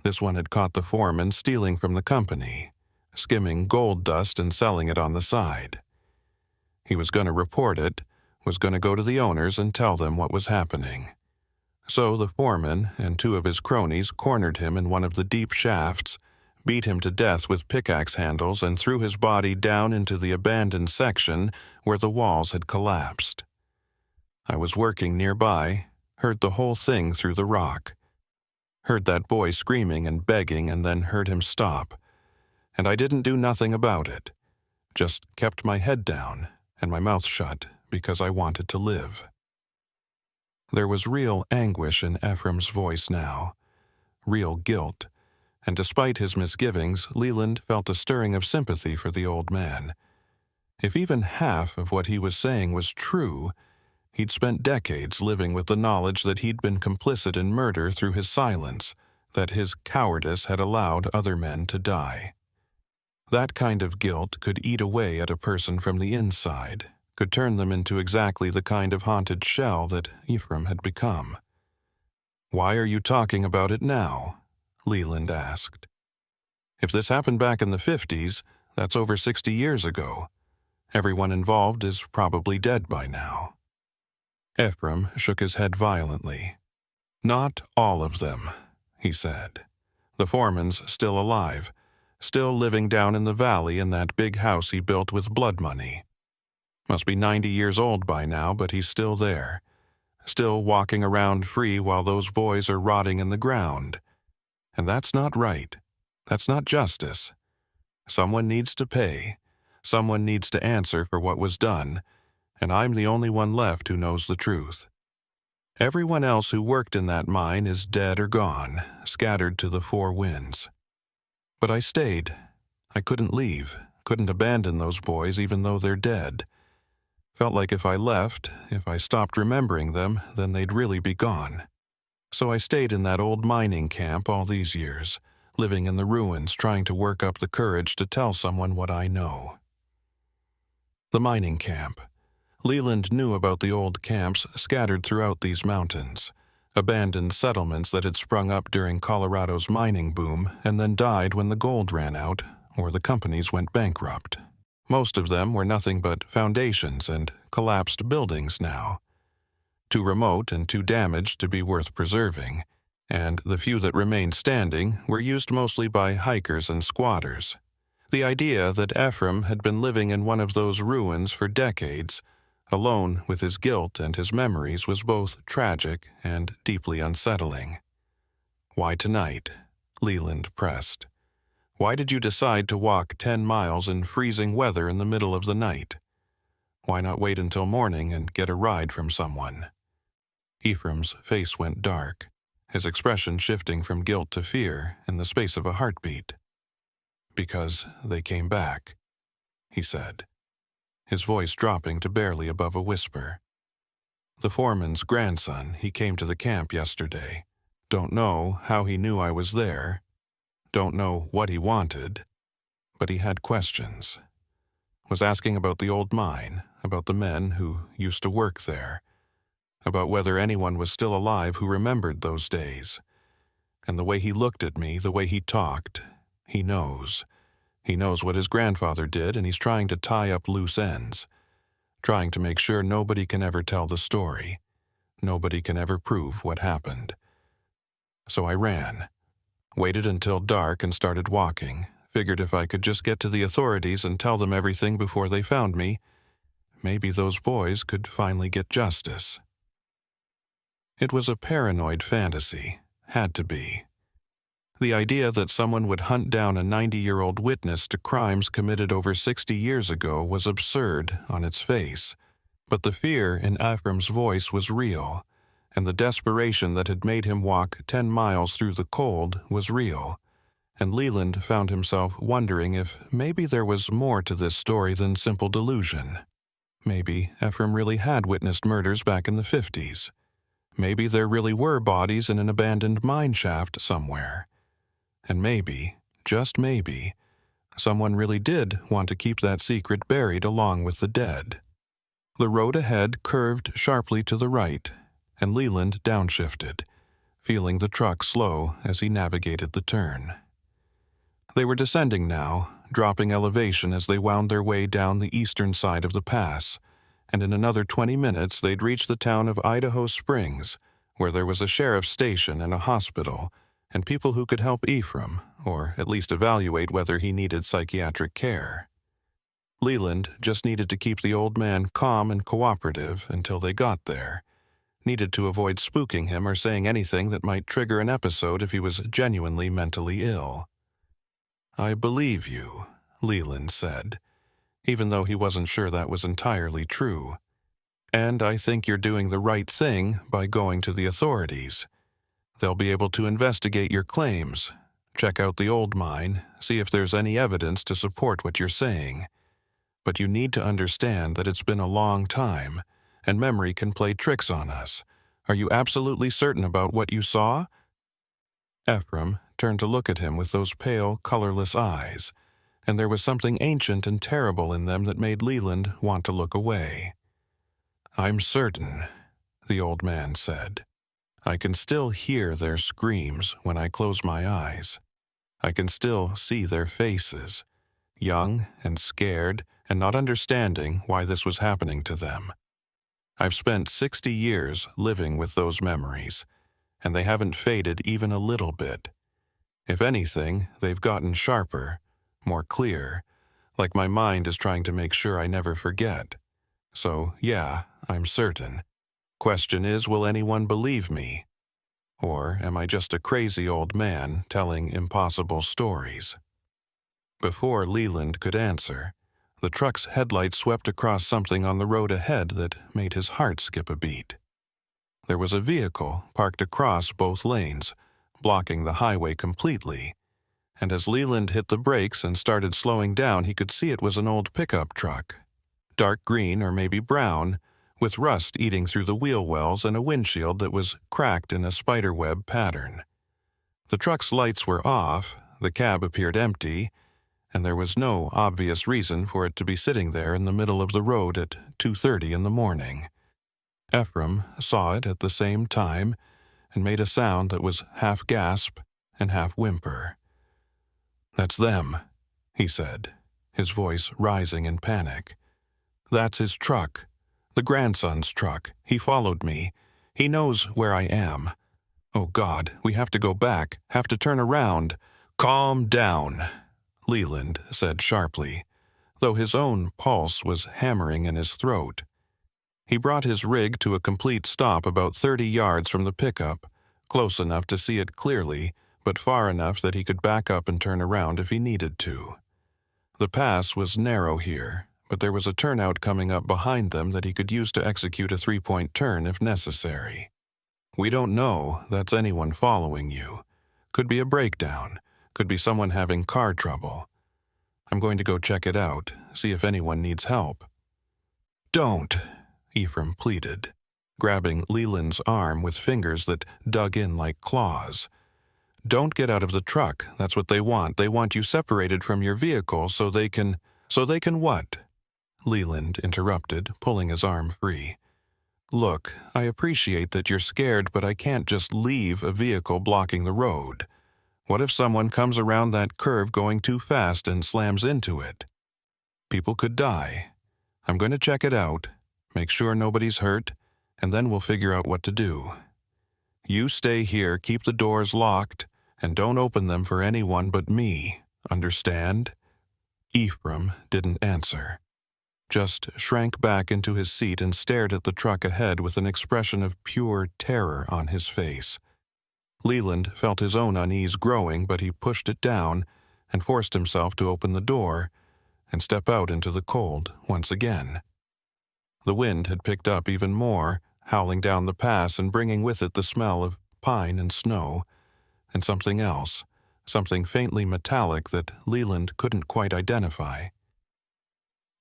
This one had caught the foreman stealing from the company, skimming gold dust and selling it on the side. He was going to report it, was going to go to the owners and tell them what was happening. So the foreman and 2 of his cronies cornered him in one of the deep shafts, beat him to death with pickaxe handles, and threw his body down into the abandoned section where the walls had collapsed. I was working nearby, heard the whole thing through the rock. Heard that boy screaming and begging and then heard him stop. And I didn't do nothing about it. Just kept my head down and my mouth shut because I wanted to live." There was real anguish in Ephraim's voice now, real guilt, and despite his misgivings, Leland felt a stirring of sympathy for the old man. If even half of what he was saying was true, he'd spent decades living with the knowledge that he'd been complicit in murder through his silence, that his cowardice had allowed other men to die. That kind of guilt could eat away at a person from the inside, could turn them into exactly the kind of haunted shell that Ephraim had become. "Why are you talking about it now?" Leland asked. "If this happened back in the '50s, that's over 60 years ago. Everyone involved is probably dead by now." Ephraim shook his head violently. "Not all of them," he said. "The foreman's still alive, still living down in the valley in that big house he built with blood money. Must be 90 years old by now, but he's still there. Still walking around free while those boys are rotting in the ground. And that's not right. That's not justice. Someone needs to pay. Someone needs to answer for what was done, and I'm the only one left who knows the truth. Everyone else who worked in that mine is dead or gone, scattered to the 4 winds. But I stayed. I couldn't leave, couldn't abandon those boys even though they're dead. Felt like if I left, if I stopped remembering them, then they'd really be gone. So I stayed in that old mining camp all these years, living in the ruins, trying to work up the courage to tell someone what I know." The mining camp. Leland knew about the old camps scattered throughout these mountains. Abandoned settlements that had sprung up during Colorado's mining boom and then died when the gold ran out or the companies went bankrupt. Most of them were nothing but foundations and collapsed buildings now, too remote and too damaged to be worth preserving, and the few that remained standing were used mostly by hikers and squatters. The idea that Ephraim had been living in one of those ruins for decades, alone with his guilt and his memories, was both tragic and deeply unsettling. "Why tonight?" Leland pressed. "Why did you decide to walk 10 miles in freezing weather in the middle of the night? Why not wait until morning and get a ride from someone?" Ephraim's face went dark, his expression shifting from guilt to fear in the space of a heartbeat. "Because they came back," he said, his voice dropping to barely above a whisper. "The foreman's grandson, he came to the camp yesterday. Don't know how he knew I was there. Don't know what he wanted. But he had questions. Was asking about the old mine, about the men who used to work there, about whether anyone was still alive who remembered those days. And the way he looked at me, the way he talked, he knows. He knows what his grandfather did, and he's trying to tie up loose ends, trying to make sure nobody can ever tell the story. Nobody can ever prove what happened. So I ran, waited until dark and started walking, figured if I could just get to the authorities and tell them everything before they found me, maybe those boys could finally get justice." It was a paranoid fantasy, had to be. The idea that someone would hunt down a 90-year-old witness to crimes committed over 60 years ago was absurd on its face, but the fear in Ephraim's voice was real, and the desperation that had made him walk 10 miles through the cold was real, and Leland found himself wondering if maybe there was more to this story than simple delusion. Maybe Ephraim really had witnessed murders back in the 50s. Maybe there really were bodies in an abandoned mine shaft somewhere. And maybe, just maybe, someone really did want to keep that secret buried along with the dead. The road ahead curved sharply to the right, and Leland downshifted, feeling the truck slow as he navigated the turn. They were descending now, dropping elevation as they wound their way down the eastern side of the pass, and in another 20 minutes they'd reach the town of Idaho Springs, where there was a sheriff's station and a hospital, and people who could help Ephraim, or at least evaluate whether he needed psychiatric care. Leland just needed to keep the old man calm and cooperative until they got there, needed to avoid spooking him or saying anything that might trigger an episode if he was genuinely mentally ill. "I believe you," Leland said, even though he wasn't sure that was entirely true. "And I think you're doing the right thing by going to the authorities. They'll be able to investigate your claims, check out the old mine, see if there's any evidence to support what you're saying. But you need to understand that it's been a long time, and memory can play tricks on us. Are you absolutely certain about what you saw?" Ephraim turned to look at him with those pale, colorless eyes, and there was something ancient and terrible in them that made Leland want to look away. "I'm certain," the old man said. "I can still hear their screams when I close my eyes. I can still see their faces, young and scared and not understanding why this was happening to them. I've spent 60 years living with those memories, and they haven't faded even a little bit. If anything, they've gotten sharper, more clear, like my mind is trying to make sure I never forget. So, yeah, I'm certain. Question is, will anyone believe me? Or am I just a crazy old man telling impossible stories?" Before Leland could answer, the truck's headlights swept across something on the road ahead that made his heart skip a beat. There was a vehicle parked across both lanes, blocking the highway completely, and as Leland hit the brakes and started slowing down, he could see it was an old pickup truck, dark green or maybe brown, with rust eating through the wheel wells and a windshield that was cracked in a spiderweb pattern. The truck's lights were off, the cab appeared empty, and there was no obvious reason for it to be sitting there in the middle of the road at 2:30 in the morning. Ephraim saw it at the same time and made a sound that was half gasp and half whimper. "That's them," he said, his voice rising in panic. "That's his truck. The grandson's truck. He followed me. He knows where I am. Oh God, we have to go back, have to turn around." "Calm down," Leland said sharply, though his own pulse was hammering in his throat. He brought his rig to a complete stop about 30 yards from the pickup, close enough to see it clearly, but far enough that he could back up and turn around if he needed to. The pass was narrow here, but there was a turnout coming up behind them that he could use to execute a 3-point turn if necessary. "We don't know that's anyone following you. Could be a breakdown, could be someone having car trouble. I'm going to go check it out, see if anyone needs help." "Don't," Ephraim pleaded, grabbing Leland's arm with fingers that dug in like claws. "Don't get out of the truck. That's what they want. They want you separated from your vehicle so they can what?" Leland interrupted, pulling his arm free. "Look, I appreciate that you're scared, but I can't just leave a vehicle blocking the road. What if someone comes around that curve going too fast and slams into it? People could die. I'm going to check it out, make sure nobody's hurt, and then we'll figure out what to do. You stay here, keep the doors locked, and don't open them for anyone but me. Understand?" Ephraim didn't answer, just shrank back into his seat and stared at the truck ahead with an expression of pure terror on his face. Leland felt his own unease growing, but he pushed it down and forced himself to open the door and step out into the cold once again. The wind had picked up even more, howling down the pass and bringing with it the smell of pine and snow, and something else, something faintly metallic that Leland couldn't quite identify.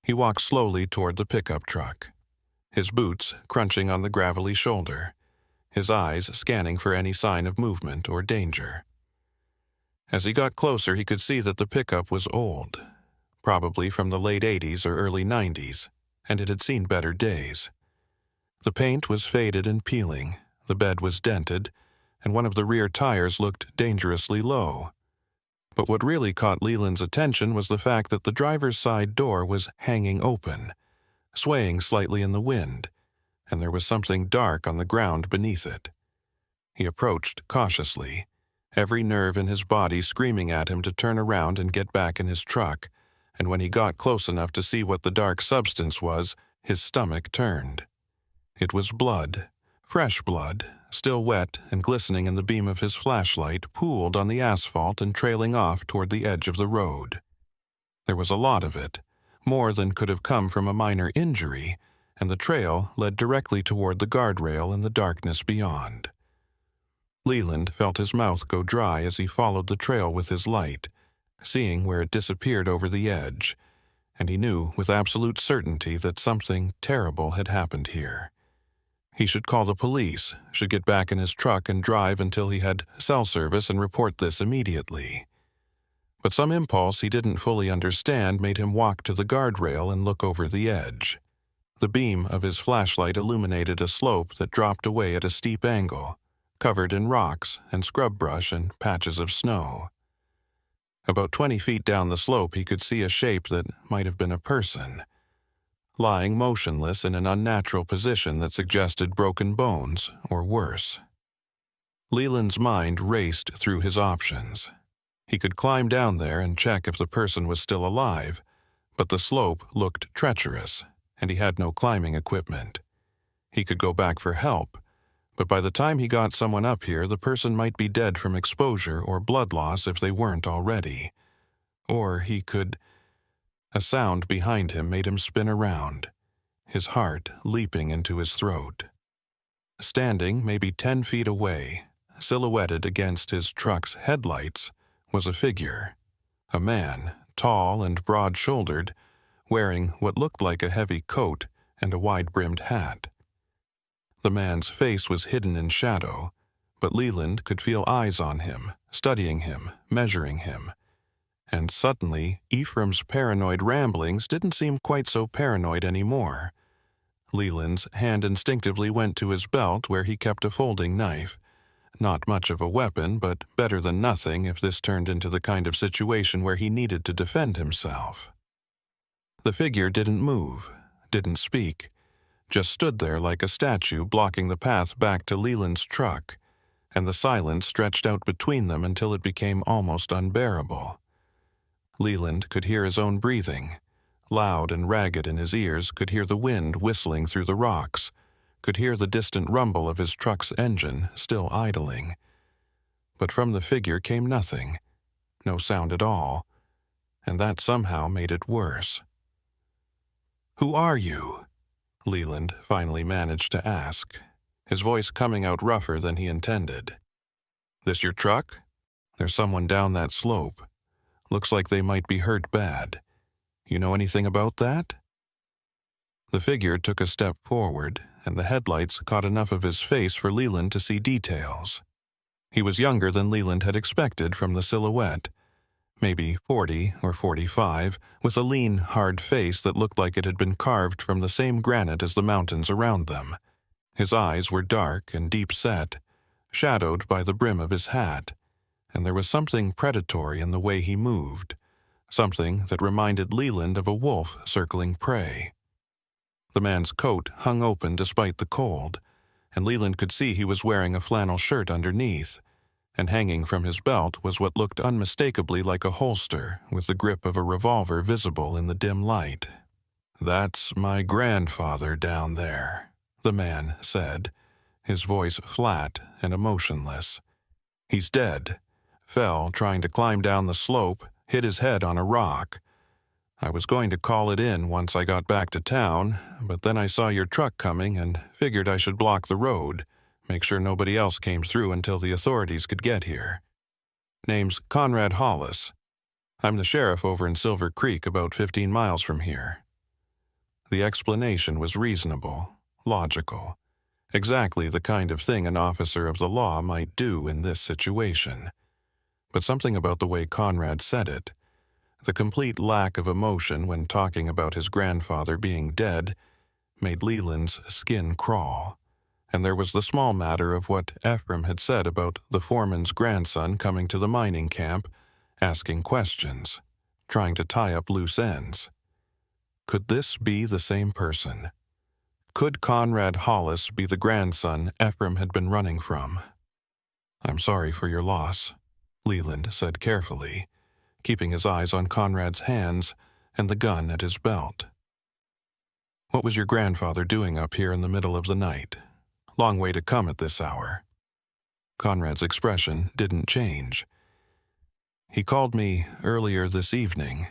He walked slowly toward the pickup truck, his boots crunching on the gravelly shoulder, his eyes scanning for any sign of movement or danger. As he got closer, he could see that the pickup was old, probably from the late 80s or early 90s, and it had seen better days. The paint was faded and peeling, the bed was dented, and one of the rear tires looked dangerously low. But what really caught Leland's attention was the fact that the driver's side door was hanging open, swaying slightly in the wind, and there was something dark on the ground beneath it. He approached cautiously, every nerve in his body screaming at him to turn around and get back in his truck, and when he got close enough to see what the dark substance was, his stomach turned. It was blood, fresh blood, still wet and glistening in the beam of his flashlight, pooled on the asphalt and trailing off toward the edge of the road. There was a lot of it, more than could have come from a minor injury, and the trail led directly toward the guardrail in the darkness beyond. Leland felt his mouth go dry as he followed the trail with his light, seeing where it disappeared over the edge, and he knew with absolute certainty that something terrible had happened here. He should call the police, should get back in his truck and drive until he had cell service and report this immediately. But some impulse he didn't fully understand made him walk to the guardrail and look over the edge. The beam of his flashlight illuminated a slope that dropped away at a steep angle, covered in rocks and scrub brush and patches of snow. About 20 feet down the slope he could see a shape that might have been a person, lying motionless in an unnatural position that suggested broken bones or worse. Leland's mind raced through his options. He could climb down there and check if the person was still alive, but the slope looked treacherous, and he had no climbing equipment. He could go back for help, but by the time he got someone up here, the person might be dead from exposure or blood loss if they weren't already. Or he could... A sound behind him made him spin around, his heart leaping into his throat. Standing maybe 10 feet away, silhouetted against his truck's headlights, was a figure. A man, tall and broad-shouldered, wearing what looked like a heavy coat and a wide-brimmed hat. The man's face was hidden in shadow, but Leland could feel eyes on him, studying him, measuring him. And suddenly, Ephraim's paranoid ramblings didn't seem quite so paranoid anymore. Leland's hand instinctively went to his belt where he kept a folding knife, Not much of a weapon, but better than nothing if this turned into the kind of situation where he needed to defend himself. The figure didn't move, didn't speak, just stood there like a statue blocking the path back to Leland's truck, and the silence stretched out between them until it became almost unbearable. Leland could hear his own breathing, loud and ragged in his ears, could hear the wind whistling through the rocks, could hear the distant rumble of his truck's engine still idling. But from the figure came nothing, no sound at all, and that somehow made it worse. "Who are you?" Leland finally managed to ask, his voice coming out rougher than he intended. "This your truck? There's someone down that slope. Looks like they might be hurt bad. You know anything about that?" The figure took a step forward, and the headlights caught enough of his face for Leland to see details. He was younger than Leland had expected from the silhouette, maybe 40 or 45, with a lean, hard face that looked like it had been carved from the same granite as the mountains around them. His eyes were dark and deep-set, shadowed by the brim of his hat, and there was something predatory in the way he moved, something that reminded Leland of a wolf circling prey. The man's coat hung open despite the cold, and Leland could see he was wearing a flannel shirt underneath, and hanging from his belt was what looked unmistakably like a holster with the grip of a revolver visible in the dim light. "That's my grandfather down there," the man said, his voice flat and emotionless. "He's dead. Fell trying to climb down the slope, hit his head on a rock. I was going to call it in once I got back to town, but then I saw your truck coming and figured I should block the road, make sure nobody else came through until the authorities could get here. Name's Conrad Hollis. I'm the sheriff over in Silver Creek, about 15 miles from here." The explanation was reasonable, logical, exactly the kind of thing an officer of the law might do in this situation. But something about the way Conrad said it, the complete lack of emotion when talking about his grandfather being dead, made Leland's skin crawl. And there was the small matter of what Ephraim had said about the foreman's grandson coming to the mining camp, asking questions, trying to tie up loose ends. Could this be the same person? Could Conrad Hollis be the grandson Ephraim had been running from? "I'm sorry for your loss," Leland said carefully, keeping his eyes on Conrad's hands and the gun at his belt. "What was your grandfather doing up here in the middle of the night? Long way to come at this hour." Conrad's expression didn't change. "He called me earlier this evening,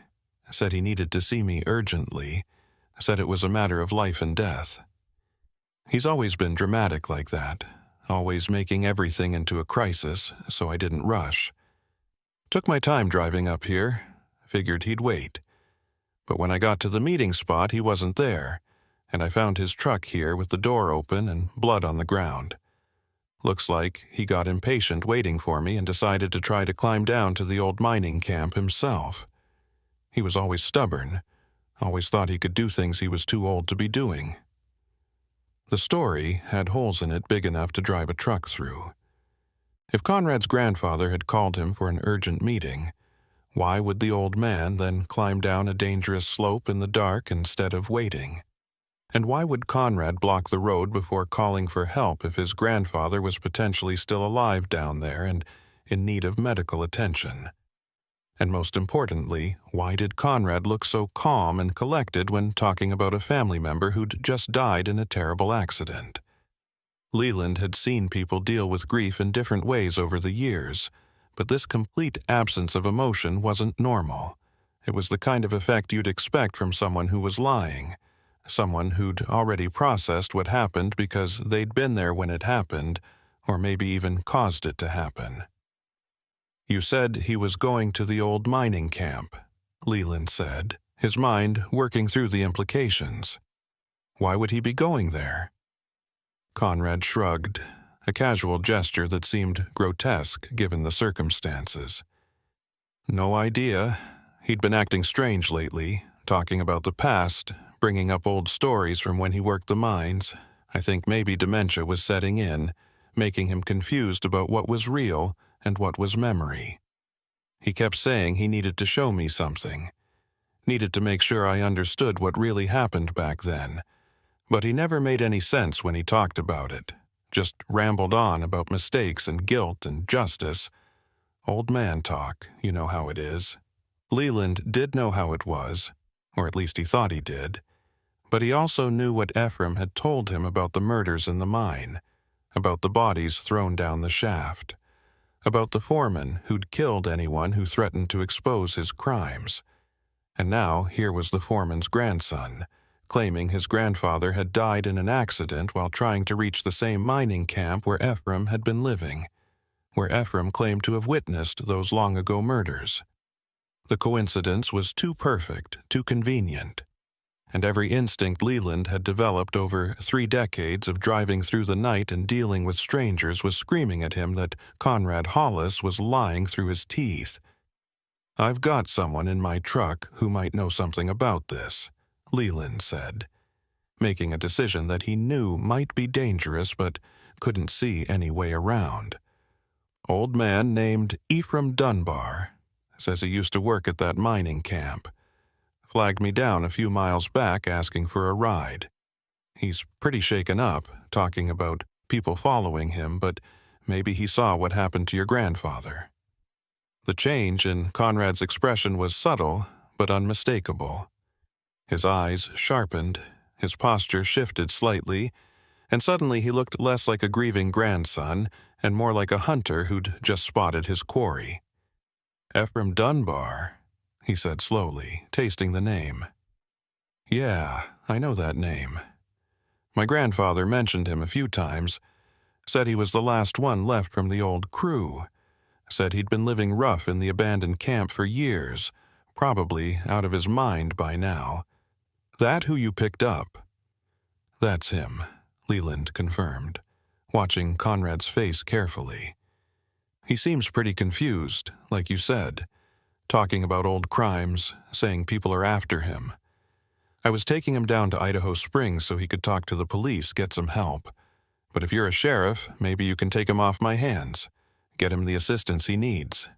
said he needed to see me urgently, said it was a matter of life and death. He's always been dramatic like that, always making everything into a crisis, so I didn't rush. Took my time driving up here, figured he'd wait. But when I got to the meeting spot, he wasn't there, and I found his truck here with the door open and blood on the ground. Looks like he got impatient waiting for me and decided to try to climb down to the old mining camp himself. He was always stubborn, always thought he could do things he was too old to be doing." The story had holes in it big enough to drive a truck through. If Conrad's grandfather had called him for an urgent meeting, why would the old man then climb down a dangerous slope in the dark instead of waiting? And why would Conrad block the road before calling for help if his grandfather was potentially still alive down there and in need of medical attention? And most importantly, why did Conrad look so calm and collected when talking about a family member who'd just died in a terrible accident? Leland had seen people deal with grief in different ways over the years, but this complete absence of emotion wasn't normal. It was the kind of effect you'd expect from someone who was lying, someone who'd already processed what happened because they'd been there when it happened, or maybe even caused it to happen. "You said he was going to the old mining camp," Leland said, his mind working through the implications. "Why would he be going there?" Conrad shrugged, a casual gesture that seemed grotesque given the circumstances. "No idea. He'd been acting strange lately, talking about the past, bringing up old stories from when he worked the mines. I think maybe dementia was setting in, making him confused about what was real and what was memory. He kept saying he needed to show me something, needed to make sure I understood what really happened back then, but he never made any sense when he talked about it, just rambled on about mistakes and guilt and justice. Old man talk, you know how it is. Leland did know how it was, or at least he thought he did, but he also knew what Ephraim had told him about the murders in the mine, about the bodies thrown down the shaft, about the foreman who'd killed anyone who threatened to expose his crimes. And now here was the foreman's grandson, claiming his grandfather had died in an accident while trying to reach the same mining camp where Ephraim had been living, where Ephraim claimed to have witnessed those long-ago murders. The coincidence was too perfect, too convenient, and every instinct Leland had developed over 3 decades of driving through the night and dealing with strangers was screaming at him that Conrad Hollis was lying through his teeth. "I've got someone in my truck who might know something about this," Leland said, making a decision that he knew might be dangerous but couldn't see any way around. "Old man named Ephraim Dunbar. Says he used to work at that mining camp. Flagged me down a few miles back asking for a ride. He's pretty shaken up, talking about people following him, but maybe he saw what happened to your grandfather." The change in Conrad's expression was subtle, but unmistakable. His eyes sharpened, his posture shifted slightly, and suddenly he looked less like a grieving grandson and more like a hunter who'd just spotted his quarry. "Ephraim Dunbar," he said slowly, tasting the name. "Yeah, I know that name. My grandfather mentioned him a few times, said he was the last one left from the old crew, said he'd been living rough in the abandoned camp for years, probably out of his mind by now. That who you picked up?" "That's him," Leland confirmed, watching Conrad's face carefully. "He seems pretty confused, like you said, talking about old crimes, saying people are after him. I was taking him down to Idaho Springs so he could talk to the police, get some help. But if you're a sheriff, maybe you can take him off my hands, get him the assistance he needs."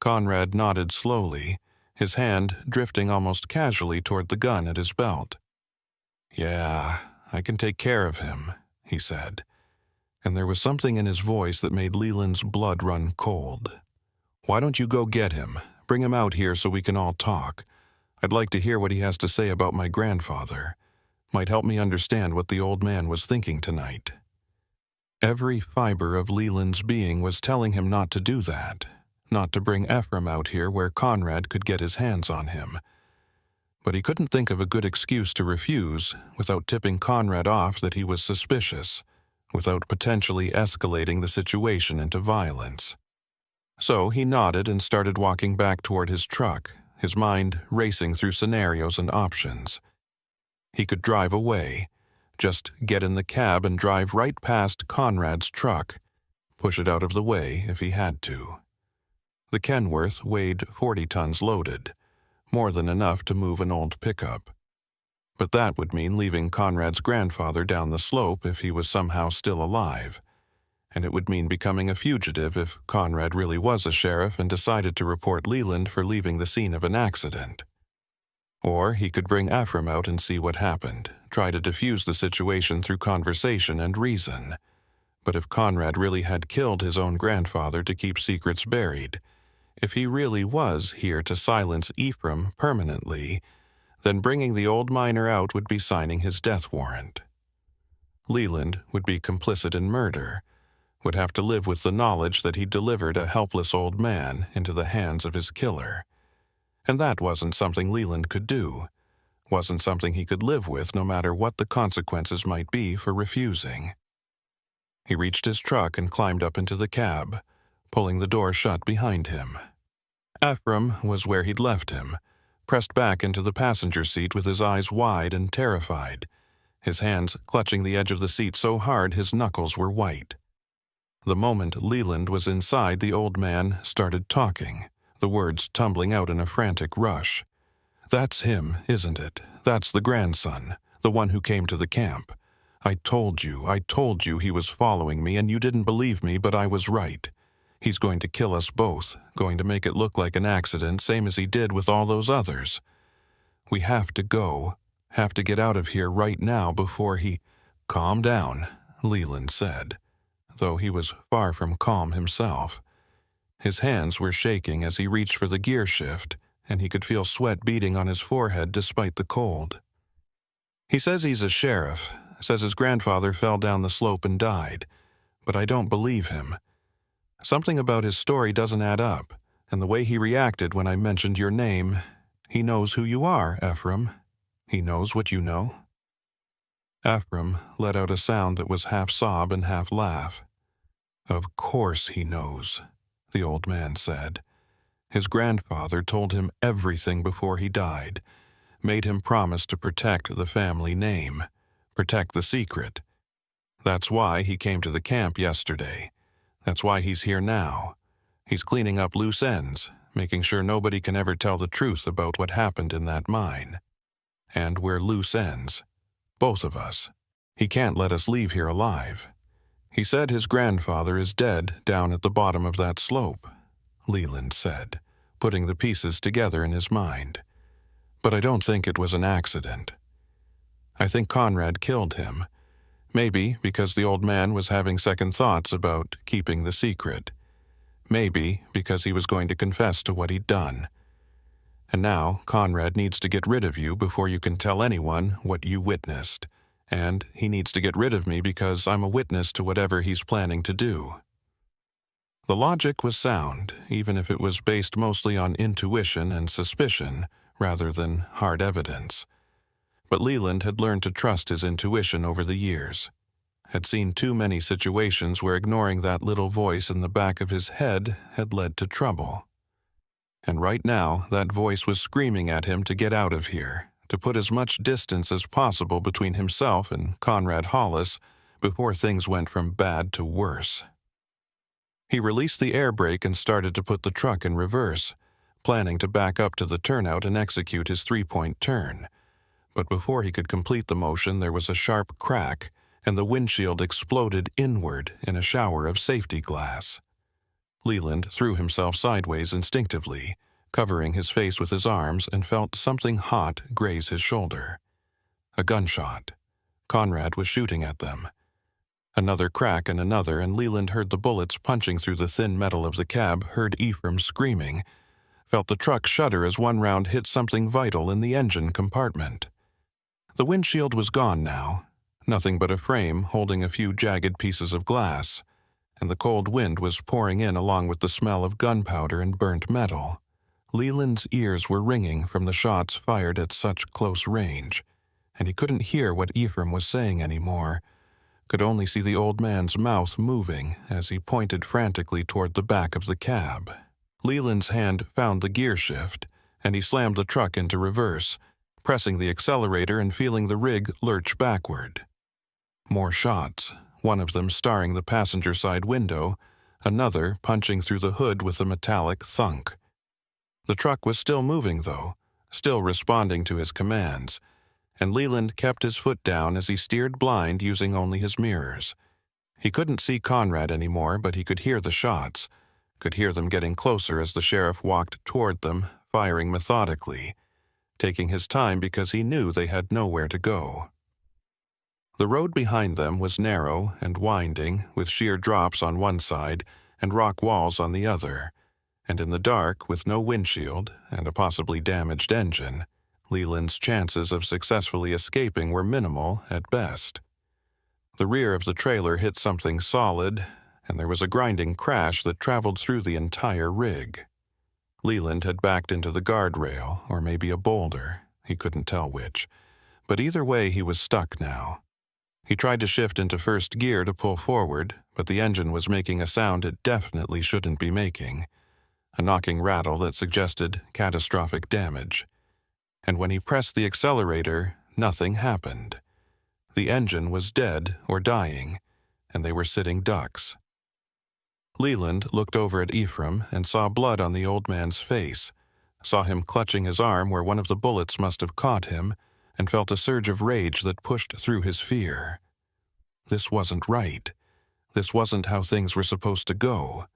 Conrad nodded slowly, his hand drifting almost casually toward the gun at his belt. "Yeah, I can take care of him," he said, and there was something in his voice that made Leland's blood run cold. "Why don't you go get him? Bring him out here so we can all talk. I'd like to hear what he has to say about my grandfather. Might help me understand what the old man was thinking tonight." Every fiber of Leland's being was telling him not to do that, not to bring Ephraim out here where Conrad could get his hands on him. But he couldn't think of a good excuse to refuse without tipping Conrad off that he was suspicious, without potentially escalating the situation into violence. So he nodded and started walking back toward his truck, his mind racing through scenarios and options. He could drive away, just get in the cab and drive right past Conrad's truck, push it out of the way if he had to. The Kenworth weighed 40 tons loaded, more than enough to move an old pickup. But that would mean leaving Conrad's grandfather down the slope if he was somehow still alive, and it would mean becoming a fugitive if Conrad really was a sheriff and decided to report Leland for leaving the scene of an accident. Or he could bring Ephraim out and see what happened, try to defuse the situation through conversation and reason. But if Conrad really had killed his own grandfather to keep secrets buried, if he really was here to silence Ephraim permanently, then bringing the old miner out would be signing his death warrant. Leland would be complicit in murder, would have to live with the knowledge that he delivered a helpless old man into the hands of his killer. And that wasn't something Leland could do, wasn't something he could live with no matter what the consequences might be for refusing. He reached his truck and climbed up into the cab, pulling the door shut behind him. Ephraim was where he'd left him, pressed back into the passenger seat with his eyes wide and terrified, his hands clutching the edge of the seat so hard his knuckles were white. The moment Leland was inside, the old man started talking, the words tumbling out in a frantic rush. "That's him, isn't it? That's the grandson, the one who came to the camp. I told you he was following me, and you didn't believe me, but I was right. He's going to kill us both, going to make it look like an accident, same as he did with all those others. We have to go, have to get out of here right now before he—" "Calm down," Leland said, though he was far from calm himself. His hands were shaking as he reached for the gear shift, and he could feel sweat beading on his forehead despite the cold. "He says he's a sheriff, says his grandfather fell down the slope and died, but I don't believe him. Something about his story doesn't add up, and the way he reacted when I mentioned your name. He knows who you are, Ephraim. He knows what you know." Ephraim let out a sound that was half sob and half laugh. "Of course he knows," the old man said. "His grandfather told him everything before he died, made him promise to protect the family name, protect the secret. That's why he came to the camp yesterday. That's why he's here now. He's cleaning up loose ends, making sure nobody can ever tell the truth about what happened in that mine. And we're loose ends. Both of us. He can't let us leave here alive. He said his grandfather is dead down at the bottom of that slope," Leland said, putting the pieces together in his mind. "But I don't think it was an accident. I think Conrad killed him. Maybe because the old man was having second thoughts about keeping the secret. Maybe because he was going to confess to what he'd done. And now Conrad needs to get rid of you before you can tell anyone what you witnessed. And he needs to get rid of me because I'm a witness to whatever he's planning to do." The logic was sound, even if it was based mostly on intuition and suspicion rather than hard evidence. But Leland had learned to trust his intuition over the years, had seen too many situations where ignoring that little voice in the back of his head had led to trouble. And right now, that voice was screaming at him to get out of here, to put as much distance as possible between himself and Conrad Hollis before things went from bad to worse. He released the air brake and started to put the truck in reverse, planning to back up to the turnout and execute his three-point turn. But before he could complete the motion, there was a sharp crack, and the windshield exploded inward in a shower of safety glass. Leland threw himself sideways instinctively, covering his face with his arms, and felt something hot graze his shoulder. A gunshot. Conrad was shooting at them. Another crack and another, and Leland heard the bullets punching through the thin metal of the cab, heard Ephraim screaming, felt the truck shudder as one round hit something vital in the engine compartment. The windshield was gone now, nothing but a frame holding a few jagged pieces of glass, and the cold wind was pouring in along with the smell of gunpowder and burnt metal. Leland's ears were ringing from the shots fired at such close range, and he couldn't hear what Ephraim was saying anymore, could only see the old man's mouth moving as he pointed frantically toward the back of the cab. Leland's hand found the gear shift, and he slammed the truck into reverse, pressing the accelerator and feeling the rig lurch backward. More shots, one of them starring the passenger side window, another punching through the hood with a metallic thunk. The truck was still moving, though, still responding to his commands, and Leland kept his foot down as he steered blind using only his mirrors. He couldn't see Conrad anymore, but he could hear the shots, could hear them getting closer as the sheriff walked toward them, firing methodically, taking his time because he knew they had nowhere to go. The road behind them was narrow and winding, with sheer drops on one side and rock walls on the other, and in the dark, with no windshield and a possibly damaged engine, Leland's chances of successfully escaping were minimal at best. The rear of the trailer hit something solid, and there was a grinding crash that traveled through the entire rig. Leland had backed into the guardrail, or maybe a boulder, he couldn't tell which, but either way he was stuck now. He tried to shift into first gear to pull forward, but the engine was making a sound it definitely shouldn't be making, a knocking rattle that suggested catastrophic damage. And when he pressed the accelerator, nothing happened. The engine was dead or dying, and they were sitting ducks. Leland looked over at Ephraim and saw blood on the old man's face, saw him clutching his arm where one of the bullets must have caught him, and felt a surge of rage that pushed through his fear. This wasn't right. This wasn't how things were supposed to go.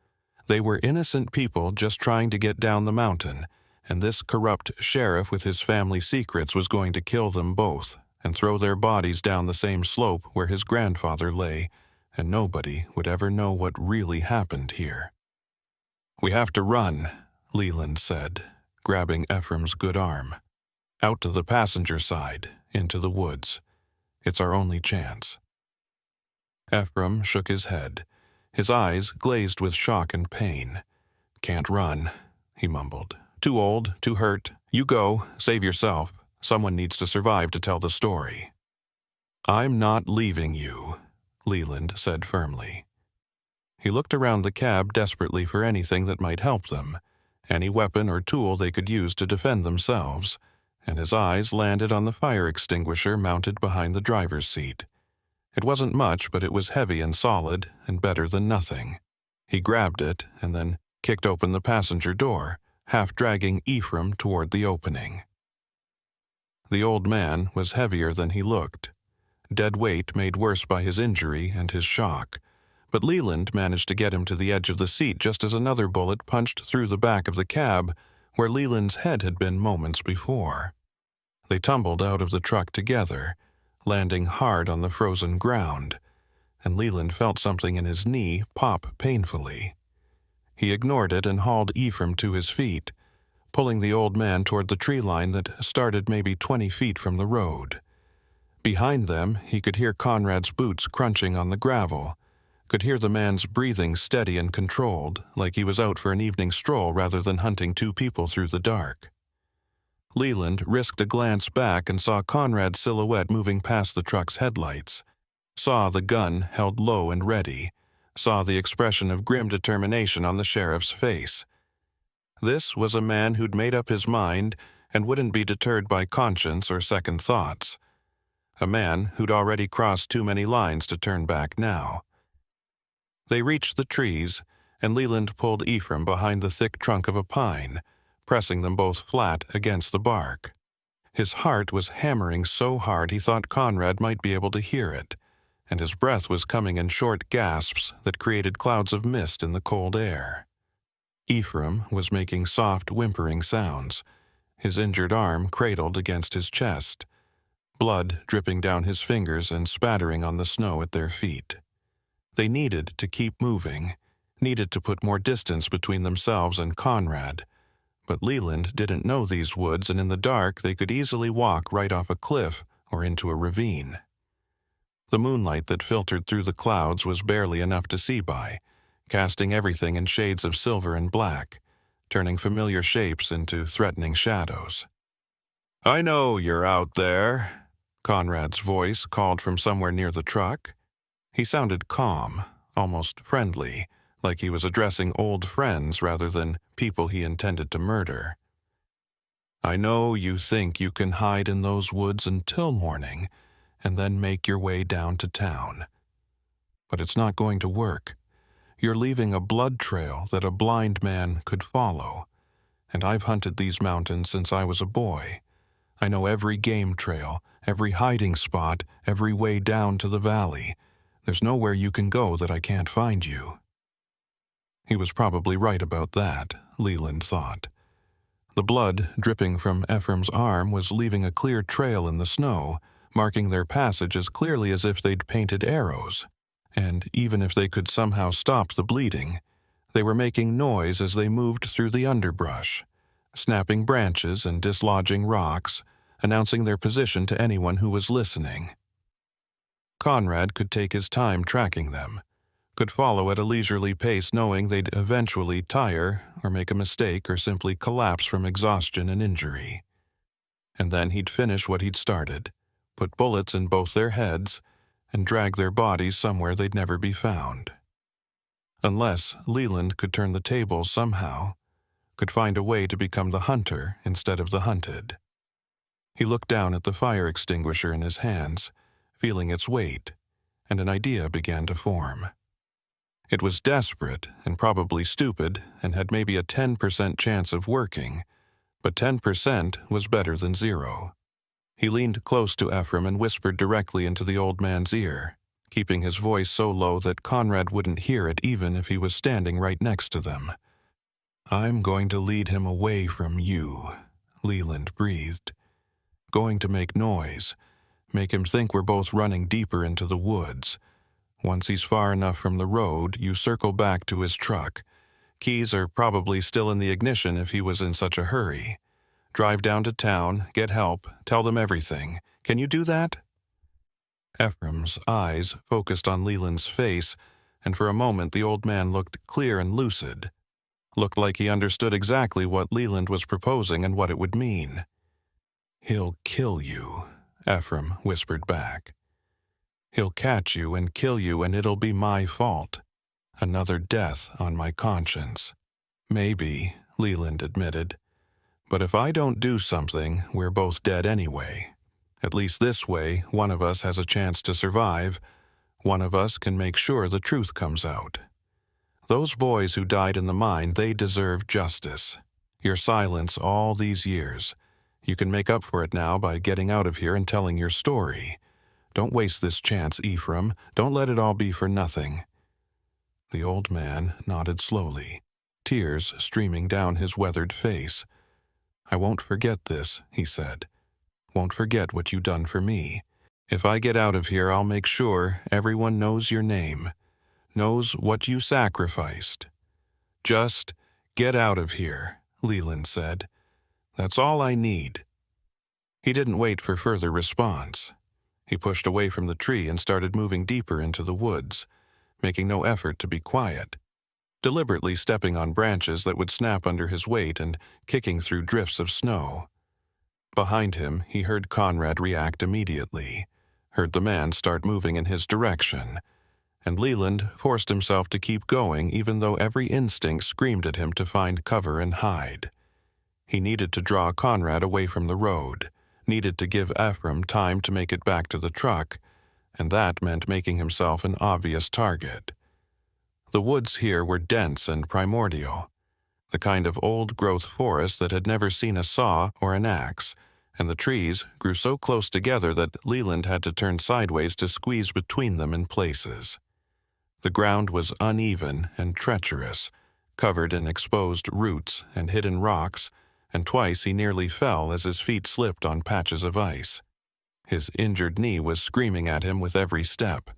They were innocent people just trying to get down the mountain, and this corrupt sheriff with his family secrets was going to kill them both and throw their bodies down the same slope where his grandfather lay, and nobody would ever know what really happened here. "We have to run," Leland said, grabbing Ephraim's good arm. "Out to the passenger side, into the woods. It's our only chance." Ephraim shook his head, his eyes glazed with shock and pain. "Can't run," he mumbled. "Too old, too hurt. You go, save yourself. Someone needs to survive to tell the story." "I'm not leaving you," Leland said firmly. He looked around the cab desperately for anything that might help them, any weapon or tool they could use to defend themselves, and his eyes landed on the fire extinguisher mounted behind the driver's seat. It wasn't much, but it was heavy and solid, and better than nothing. He grabbed it and then kicked open the passenger door, half dragging Ephraim toward the opening. The old man was heavier than he looked, dead weight made worse by his injury and his shock, but Leland managed to get him to the edge of the seat just as another bullet punched through the back of the cab, where Leland's head had been moments before. They tumbled out of the truck together, landing hard on the frozen ground, and Leland felt something in his knee pop painfully. He ignored it and hauled Ephraim to his feet, pulling the old man toward the tree line that started maybe 20 feet from the road. Behind them, he could hear Conrad's boots crunching on the gravel, could hear the man's breathing steady and controlled, like he was out for an evening stroll rather than hunting two people through the dark. Leland risked a glance back and saw Conrad's silhouette moving past the truck's headlights, saw the gun held low and ready, saw the expression of grim determination on the sheriff's face. This was a man who'd made up his mind and wouldn't be deterred by conscience or second thoughts. A man who'd already crossed too many lines to turn back now. They reached the trees, and Leland pulled Ephraim behind the thick trunk of a pine, pressing them both flat against the bark. His heart was hammering so hard he thought Conrad might be able to hear it, and his breath was coming in short gasps that created clouds of mist in the cold air. Ephraim was making soft, whimpering sounds, his injured arm cradled against his chest, blood dripping down his fingers and spattering on the snow at their feet. They needed to keep moving, needed to put more distance between themselves and Conrad, but Leland didn't know these woods, and in the dark they could easily walk right off a cliff or into a ravine. The moonlight that filtered through the clouds was barely enough to see by, casting everything in shades of silver and black, turning familiar shapes into threatening shadows. "I know you're out there," Conrad's voice called from somewhere near the truck. He sounded calm, almost friendly, like he was addressing old friends rather than people he intended to murder. "I know you think you can hide in those woods until morning and then make your way down to town. But it's not going to work. You're leaving a blood trail that a blind man could follow, and I've hunted these mountains since I was a boy. I know every game trail, every hiding spot, every way down to the valley. There's nowhere you can go that I can't find you." He was probably right about that, Leland thought. The blood dripping from Ephraim's arm was leaving a clear trail in the snow, marking their passage as clearly as if they'd painted arrows. And even if they could somehow stop the bleeding, they were making noise as they moved through the underbrush, snapping branches and dislodging rocks, announcing their position to anyone who was listening. Conrad could take his time tracking them, could follow at a leisurely pace knowing they'd eventually tire or make a mistake or simply collapse from exhaustion and injury. And then he'd finish what he'd started, put bullets in both their heads, and drag their bodies somewhere they'd never be found. Unless Leland could turn the tables somehow, could find a way to become the hunter instead of the hunted. He looked down at the fire extinguisher in his hands, feeling its weight, and an idea began to form. It was desperate and probably stupid and had maybe a 10% chance of working, but 10% was better than 0. He leaned close to Ephraim and whispered directly into the old man's ear, keeping his voice so low that Conrad wouldn't hear it even if he was standing right next to them. "I'm going to lead him away from you," Leland breathed. "Going to make noise, make him think we're both running deeper into the woods. Once he's far enough from the road, you circle back to his truck. Keys are probably still in the ignition if he was in such a hurry. Drive down to town, get help, tell them everything. Can you do that?" Ephraim's eyes focused on Leland's face, and for a moment the old man looked clear and lucid. Looked like he understood exactly what Leland was proposing and what it would mean. "He'll kill you," Ephraim whispered back. "He'll catch you and kill you, and it'll be my fault. Another death on my conscience." "Maybe," Leland admitted. "But if I don't do something, we're both dead anyway. At least this way, one of us has a chance to survive. One of us can make sure the truth comes out. Those boys who died in the mine, they deserve justice. Your silence all these years. You can make up for it now by getting out of here and telling your story. Don't waste this chance, Ephraim. Don't let it all be for nothing." The old man nodded slowly, tears streaming down his weathered face. "I won't forget this," he said. "Won't forget what you done for me. If I get out of here, I'll make sure everyone knows your name, knows what you sacrificed." "Just get out of here," Leland said. "That's all I need." He didn't wait for further response. He pushed away from the tree and started moving deeper into the woods, making no effort to be quiet, deliberately stepping on branches that would snap under his weight and kicking through drifts of snow. Behind him, he heard Conrad react immediately, heard the man start moving in his direction, and Leland forced himself to keep going even though every instinct screamed at him to find cover and hide. He needed to draw Conrad away from the road, needed to give Ephraim time to make it back to the truck, and that meant making himself an obvious target. The woods here were dense and primordial, the kind of old-growth forest that had never seen a saw or an axe, and the trees grew so close together that Leland had to turn sideways to squeeze between them in places. The ground was uneven and treacherous, covered in exposed roots and hidden rocks, and twice he nearly fell as his feet slipped on patches of ice. His injured knee was screaming at him with every step,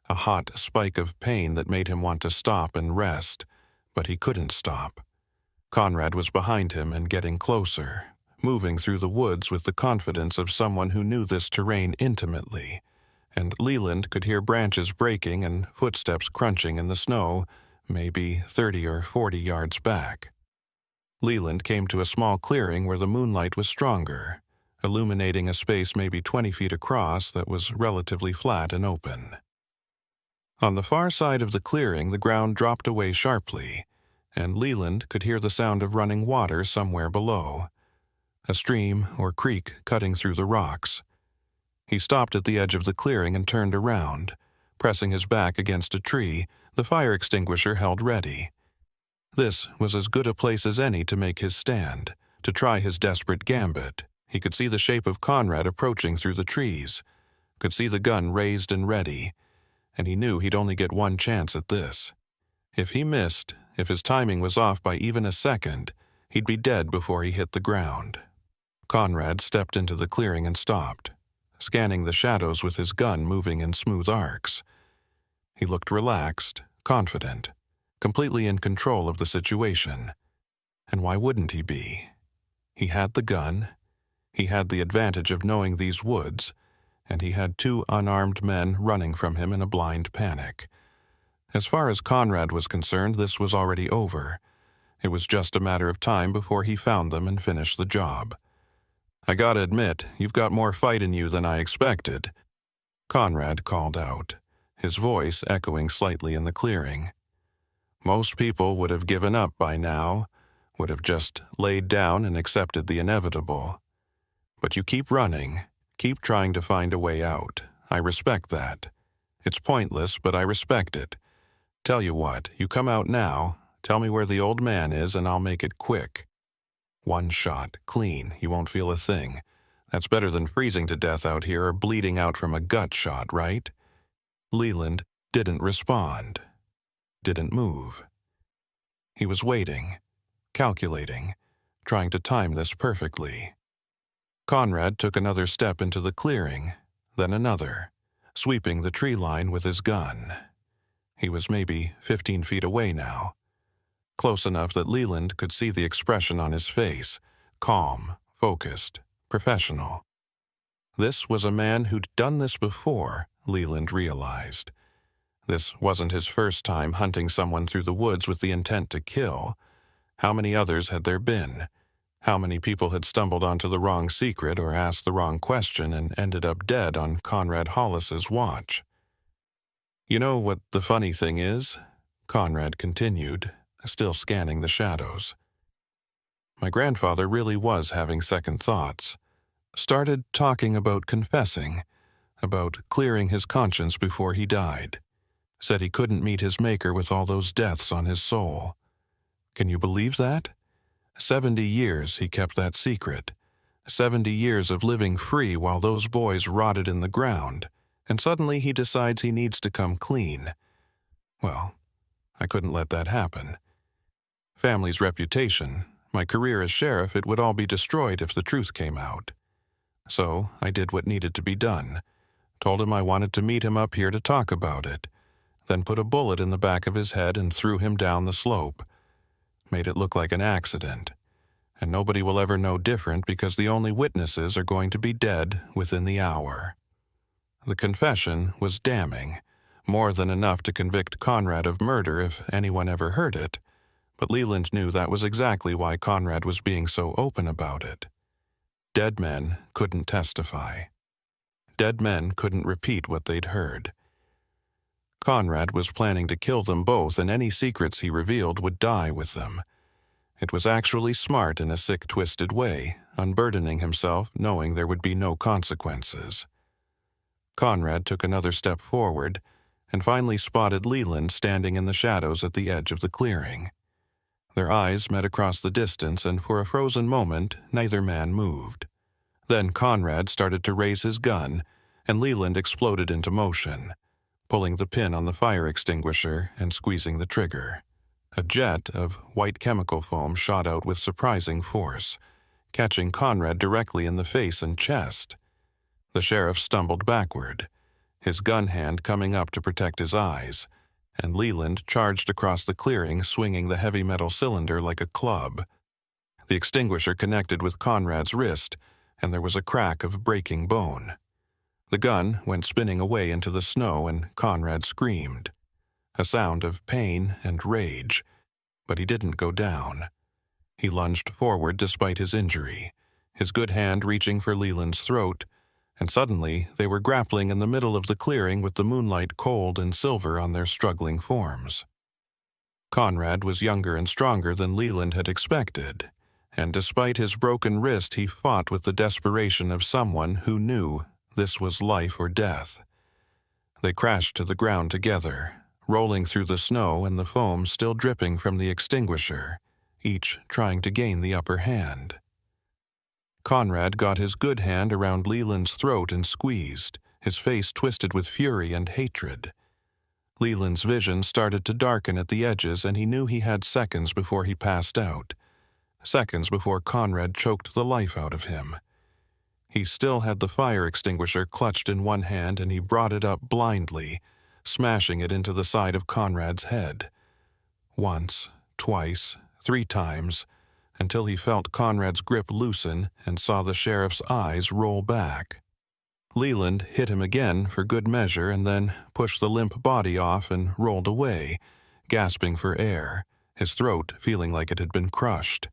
a hot spike of pain that made him want to stop and rest, but he couldn't stop. Conrad was behind him and getting closer, moving through the woods with the confidence of someone who knew this terrain intimately, and Leland could hear branches breaking and footsteps crunching in the snow, maybe 30 or 40 yards back. Leland came to a small clearing where the moonlight was stronger, illuminating a space maybe 20 feet across that was relatively flat and open. On the far side of the clearing, the ground dropped away sharply, and Leland could hear the sound of running water somewhere below, a stream or creek cutting through the rocks. He stopped at the edge of the clearing and turned around, pressing his back against a tree, the fire extinguisher held ready. This was as good a place as any to make his stand, to try his desperate gambit. He could see the shape of Conrad approaching through the trees, could see the gun raised and ready, and he knew he'd only get one chance at this. If he missed, if his timing was off by even a second, he'd be dead before he hit the ground. Conrad stepped into the clearing and stopped, scanning the shadows with his gun moving in smooth arcs. He looked relaxed, confident, completely in control of the situation. And why wouldn't he be? He had the gun, he had the advantage of knowing these woods, and he had two unarmed men running from him in a blind panic. As far as Conrad was concerned, this was already over. It was just a matter of time before he found them and finished the job. "I gotta admit, you've got more fight in you than I expected," Conrad called out, his voice echoing slightly in the clearing. "Most people would have given up by now, would have just laid down and accepted the inevitable. But you keep running, keep trying to find a way out. I respect that. It's pointless, but I respect it. Tell you what, you come out now, tell me where the old man is, and I'll make it quick. One shot, clean, you won't feel a thing. That's better than freezing to death out here or bleeding out from a gut shot, right?" Leland didn't respond, didn't move. He was waiting, calculating, trying to time this perfectly. Conrad took another step into the clearing, then another, sweeping the tree line with his gun. He was maybe 15 feet away now, close enough that Leland could see the expression on his face, calm, focused, professional. This was a man who'd done this before, Leland realized. This wasn't his first time hunting someone through the woods with the intent to kill. How many others had there been? How many people had stumbled onto the wrong secret or asked the wrong question and ended up dead on Conrad Hollis's watch? You know what the funny thing is? Conrad continued, still scanning the shadows. My grandfather really was having second thoughts. Started talking about confessing, about clearing his conscience before he died. Said he couldn't meet his maker with all those deaths on his soul. Can you believe that? 70 years he kept that secret. 70 years of living free while those boys rotted in the ground, and suddenly he decides he needs to come clean. Well, I couldn't let that happen. Family's reputation, my career as sheriff, it would all be destroyed if the truth came out. So I did what needed to be done. Told him I wanted to meet him up here to talk about it. Then put a bullet in the back of his head and threw him down the slope. Made it look like an accident. And nobody will ever know different because the only witnesses are going to be dead within the hour. The confession was damning, more than enough to convict Conrad of murder if anyone ever heard it, but Leland knew that was exactly why Conrad was being so open about it. Dead men couldn't testify. Dead men couldn't repeat what they'd heard. Conrad was planning to kill them both, and any secrets he revealed would die with them. It was actually smart in a sick, twisted way, unburdening himself, knowing there would be no consequences. Conrad took another step forward, and finally spotted Leland standing in the shadows at the edge of the clearing. Their eyes met across the distance, and for a frozen moment, neither man moved. Then Conrad started to raise his gun, and Leland exploded into motion, pulling the pin on the fire extinguisher and squeezing the trigger. A jet of white chemical foam shot out with surprising force, catching Conrad directly in the face and chest. The sheriff stumbled backward, his gun hand coming up to protect his eyes, and Leland charged across the clearing, swinging the heavy metal cylinder like a club. The extinguisher connected with Conrad's wrist, and there was a crack of breaking bone. The gun went spinning away into the snow, and Conrad screamed. A sound of pain and rage, but he didn't go down. He lunged forward despite his injury, his good hand reaching for Leland's throat, and suddenly they were grappling in the middle of the clearing with the moonlight cold and silver on their struggling forms. Conrad was younger and stronger than Leland had expected, and despite his broken wrist he fought with the desperation of someone who knew this was life or death. They crashed to the ground together, rolling through the snow and the foam still dripping from the extinguisher, each trying to gain the upper hand. Conrad got his good hand around Leland's throat and squeezed, his face twisted with fury and hatred. Leland's vision started to darken at the edges, and he knew he had seconds before he passed out, seconds before Conrad choked the life out of him. He still had the fire extinguisher clutched in one hand, and he brought it up blindly, smashing it into the side of Conrad's head. Once, twice, 3 times, until he felt Conrad's grip loosen and saw the sheriff's eyes roll back. Leland hit him again for good measure and then pushed the limp body off and rolled away, gasping for air, his throat feeling like it had been crushed.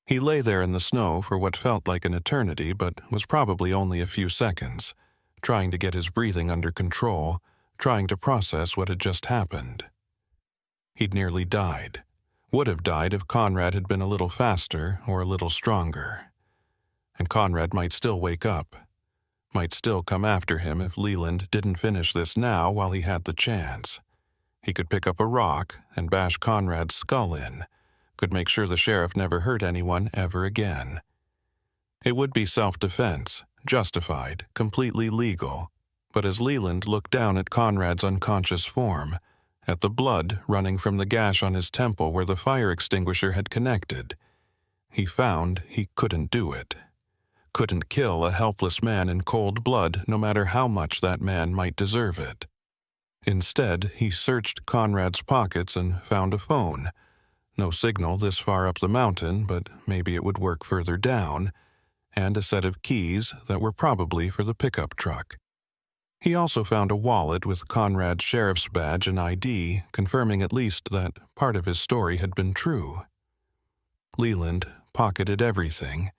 He lay there in the snow for what felt like an eternity, but was probably only a few seconds, trying to get his breathing under control, trying to process what had just happened. He'd nearly died. Would have died if Conrad had been a little faster or a little stronger. And Conrad might still wake up, might still come after him if Leland didn't finish this now while he had the chance. He could pick up a rock and bash Conrad's skull in, could make sure the sheriff never hurt anyone ever again. It would be self-defense, justified, completely legal, But as Leland looked down at Conrad's unconscious form, at the blood running from the gash on his temple where the fire extinguisher had connected, he found he couldn't do it. Couldn't kill a helpless man in cold blood, no matter how much that man might deserve it. Instead, he searched Conrad's pockets and found a phone. No signal this far up the mountain, but maybe it would work further down, and a set of keys that were probably for the pickup truck. He also found a wallet with Conrad's sheriff's badge and ID, confirming at least that part of his story had been true. Leland pocketed everything,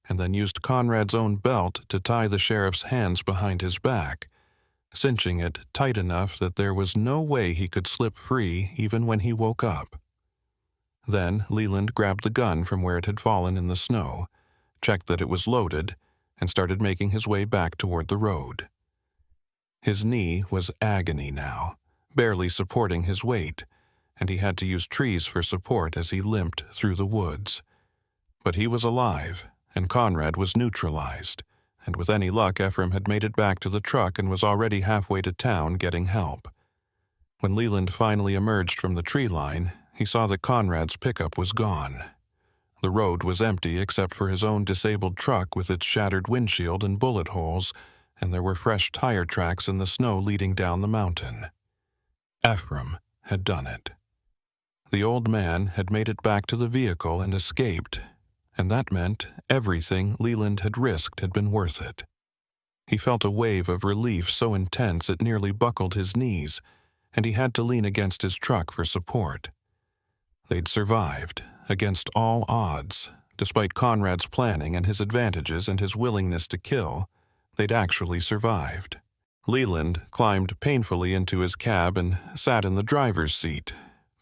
and then used Conrad's own belt to tie the sheriff's hands behind his back, cinching it tight enough that there was no way he could slip free even when he woke up. Then Leland grabbed the gun from where it had fallen in the snow, checked that it was loaded, and started making his way back toward the road. His knee was agony now, barely supporting his weight, and he had to use trees for support as he limped through the woods. But he was alive, and Conrad was neutralized, and with any luck Ephraim had made it back to the truck and was already halfway to town getting help. When Leland finally emerged from the tree line, he saw that Conrad's pickup was gone. The road was empty except for his own disabled truck with its shattered windshield and bullet holes, and there were fresh tire tracks in the snow leading down the mountain. Ephraim had done it. The old man had made it back to the vehicle and escaped, and that meant everything Leland had risked had been worth it. He felt a wave of relief so intense it nearly buckled his knees, and he had to lean against his truck for support. They'd survived, against all odds. Despite Conrad's planning and his advantages and his willingness to kill, they'd actually survived. Leland climbed painfully into his cab and sat in the driver's seat,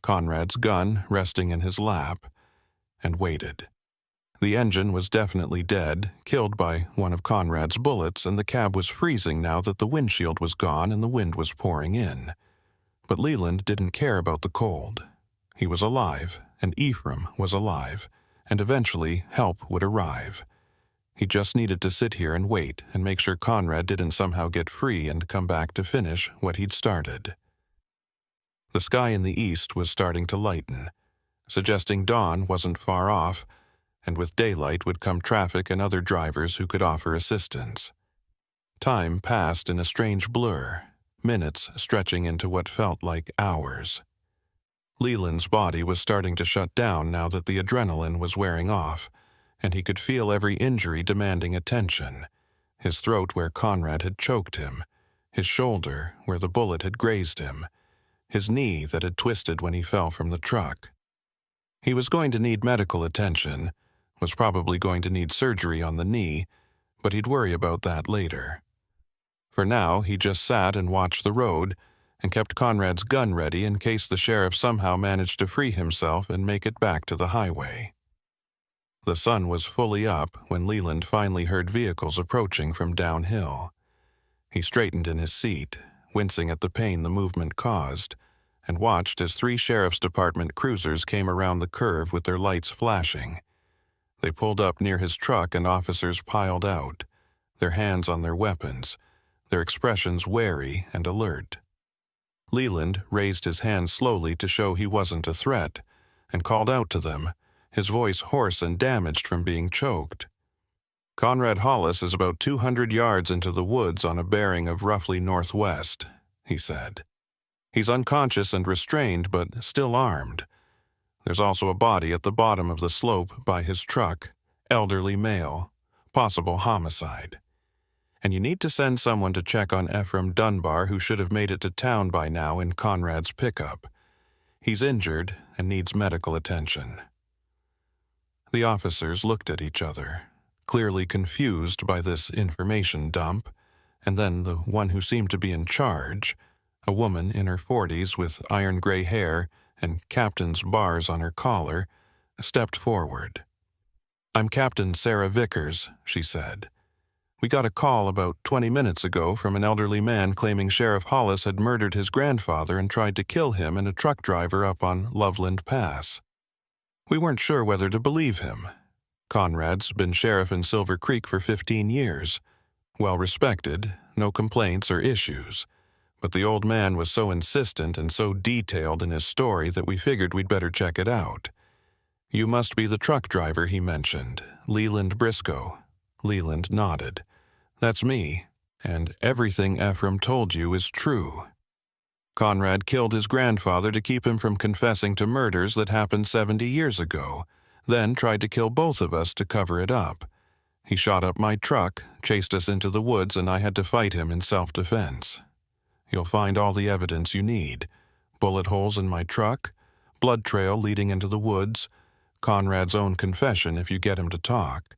Conrad's gun resting in his lap, and waited. The engine was definitely dead, killed by one of Conrad's bullets, and the cab was freezing now that the windshield was gone and the wind was pouring in. But Leland didn't care about the cold. He was alive, and Ephraim was alive, and eventually help would arrive. He just needed to sit here and wait and make sure Conrad didn't somehow get free and come back to finish what he'd started. The sky in the east was starting to lighten, suggesting dawn wasn't far off, and with daylight would come traffic and other drivers who could offer assistance. Time passed in a strange blur, minutes stretching into what felt like hours. Leland's body was starting to shut down now that the adrenaline was wearing off, and he could feel every injury demanding attention. His throat where Conrad had choked him, his shoulder where the bullet had grazed him, his knee that had twisted when he fell from the truck. He was going to need medical attention, was probably going to need surgery on the knee, but he'd worry about that later. For now, he just sat and watched the road and kept Conrad's gun ready in case the sheriff somehow managed to free himself and make it back to the highway. The sun was fully up when Leland finally heard vehicles approaching from downhill. He straightened in his seat, wincing at the pain the movement caused, and watched as 3 sheriff's department cruisers came around the curve with their lights flashing. They pulled up near his truck and officers piled out, their hands on their weapons, their expressions wary and alert. Leland raised his hand slowly to show he wasn't a threat, and called out to them, his voice hoarse and damaged from being choked. "Conrad Hollis is about 200 yards into the woods on a bearing of roughly northwest," he said. "He's unconscious and restrained, but still armed. There's also a body at the bottom of the slope by his truck, elderly male, possible homicide. And you need to send someone to check on Ephraim Dunbar, who should have made it to town by now in Conrad's pickup. He's injured and needs medical attention." The officers looked at each other, clearly confused by this information dump, and then the one who seemed to be in charge, a woman in her 40s with iron-gray hair and captain's bars on her collar, stepped forward. "I'm Captain Sarah Vickers," she said. "We got a call about 20 minutes ago from an elderly man claiming Sheriff Hollis had murdered his grandfather and tried to kill him and a truck driver up on Loveland Pass. We weren't sure whether to believe him. Conrad's been sheriff in Silver Creek for 15 years. Well respected, no complaints or issues, but the old man was so insistent and so detailed in his story that we figured we'd better check it out. "You must be the truck driver," he mentioned, "Leland Briscoe." Leland nodded. "That's me, and everything Ephraim told you is true. Conrad killed his grandfather to keep him from confessing to murders that happened 70 years ago, then tried to kill both of us to cover it up. He shot up my truck, chased us into the woods, and I had to fight him in self-defense. You'll find all the evidence you need. Bullet holes in my truck, blood trail leading into the woods, Conrad's own confession if you get him to talk.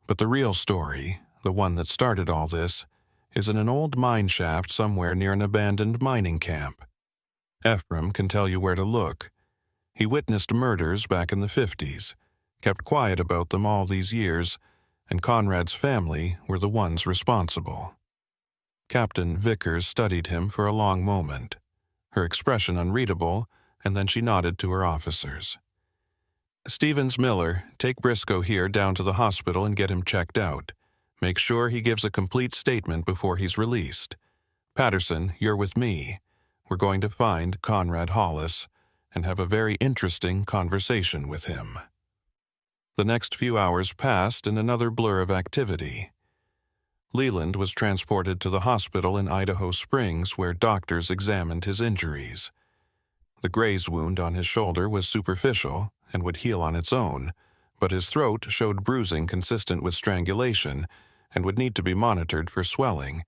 But the real story, the one that started all this, is in an old mine shaft somewhere near an abandoned mining camp. Ephraim can tell you where to look. He witnessed murders back in the 50s, kept quiet about them all these years, and Conrad's family were the ones responsible." Captain Vickers studied him for a long moment, her expression unreadable, and then she nodded to her officers. "Stevens Miller, take Briscoe here down to the hospital and get him checked out. Make sure he gives a complete statement before he's released. Patterson, you're with me. We're going to find Conrad Hollis and have a very interesting conversation with him." The next few hours passed in another blur of activity. Leland was transported to the hospital in Idaho Springs where doctors examined his injuries. The graze wound on his shoulder was superficial and would heal on its own, but his throat showed bruising consistent with strangulation and would need to be monitored for swelling,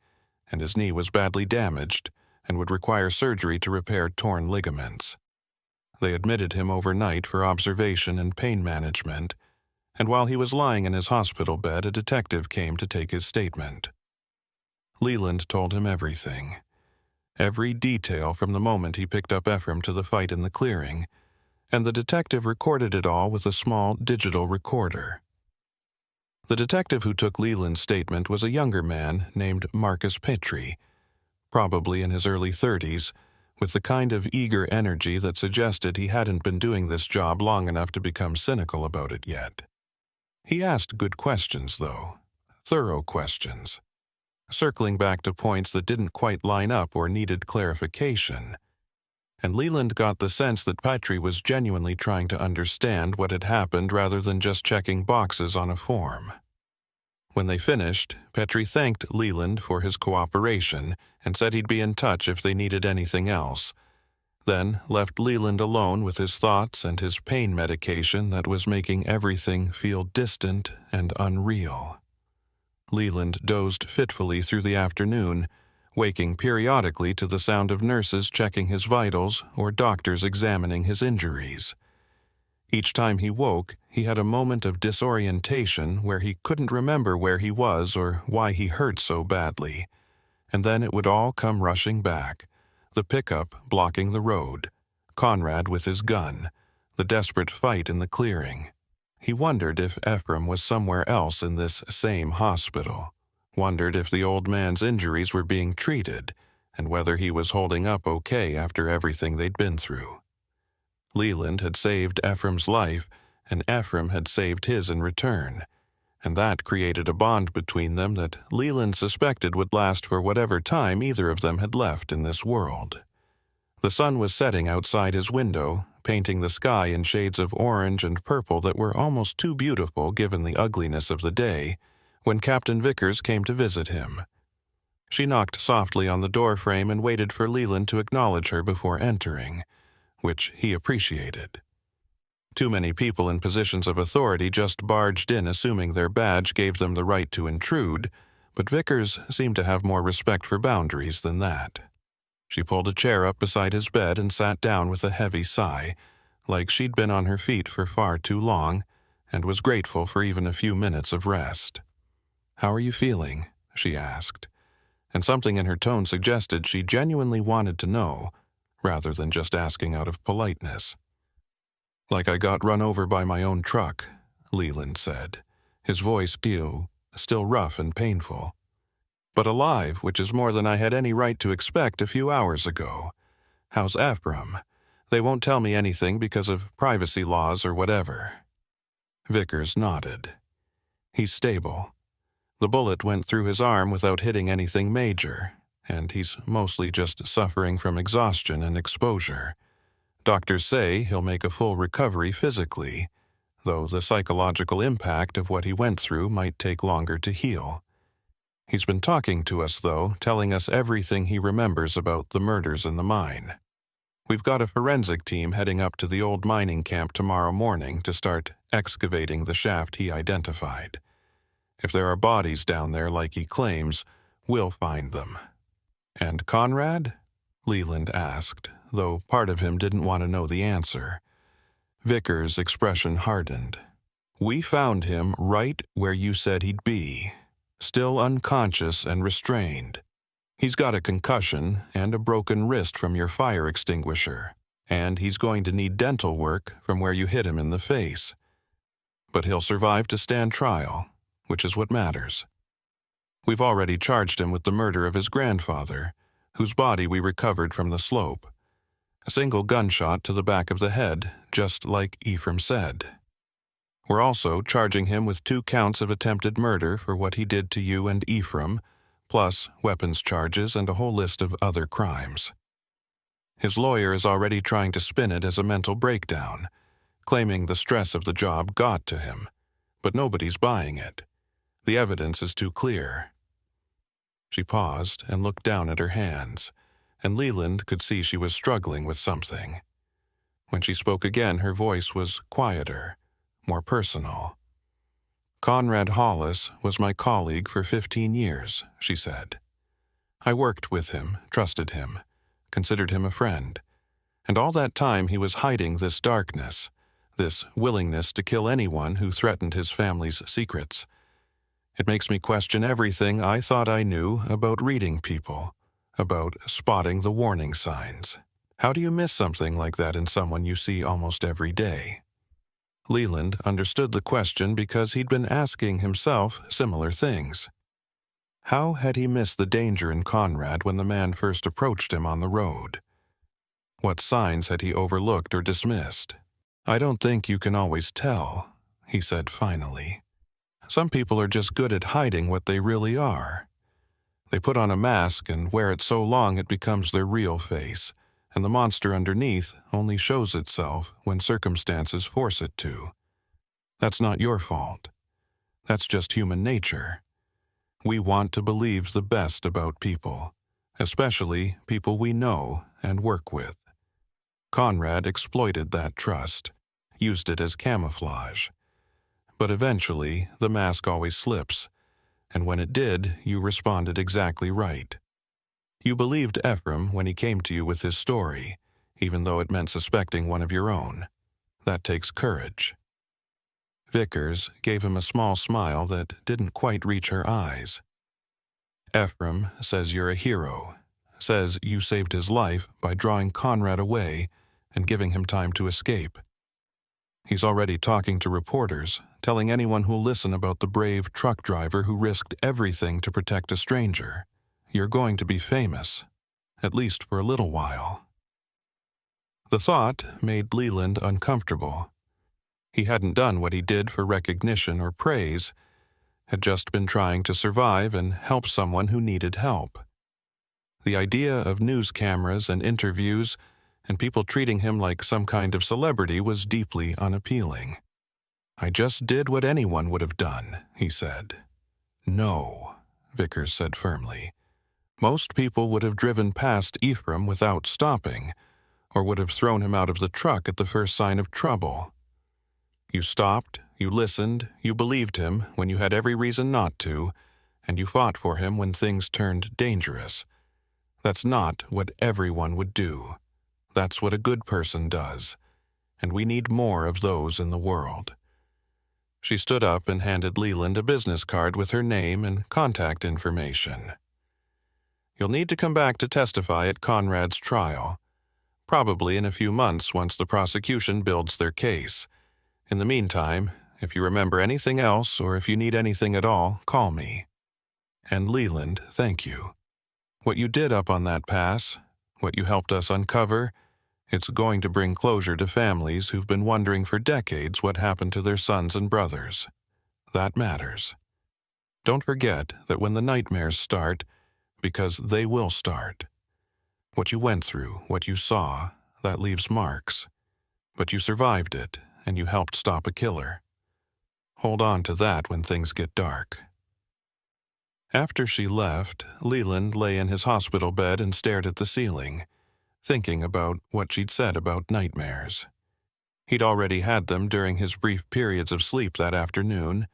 and his knee was badly damaged and would require surgery to repair torn ligaments. They admitted him overnight for observation and pain management, and while he was lying in his hospital bed, a detective came to take his statement. Leland told him everything. Every detail from the moment he picked up Ephraim to the fight in the clearing, and the detective recorded it all with a small digital recorder. The detective who took Leland's statement was a younger man named Marcus Petrie, probably in his early 30s, with the kind of eager energy that suggested he hadn't been doing this job long enough to become cynical about it yet. He asked good questions, though, thorough questions, circling back to points that didn't quite line up or needed clarification. And Leland got the sense that Petrie was genuinely trying to understand what had happened rather than just checking boxes on a form. When they finished, Petrie thanked Leland for his cooperation and said he'd be in touch if they needed anything else, then left Leland alone with his thoughts and his pain medication that was making everything feel distant and unreal. Leland dozed fitfully through the afternoon, waking periodically to the sound of nurses checking his vitals or doctors examining his injuries. Each time he woke, he had a moment of disorientation where he couldn't remember where he was or why he hurt so badly, and then it would all come rushing back. The pickup blocking the road, Conrad with his gun, the desperate fight in the clearing. He wondered if Ephraim was somewhere else in this same hospital, wondered if the old man's injuries were being treated, and whether he was holding up okay after everything they'd been through. Leland had saved Ephraim's life, and Ephraim had saved his in return, and that created a bond between them that Leland suspected would last for whatever time either of them had left in this world. The sun was setting outside his window, painting the sky in shades of orange and purple that were almost too beautiful given the ugliness of the day, when Captain Vickers came to visit him. She knocked softly on the doorframe and waited for Leland to acknowledge her before entering, which he appreciated. Too many people in positions of authority just barged in assuming their badge gave them the right to intrude, but Vickers seemed to have more respect for boundaries than that. She pulled a chair up beside his bed and sat down with a heavy sigh, like she'd been on her feet for far too long, and was grateful for even a few minutes of rest. "How are you feeling?" she asked, and something in her tone suggested she genuinely wanted to know, rather than just asking out of politeness. "Like I got run over by my own truck," Leland said, his voice still rough and painful. "But alive, which is more than I had any right to expect a few hours ago. How's Ephraim? They won't tell me anything because of privacy laws or whatever." Vickers nodded. "He's stable. The bullet went through his arm without hitting anything major, and he's mostly just suffering from exhaustion and exposure. Doctors say he'll make a full recovery physically, though the psychological impact of what he went through might take longer to heal. He's been talking to us, though, telling us everything he remembers about the murders in the mine. We've got a forensic team heading up to the old mining camp tomorrow morning to start excavating the shaft he identified. If there are bodies down there like he claims, we'll find them. And Conrad? Leland asked, though part of him didn't want to know the answer. Vickers' expression hardened. We found him right where you said he'd be, still unconscious and restrained. He's got a concussion and a broken wrist from your fire extinguisher, and he's going to need dental work from where you hit him in the face. But he'll survive to stand trial, which is what matters. We've already charged him with the murder of his grandfather, whose body we recovered from the slope. A single gunshot to the back of the head, just like Ephraim said. We're also charging him with 2 counts of attempted murder for what he did to you and Ephraim, plus weapons charges and a whole list of other crimes. His lawyer is already trying to spin it as a mental breakdown, claiming the stress of the job got to him, but nobody's buying it. The evidence is too clear. She paused and looked down at her hands, and Leland could see she was struggling with something. When she spoke again, her voice was quieter, more personal. Conrad Hollis was my colleague for 15 years, she said. I worked with him, trusted him, considered him a friend, and all that time he was hiding this darkness, this willingness to kill anyone who threatened his family's secrets. It makes me question everything I thought I knew about reading people, about spotting the warning signs. How do you miss something like that in someone you see almost every day? Leland understood the question because he'd been asking himself similar things. How had he missed the danger in Conrad when the man first approached him on the road? What signs had he overlooked or dismissed? I don't think you can always tell, he said finally. Some people are just good at hiding what they really are. They put on a mask and wear it so long it becomes their real face, and the monster underneath only shows itself when circumstances force it to. That's not your fault. That's just human nature. We want to believe the best about people, especially people we know and work with. Conrad exploited that trust, used it as camouflage. But eventually, the mask always slips, and when it did, you responded exactly right. You believed Ephraim when he came to you with his story, even though it meant suspecting one of your own. That takes courage. Vickers gave him a small smile that didn't quite reach her eyes. Ephraim says you're a hero, says you saved his life by drawing Conrad away and giving him time to escape. He's already talking to reporters, telling anyone who'll listen about the brave truck driver who risked everything to protect a stranger. You're going to be famous, at least for a little while. The thought made Leland uncomfortable. He hadn't done what he did for recognition or praise, had just been trying to survive and help someone who needed help. The idea of news cameras and interviews and people treating him like some kind of celebrity was deeply unappealing. I just did what anyone would have done, he said. No, Vickers said firmly. Most people would have driven past Ephraim without stopping, or would have thrown him out of the truck at the first sign of trouble. You stopped, you listened, you believed him when you had every reason not to, and you fought for him when things turned dangerous. That's not what everyone would do. That's what a good person does, and we need more of those in the world. She stood up and handed Leland a business card with her name and contact information. You'll need to come back to testify at Conrad's trial, probably in a few months once the prosecution builds their case. In the meantime, if you remember anything else or if you need anything at all, call me. And Leland, thank you. What you did up on that pass, what you helped us uncover, it's going to bring closure to families who've been wondering for decades what happened to their sons and brothers. That matters. Don't forget that when the nightmares start, because they will start. What you went through, what you saw, that leaves marks. But you survived it, and you helped stop a killer. Hold on to that when things get dark. After she left, Leland lay in his hospital bed and stared at the ceiling, thinking about what she'd said about nightmares. He'd already had them during his brief periods of sleep that afternoon,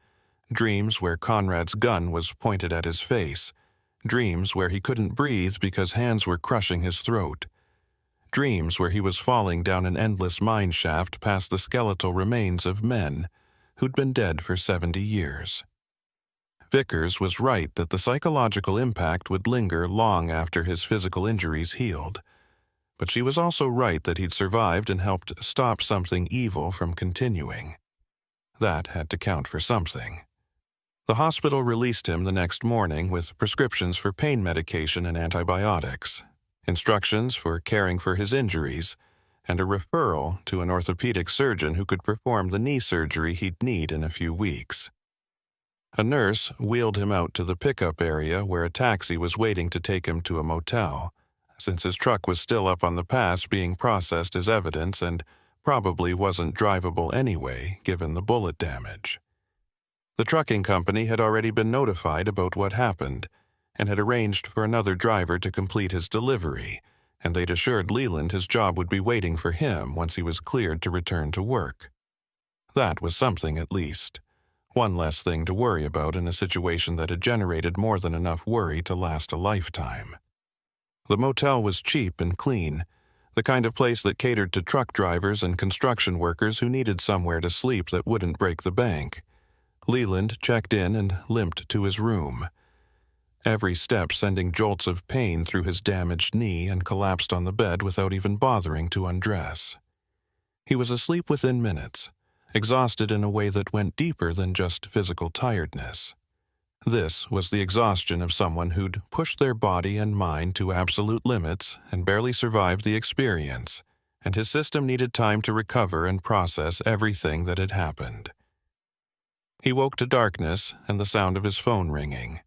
dreams where Conrad's gun was pointed at his face, dreams where he couldn't breathe because hands were crushing his throat, dreams where he was falling down an endless mine shaft past the skeletal remains of men who'd been dead for 70 years. Vickers was right that the psychological impact would linger long after his physical injuries healed, but she was also right that he'd survived and helped stop something evil from continuing. That had to count for something. The hospital released him the next morning with prescriptions for pain medication and antibiotics, instructions for caring for his injuries, and a referral to an orthopedic surgeon who could perform the knee surgery he'd need in a few weeks. A nurse wheeled him out to the pickup area where a taxi was waiting to take him to a motel, since his truck was still up on the pass being processed as evidence and probably wasn't drivable anyway, given the bullet damage. The trucking company had already been notified about what happened and had arranged for another driver to complete his delivery, and they'd assured Leland his job would be waiting for him once he was cleared to return to work. That was something, at least. One less thing to worry about in a situation that had generated more than enough worry to last a lifetime. The motel was cheap and clean, the kind of place that catered to truck drivers and construction workers who needed somewhere to sleep that wouldn't break the bank. Leland checked in and limped to his room, every step sending jolts of pain through his damaged knee, and collapsed on the bed without even bothering to undress. He was asleep within minutes, exhausted in a way that went deeper than just physical tiredness. This was the exhaustion of someone who'd pushed their body and mind to absolute limits and barely survived the experience, and his system needed time to recover and process everything that had happened. He woke to darkness and the sound of his phone ringing.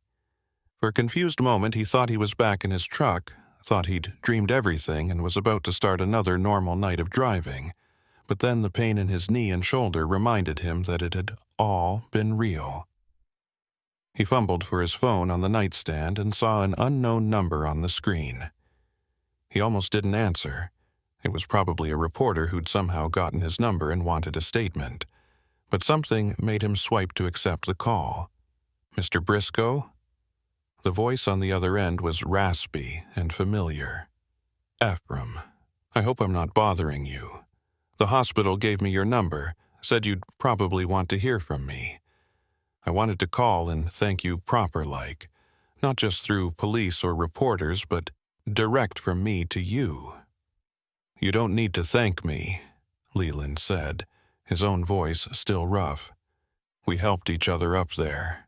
For a confused moment, he thought he was back in his truck, thought he'd dreamed everything and was about to start another normal night of driving. But then the pain in his knee and shoulder reminded him that it had all been real. He fumbled for his phone on the nightstand and saw an unknown number on the screen. He almost didn't answer. It was probably a reporter who'd somehow gotten his number and wanted a statement. But something made him swipe to accept the call. "Mr. Briscoe?" The voice on the other end was raspy and familiar. "Ephraim, I hope I'm not bothering you. The hospital gave me your number, said you'd probably want to hear from me. I wanted to call and thank you proper-like, not just through police or reporters, but direct from me to you." "You don't need to thank me," Leland said, his own voice still rough. "We helped each other up there.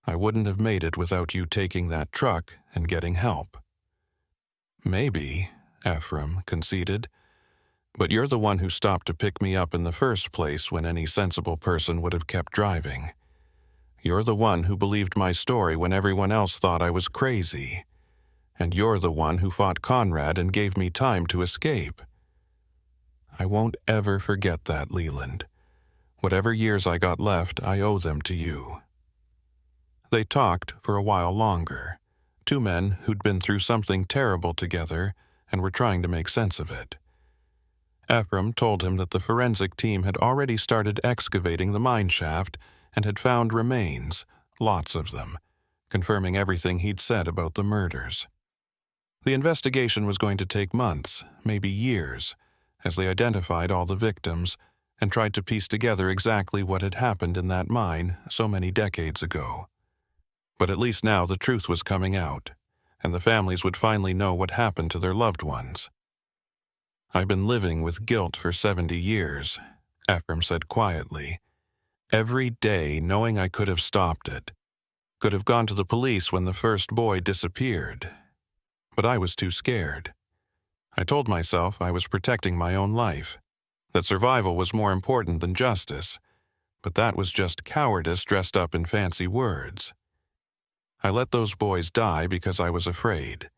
I wouldn't have made it without you taking that truck and getting help." "Maybe," Ephraim conceded. "But you're the one who stopped to pick me up in the first place when any sensible person would have kept driving. You're the one who believed my story when everyone else thought I was crazy. And you're the one who fought Conrad and gave me time to escape. I won't ever forget that, Leland. Whatever years I got left, I owe them to you." They talked for a while longer, two men who'd been through something terrible together and were trying to make sense of it. Ephraim told him that the forensic team had already started excavating the mine shaft and had found remains, lots of them, confirming everything he'd said about the murders. The investigation was going to take months, maybe years, as they identified all the victims and tried to piece together exactly what had happened in that mine so many decades ago. But at least now the truth was coming out, and the families would finally know what happened to their loved ones. "I've been living with guilt for 70 years, Ephraim said quietly. "Every day knowing I could have stopped it, could have gone to the police when the first boy disappeared. But I was too scared. I told myself I was protecting my own life, that survival was more important than justice, but that was just cowardice dressed up in fancy words. I let those boys die because I was afraid,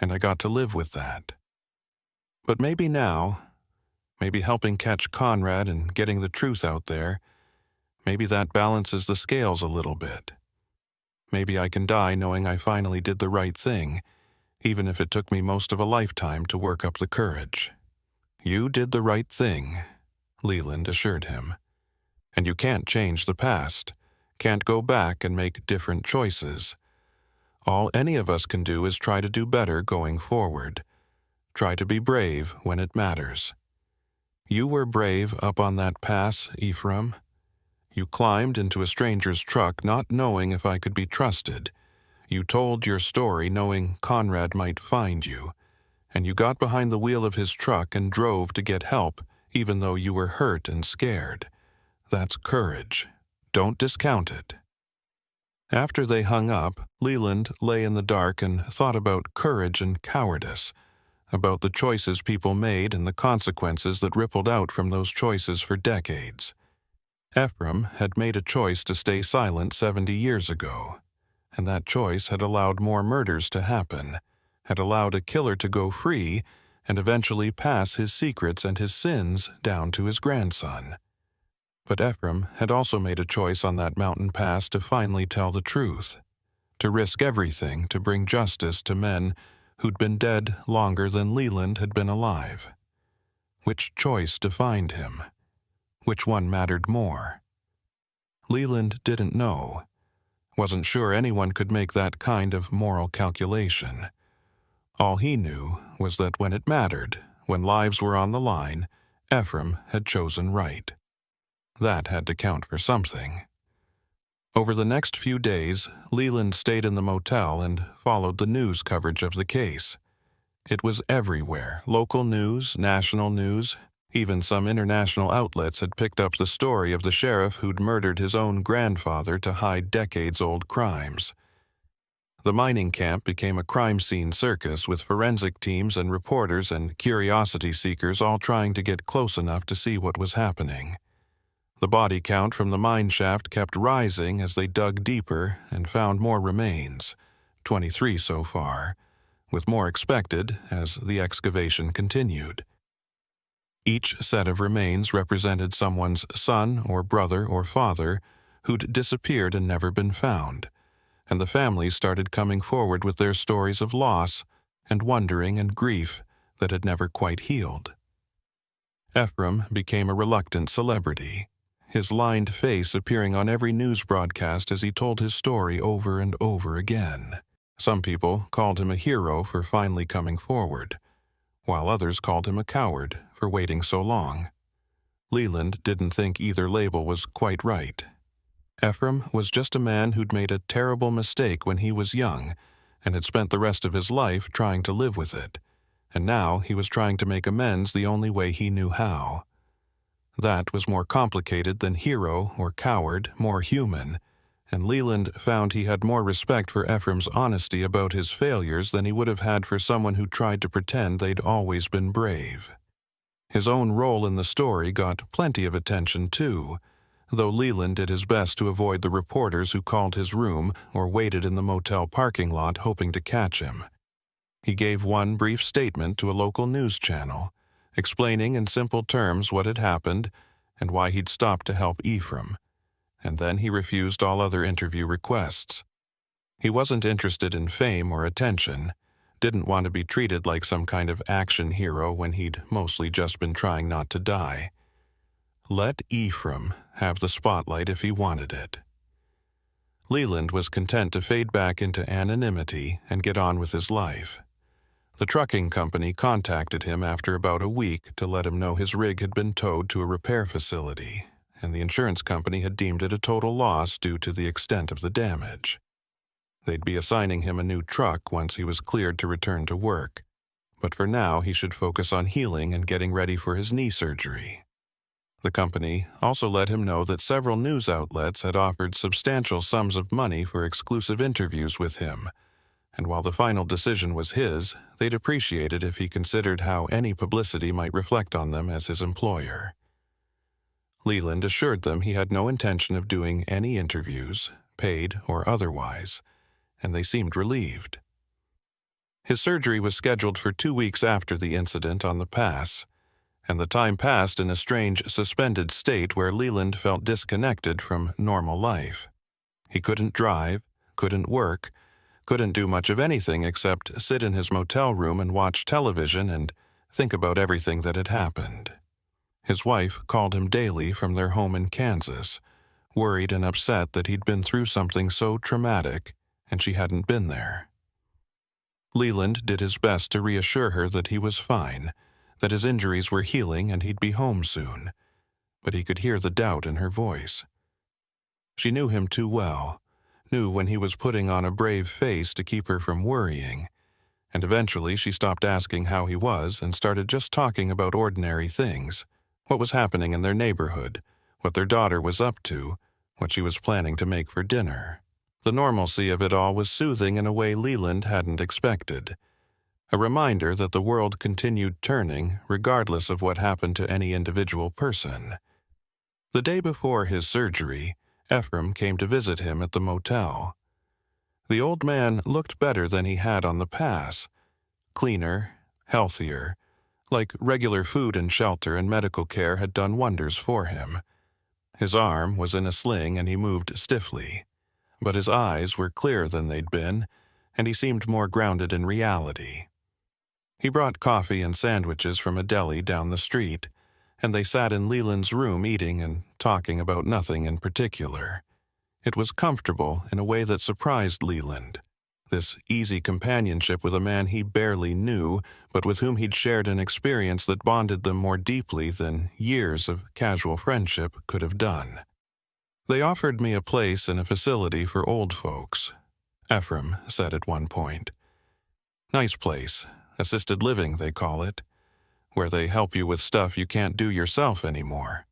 and I got to live with that. But maybe now, maybe helping catch Conrad and getting the truth out there, maybe that balances the scales a little bit. Maybe I can die knowing I finally did the right thing, even if it took me most of a lifetime to work up the courage. You did the right thing, Leland assured him. And you can't change the past, can't go back and make different choices. All any of us can do is try to do better going forward. Try to be brave when it matters. You were brave up on that pass, Ephraim. You climbed into a stranger's truck not knowing if I could be trusted. You told your story knowing Conrad might find you. And you got behind the wheel of his truck and drove to get help, even though you were hurt and scared. That's courage. Don't discount it. After they hung up, Leland lay in the dark and thought about courage and cowardice, about the choices people made and the consequences that rippled out from those choices for decades. Ephraim had made a choice to stay silent 70 years ago, and that choice had allowed more murders to happen, had allowed a killer to go free and eventually pass his secrets and his sins down to his grandson. But Ephraim had also made a choice on that mountain pass to finally tell the truth, to risk everything to bring justice to men who'd been dead longer than Leland had been alive. Which choice defined him? Which one mattered more? Leland didn't know. Wasn't sure anyone could make that kind of moral calculation. All he knew was that when it mattered, when lives were on the line, Ephraim had chosen right. That had to count for something. Over the next few days, Leland stayed in the motel and followed the news coverage of the case. It was everywhere, local news, national news, even some international outlets had picked up the story of the sheriff who'd murdered his own grandfather to hide decades-old crimes. The mining camp became a crime scene circus with forensic teams and reporters and curiosity seekers all trying to get close enough to see what was happening. The body count from the mine shaft kept rising as they dug deeper and found more remains, 23 so far, with more expected as the excavation continued. Each set of remains represented someone's son or brother or father who'd disappeared and never been found, and the families started coming forward with their stories of loss and wondering and grief that had never quite healed. Ephraim became a reluctant celebrity, his lined face appearing on every news broadcast as he told his story over and over again. Some people called him a hero for finally coming forward, while others called him a coward for waiting so long. Leland didn't think either label was quite right. Ephraim was just a man who'd made a terrible mistake when he was young and had spent the rest of his life trying to live with it, and now he was trying to make amends the only way he knew how. That was more complicated than hero or coward, more human, and Leland found he had more respect for Ephraim's honesty about his failures than he would have had for someone who tried to pretend they'd always been brave. His own role in the story got plenty of attention too, though Leland did his best to avoid the reporters who called his room or waited in the motel parking lot hoping to catch him. He gave one brief statement to a local news channel, explaining in simple terms what had happened and why he'd stopped to help Ephraim, and then he refused all other interview requests. He wasn't interested in fame or attention, didn't want to be treated like some kind of action hero when he'd mostly just been trying not to die. Let Ephraim have the spotlight if he wanted it. Leland was content to fade back into anonymity and get on with his life. The trucking company contacted him after about a week to let him know his rig had been towed to a repair facility, and the insurance company had deemed it a total loss due to the extent of the damage. They'd be assigning him a new truck once he was cleared to return to work, but for now he should focus on healing and getting ready for his knee surgery. The company also let him know that several news outlets had offered substantial sums of money for exclusive interviews with him, and while the final decision was his, they'd appreciate it if he considered how any publicity might reflect on them as his employer. Leland assured them he had no intention of doing any interviews, paid or otherwise, and they seemed relieved. His surgery was scheduled for 2 weeks after the incident on the pass, and the time passed in a strange, suspended state where Leland felt disconnected from normal life. He couldn't drive, couldn't work, couldn't do much of anything except sit in his motel room and watch television and think about everything that had happened. His wife called him daily from their home in Kansas, worried and upset that he'd been through something so traumatic and she hadn't been there. Leland did his best to reassure her that he was fine, that his injuries were healing and he'd be home soon, but he could hear the doubt in her voice. She knew him too well, knew when he was putting on a brave face to keep her from worrying, and eventually she stopped asking how he was and started just talking about ordinary things, what was happening in their neighborhood, what their daughter was up to, what she was planning to make for dinner. The normalcy of it all was soothing in a way Leland hadn't expected, a reminder that the world continued turning regardless of what happened to any individual person. The day before his surgery, Ephraim came to visit him at the motel. The old man looked better than he had on the pass, cleaner, healthier, like regular food and shelter and medical care had done wonders for him. His arm was in a sling and he moved stiffly, but his eyes were clearer than they'd been, and he seemed more grounded in reality. He brought coffee and sandwiches from a deli down the street, and they sat in Leland's room eating and talking about nothing in particular. It was comfortable in a way that surprised Leland, this easy companionship with a man he barely knew, but with whom he'd shared an experience that bonded them more deeply than years of casual friendship could have done. "They offered me a place in a facility for old folks," Ephraim said at one point. "Nice place. Assisted living, they call it, where they help you with stuff you can't do yourself anymore.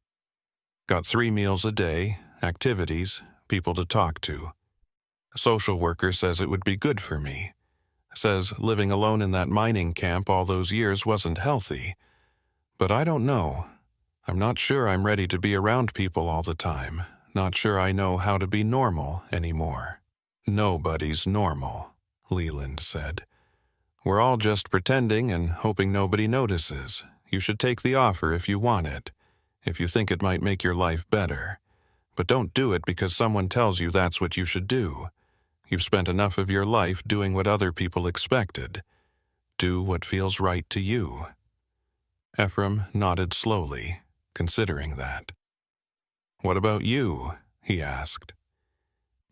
Got 3 meals a day, activities, people to talk to. A social worker says it would be good for me. Says living alone in that mining camp all those years wasn't healthy. But I don't know. I'm not sure I'm ready to be around people all the time. Not sure I know how to be normal anymore." "Nobody's normal," Leland said. "We're all just pretending and hoping nobody notices. You should take the offer if you want it, if you think it might make your life better. But don't do it because someone tells you that's what you should do. You've spent enough of your life doing what other people expected. Do what feels right to you." Ephraim nodded slowly, considering that. "What about you?" he asked.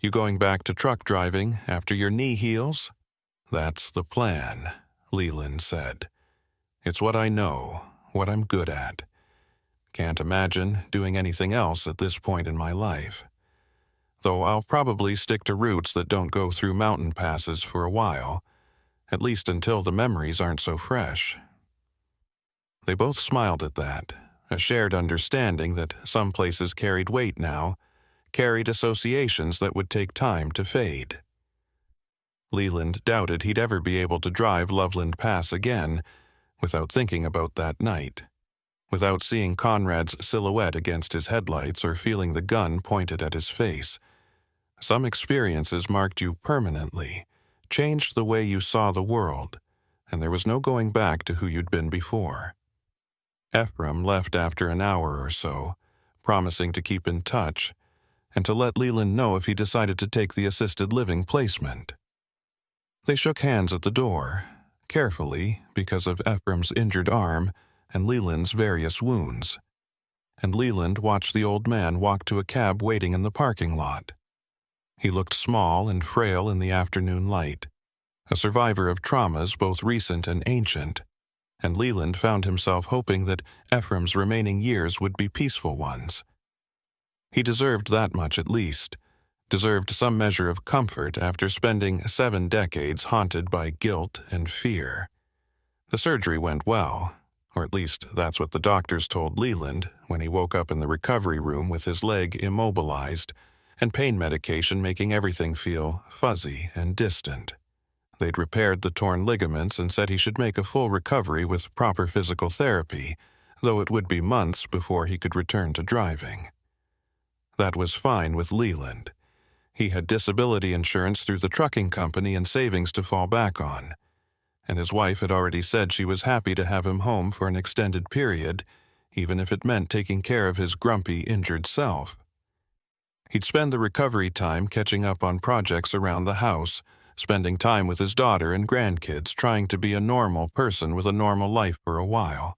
"You going back to truck driving after your knee heals?" "That's the plan," Leland said. "It's what I know, what I'm good at. Can't imagine doing anything else at this point in my life. Though I'll probably stick to routes that don't go through mountain passes for a while, at least until the memories aren't so fresh." They both smiled at that, a shared understanding that some places carried weight now, carried associations that would take time to fade. Leland doubted he'd ever be able to drive Loveland Pass again without thinking about that night, without seeing Conrad's silhouette against his headlights or feeling the gun pointed at his face. Some experiences marked you permanently, changed the way you saw the world, and there was no going back to who you'd been before. Ephraim left after an hour or so, promising to keep in touch, and to let Leland know if he decided to take the assisted living placement. They shook hands at the door, carefully because of Ephraim's injured arm and Leland's various wounds, and Leland watched the old man walk to a cab waiting in the parking lot. He looked small and frail in the afternoon light, a survivor of traumas both recent and ancient, and Leland found himself hoping that Ephraim's remaining years would be peaceful ones. He deserved that much at least, deserved some measure of comfort after spending 7 decades haunted by guilt and fear. The surgery went well, or at least that's what the doctors told Leland when he woke up in the recovery room with his leg immobilized and pain medication making everything feel fuzzy and distant. They'd repaired the torn ligaments and said he should make a full recovery with proper physical therapy, though it would be months before he could return to driving. That was fine with Leland. He had disability insurance through the trucking company and savings to fall back on, and his wife had already said she was happy to have him home for an extended period, even if it meant taking care of his grumpy, injured self. He'd spend the recovery time catching up on projects around the house, spending time with his daughter and grandkids, trying to be a normal person with a normal life for a while.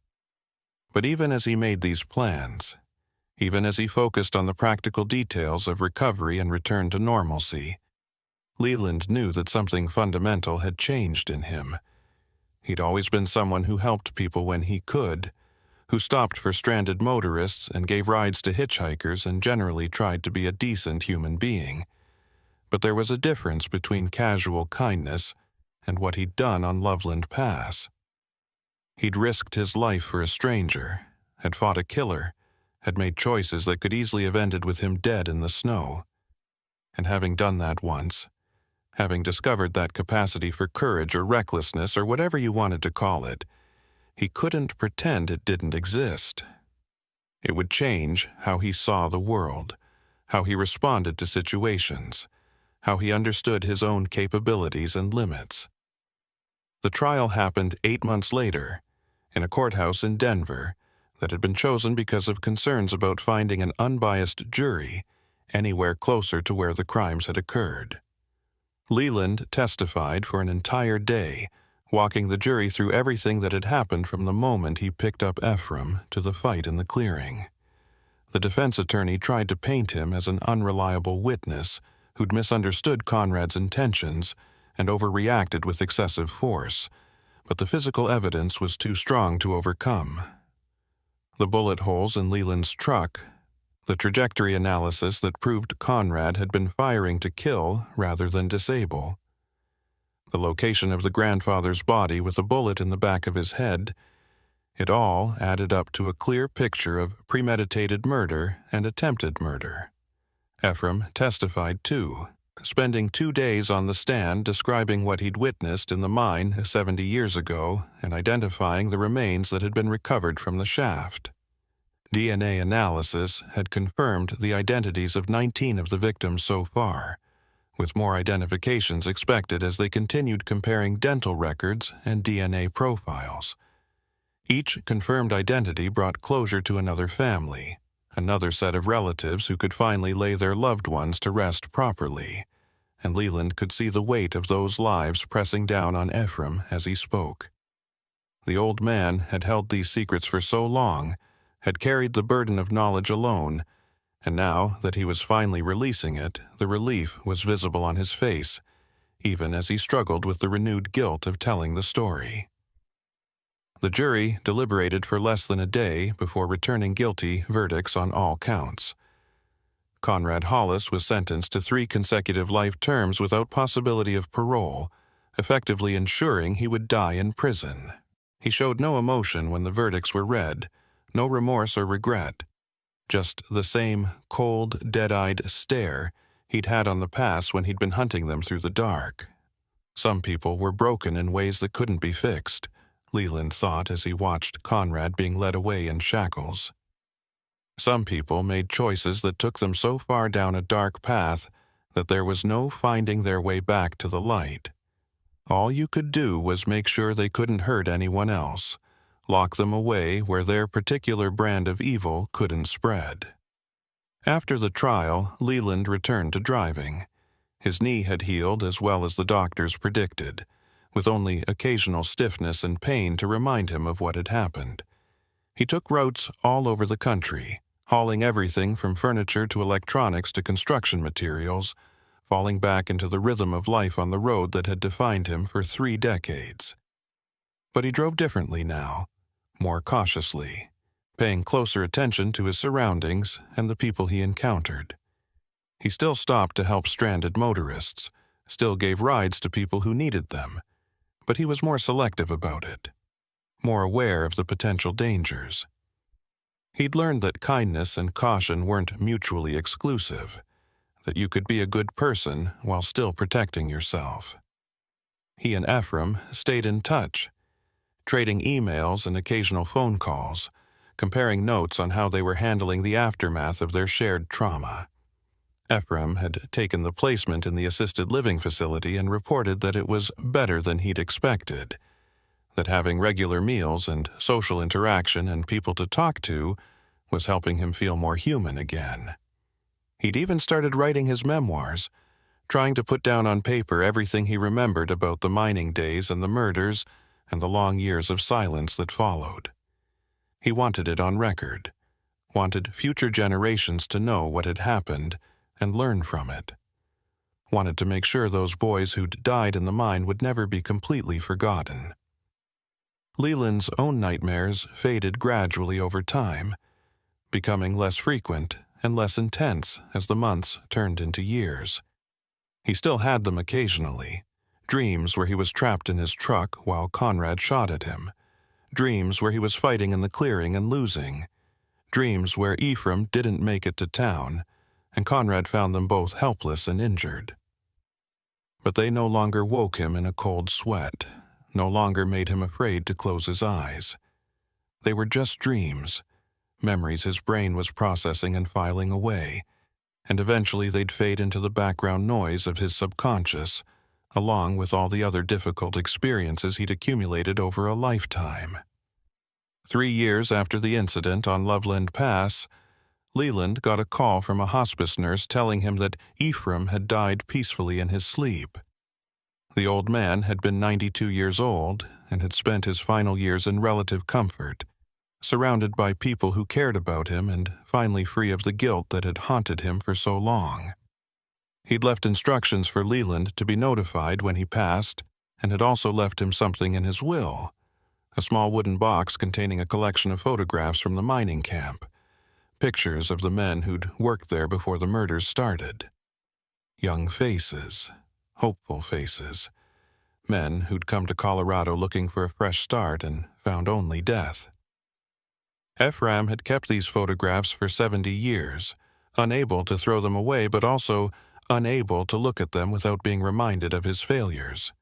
But even as he made these plans, even as he focused on the practical details of recovery and return to normalcy, Leland knew that something fundamental had changed in him. He'd always been someone who helped people when he could, who stopped for stranded motorists and gave rides to hitchhikers and generally tried to be a decent human being. But there was a difference between casual kindness and what he'd done on Loveland Pass. He'd risked his life for a stranger, had fought a killer, had made choices that could easily have ended with him dead in the snow. And having done that once, having discovered that capacity for courage or recklessness or whatever you wanted to call it, he couldn't pretend it didn't exist. It would change how he saw the world, how he responded to situations, how he understood his own capabilities and limits. The trial happened 8 months later, in a courthouse in Denver that had been chosen because of concerns about finding an unbiased jury anywhere closer to where the crimes had occurred. Leland testified for an entire day, walking the jury through everything that had happened from the moment he picked up Ephraim to the fight in the clearing. The defense attorney tried to paint him as an unreliable witness who'd misunderstood Conrad's intentions and overreacted with excessive force, but the physical evidence was too strong to overcome. The bullet holes in Leland's truck, the trajectory analysis that proved Conrad had been firing to kill rather than disable, the location of the grandfather's body with a bullet in the back of his head, it all added up to a clear picture of premeditated murder and attempted murder. Ephraim testified too, spending 2 days on the stand describing what he'd witnessed in the mine 70 years ago and identifying the remains that had been recovered from the shaft. DNA analysis had confirmed the identities of 19 of the victims so far, with more identifications expected as they continued comparing dental records and DNA profiles. Each confirmed identity brought closure to another family, another set of relatives who could finally lay their loved ones to rest properly, and Leland could see the weight of those lives pressing down on Ephraim as he spoke. The old man had held these secrets for so long, had carried the burden of knowledge alone, and now that he was finally releasing it, the relief was visible on his face, even as he struggled with the renewed guilt of telling the story. The jury deliberated for less than a day before returning guilty verdicts on all counts. Conrad Hollis was sentenced to 3 consecutive life terms without possibility of parole, effectively ensuring he would die in prison. He showed no emotion when the verdicts were read, no remorse or regret, just the same cold, dead-eyed stare he'd had on the pass when he'd been hunting them through the dark. Some people were broken in ways that couldn't be fixed, Leland thought as he watched Conrad being led away in shackles. Some people made choices that took them so far down a dark path that there was no finding their way back to the light. All you could do was make sure they couldn't hurt anyone else, lock them away where their particular brand of evil couldn't spread. After the trial, Leland returned to driving. His knee had healed as well as the doctors predicted, with only occasional stiffness and pain to remind him of what had happened. He took routes all over the country, hauling everything from furniture to electronics to construction materials, falling back into the rhythm of life on the road that had defined him for 3 decades. But he drove differently now, more cautiously, paying closer attention to his surroundings and the people he encountered. He still stopped to help stranded motorists, still gave rides to people who needed them, but he was more selective about it, more aware of the potential dangers. He'd learned that kindness and caution weren't mutually exclusive, that you could be a good person while still protecting yourself. He and Ephraim stayed in touch, trading emails and occasional phone calls, comparing notes on how they were handling the aftermath of their shared trauma. Ephraim had taken the placement in the assisted living facility and reported that it was better than he'd expected, that having regular meals and social interaction and people to talk to was helping him feel more human again. He'd even started writing his memoirs, trying to put down on paper everything he remembered about the mining days and the murders and the long years of silence that followed. He wanted it on record, wanted future generations to know what had happened and learn from it. Wanted to make sure those boys who'd died in the mine would never be completely forgotten. Leland's own nightmares faded gradually over time, becoming less frequent and less intense as the months turned into years. He still had them occasionally, dreams where he was trapped in his truck while Conrad shot at him, dreams where he was fighting in the clearing and losing, dreams where Ephraim didn't make it to town, and Conrad found them both helpless and injured. But they no longer woke him in a cold sweat, no longer made him afraid to close his eyes. They were just dreams, memories his brain was processing and filing away, and eventually they'd fade into the background noise of his subconscious, along with all the other difficult experiences he'd accumulated over a lifetime. 3 years after the incident on Loveland Pass, Leland got a call from a hospice nurse telling him that Ephraim had died peacefully in his sleep. The old man had been 92 years old and had spent his final years in relative comfort, surrounded by people who cared about him and finally free of the guilt that had haunted him for so long. He'd left instructions for Leland to be notified when he passed and had also left him something in his will, a small wooden box containing a collection of photographs from the mining camp, pictures of the men who'd worked there before the murders started. Young faces, hopeful faces, men who'd come to Colorado looking for a fresh start and found only death. Ephraim had kept these photographs for 70 years, unable to throw them away but also unable to look at them without being reminded of his failures.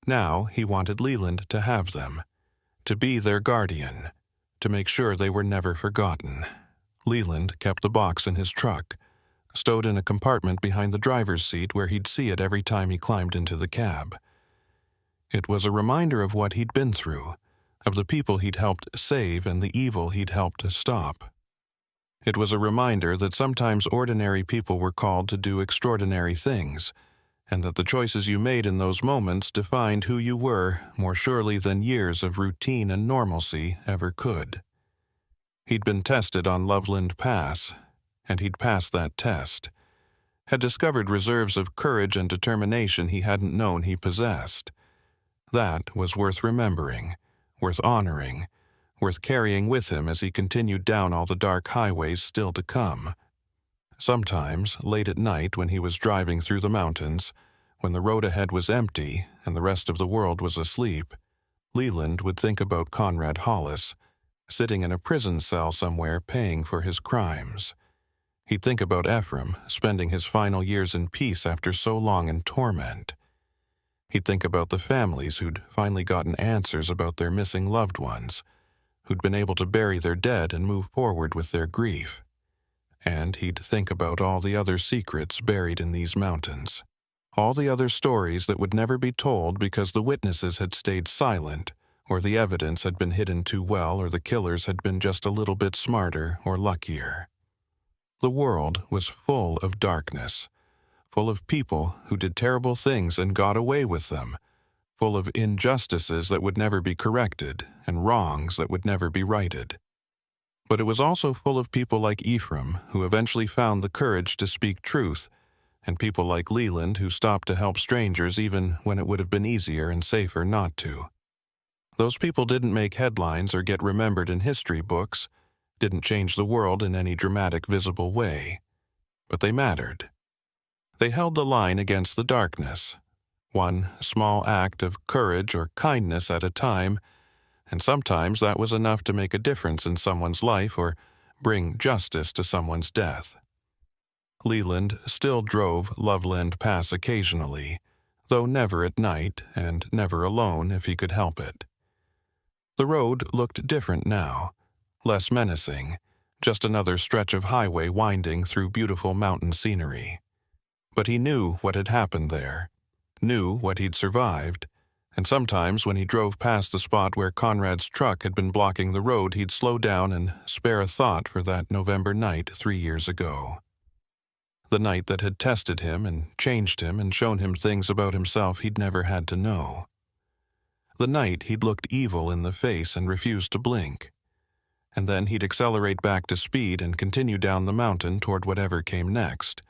Now he wanted Leland to have them, to be their guardian, to make sure they were never forgotten. Leland kept the box in his truck, stowed in a compartment behind the driver's seat where he'd see it every time he climbed into the cab. It was a reminder of what he'd been through, of the people he'd helped save and the evil he'd helped to stop. It was a reminder that sometimes ordinary people were called to do extraordinary things, and that the choices you made in those moments defined who you were more surely than years of routine and normalcy ever could. He'd been tested on Loveland Pass, and he'd passed that test, had discovered reserves of courage and determination he hadn't known he possessed. That was worth remembering, worth honoring, worth carrying with him as he continued down all the dark highways still to come. Sometimes, late at night when he was driving through the mountains, when the road ahead was empty and the rest of the world was asleep, Leland would think about Conrad Hollis, sitting in a prison cell somewhere paying for his crimes. He'd think about Ephraim, spending his final years in peace after so long in torment. He'd think about the families who'd finally gotten answers about their missing loved ones, who'd been able to bury their dead and move forward with their grief. And he'd think about all the other secrets buried in these mountains, all the other stories that would never be told because the witnesses had stayed silent, or the evidence had been hidden too well, or the killers had been just a little bit smarter or luckier. The world was full of darkness, full of people who did terrible things and got away with them, full of injustices that would never be corrected and wrongs that would never be righted. But it was also full of people like Ephraim who eventually found the courage to speak truth, and people like Leland who stopped to help strangers even when it would have been easier and safer not to. Those people didn't make headlines or get remembered in history books, didn't change the world in any dramatic visible way, but they mattered. They held the line against the darkness, one small act of courage or kindness at a time, and sometimes that was enough to make a difference in someone's life or bring justice to someone's death. Leland still drove Loveland Pass occasionally, though never at night and never alone if he could help it. The road looked different now, less menacing, just another stretch of highway winding through beautiful mountain scenery. But he knew what had happened there, knew what he'd survived, and sometimes when he drove past the spot where Conrad's truck had been blocking the road, he'd slow down and spare a thought for that November night 3 years ago. The night that had tested him and changed him and shown him things about himself he'd never had to know. The night he'd looked evil in the face and refused to blink. And then he'd accelerate back to speed and continue down the mountain toward whatever came next.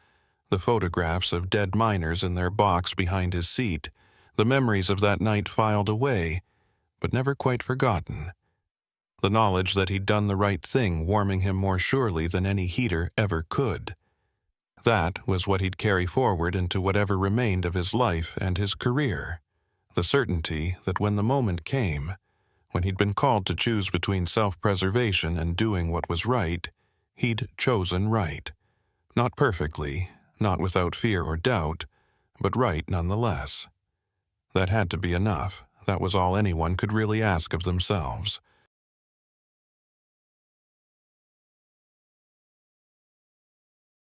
The photographs of dead miners in their box behind his seat, the memories of that night filed away, but never quite forgotten. The knowledge that he'd done the right thing warming him more surely than any heater ever could. That was what he'd carry forward into whatever remained of his life and his career. The certainty that when the moment came, when he'd been called to choose between self-preservation and doing what was right, he'd chosen right. Not perfectly, not without fear or doubt, but right nonetheless. That had to be enough. That was all anyone could really ask of themselves.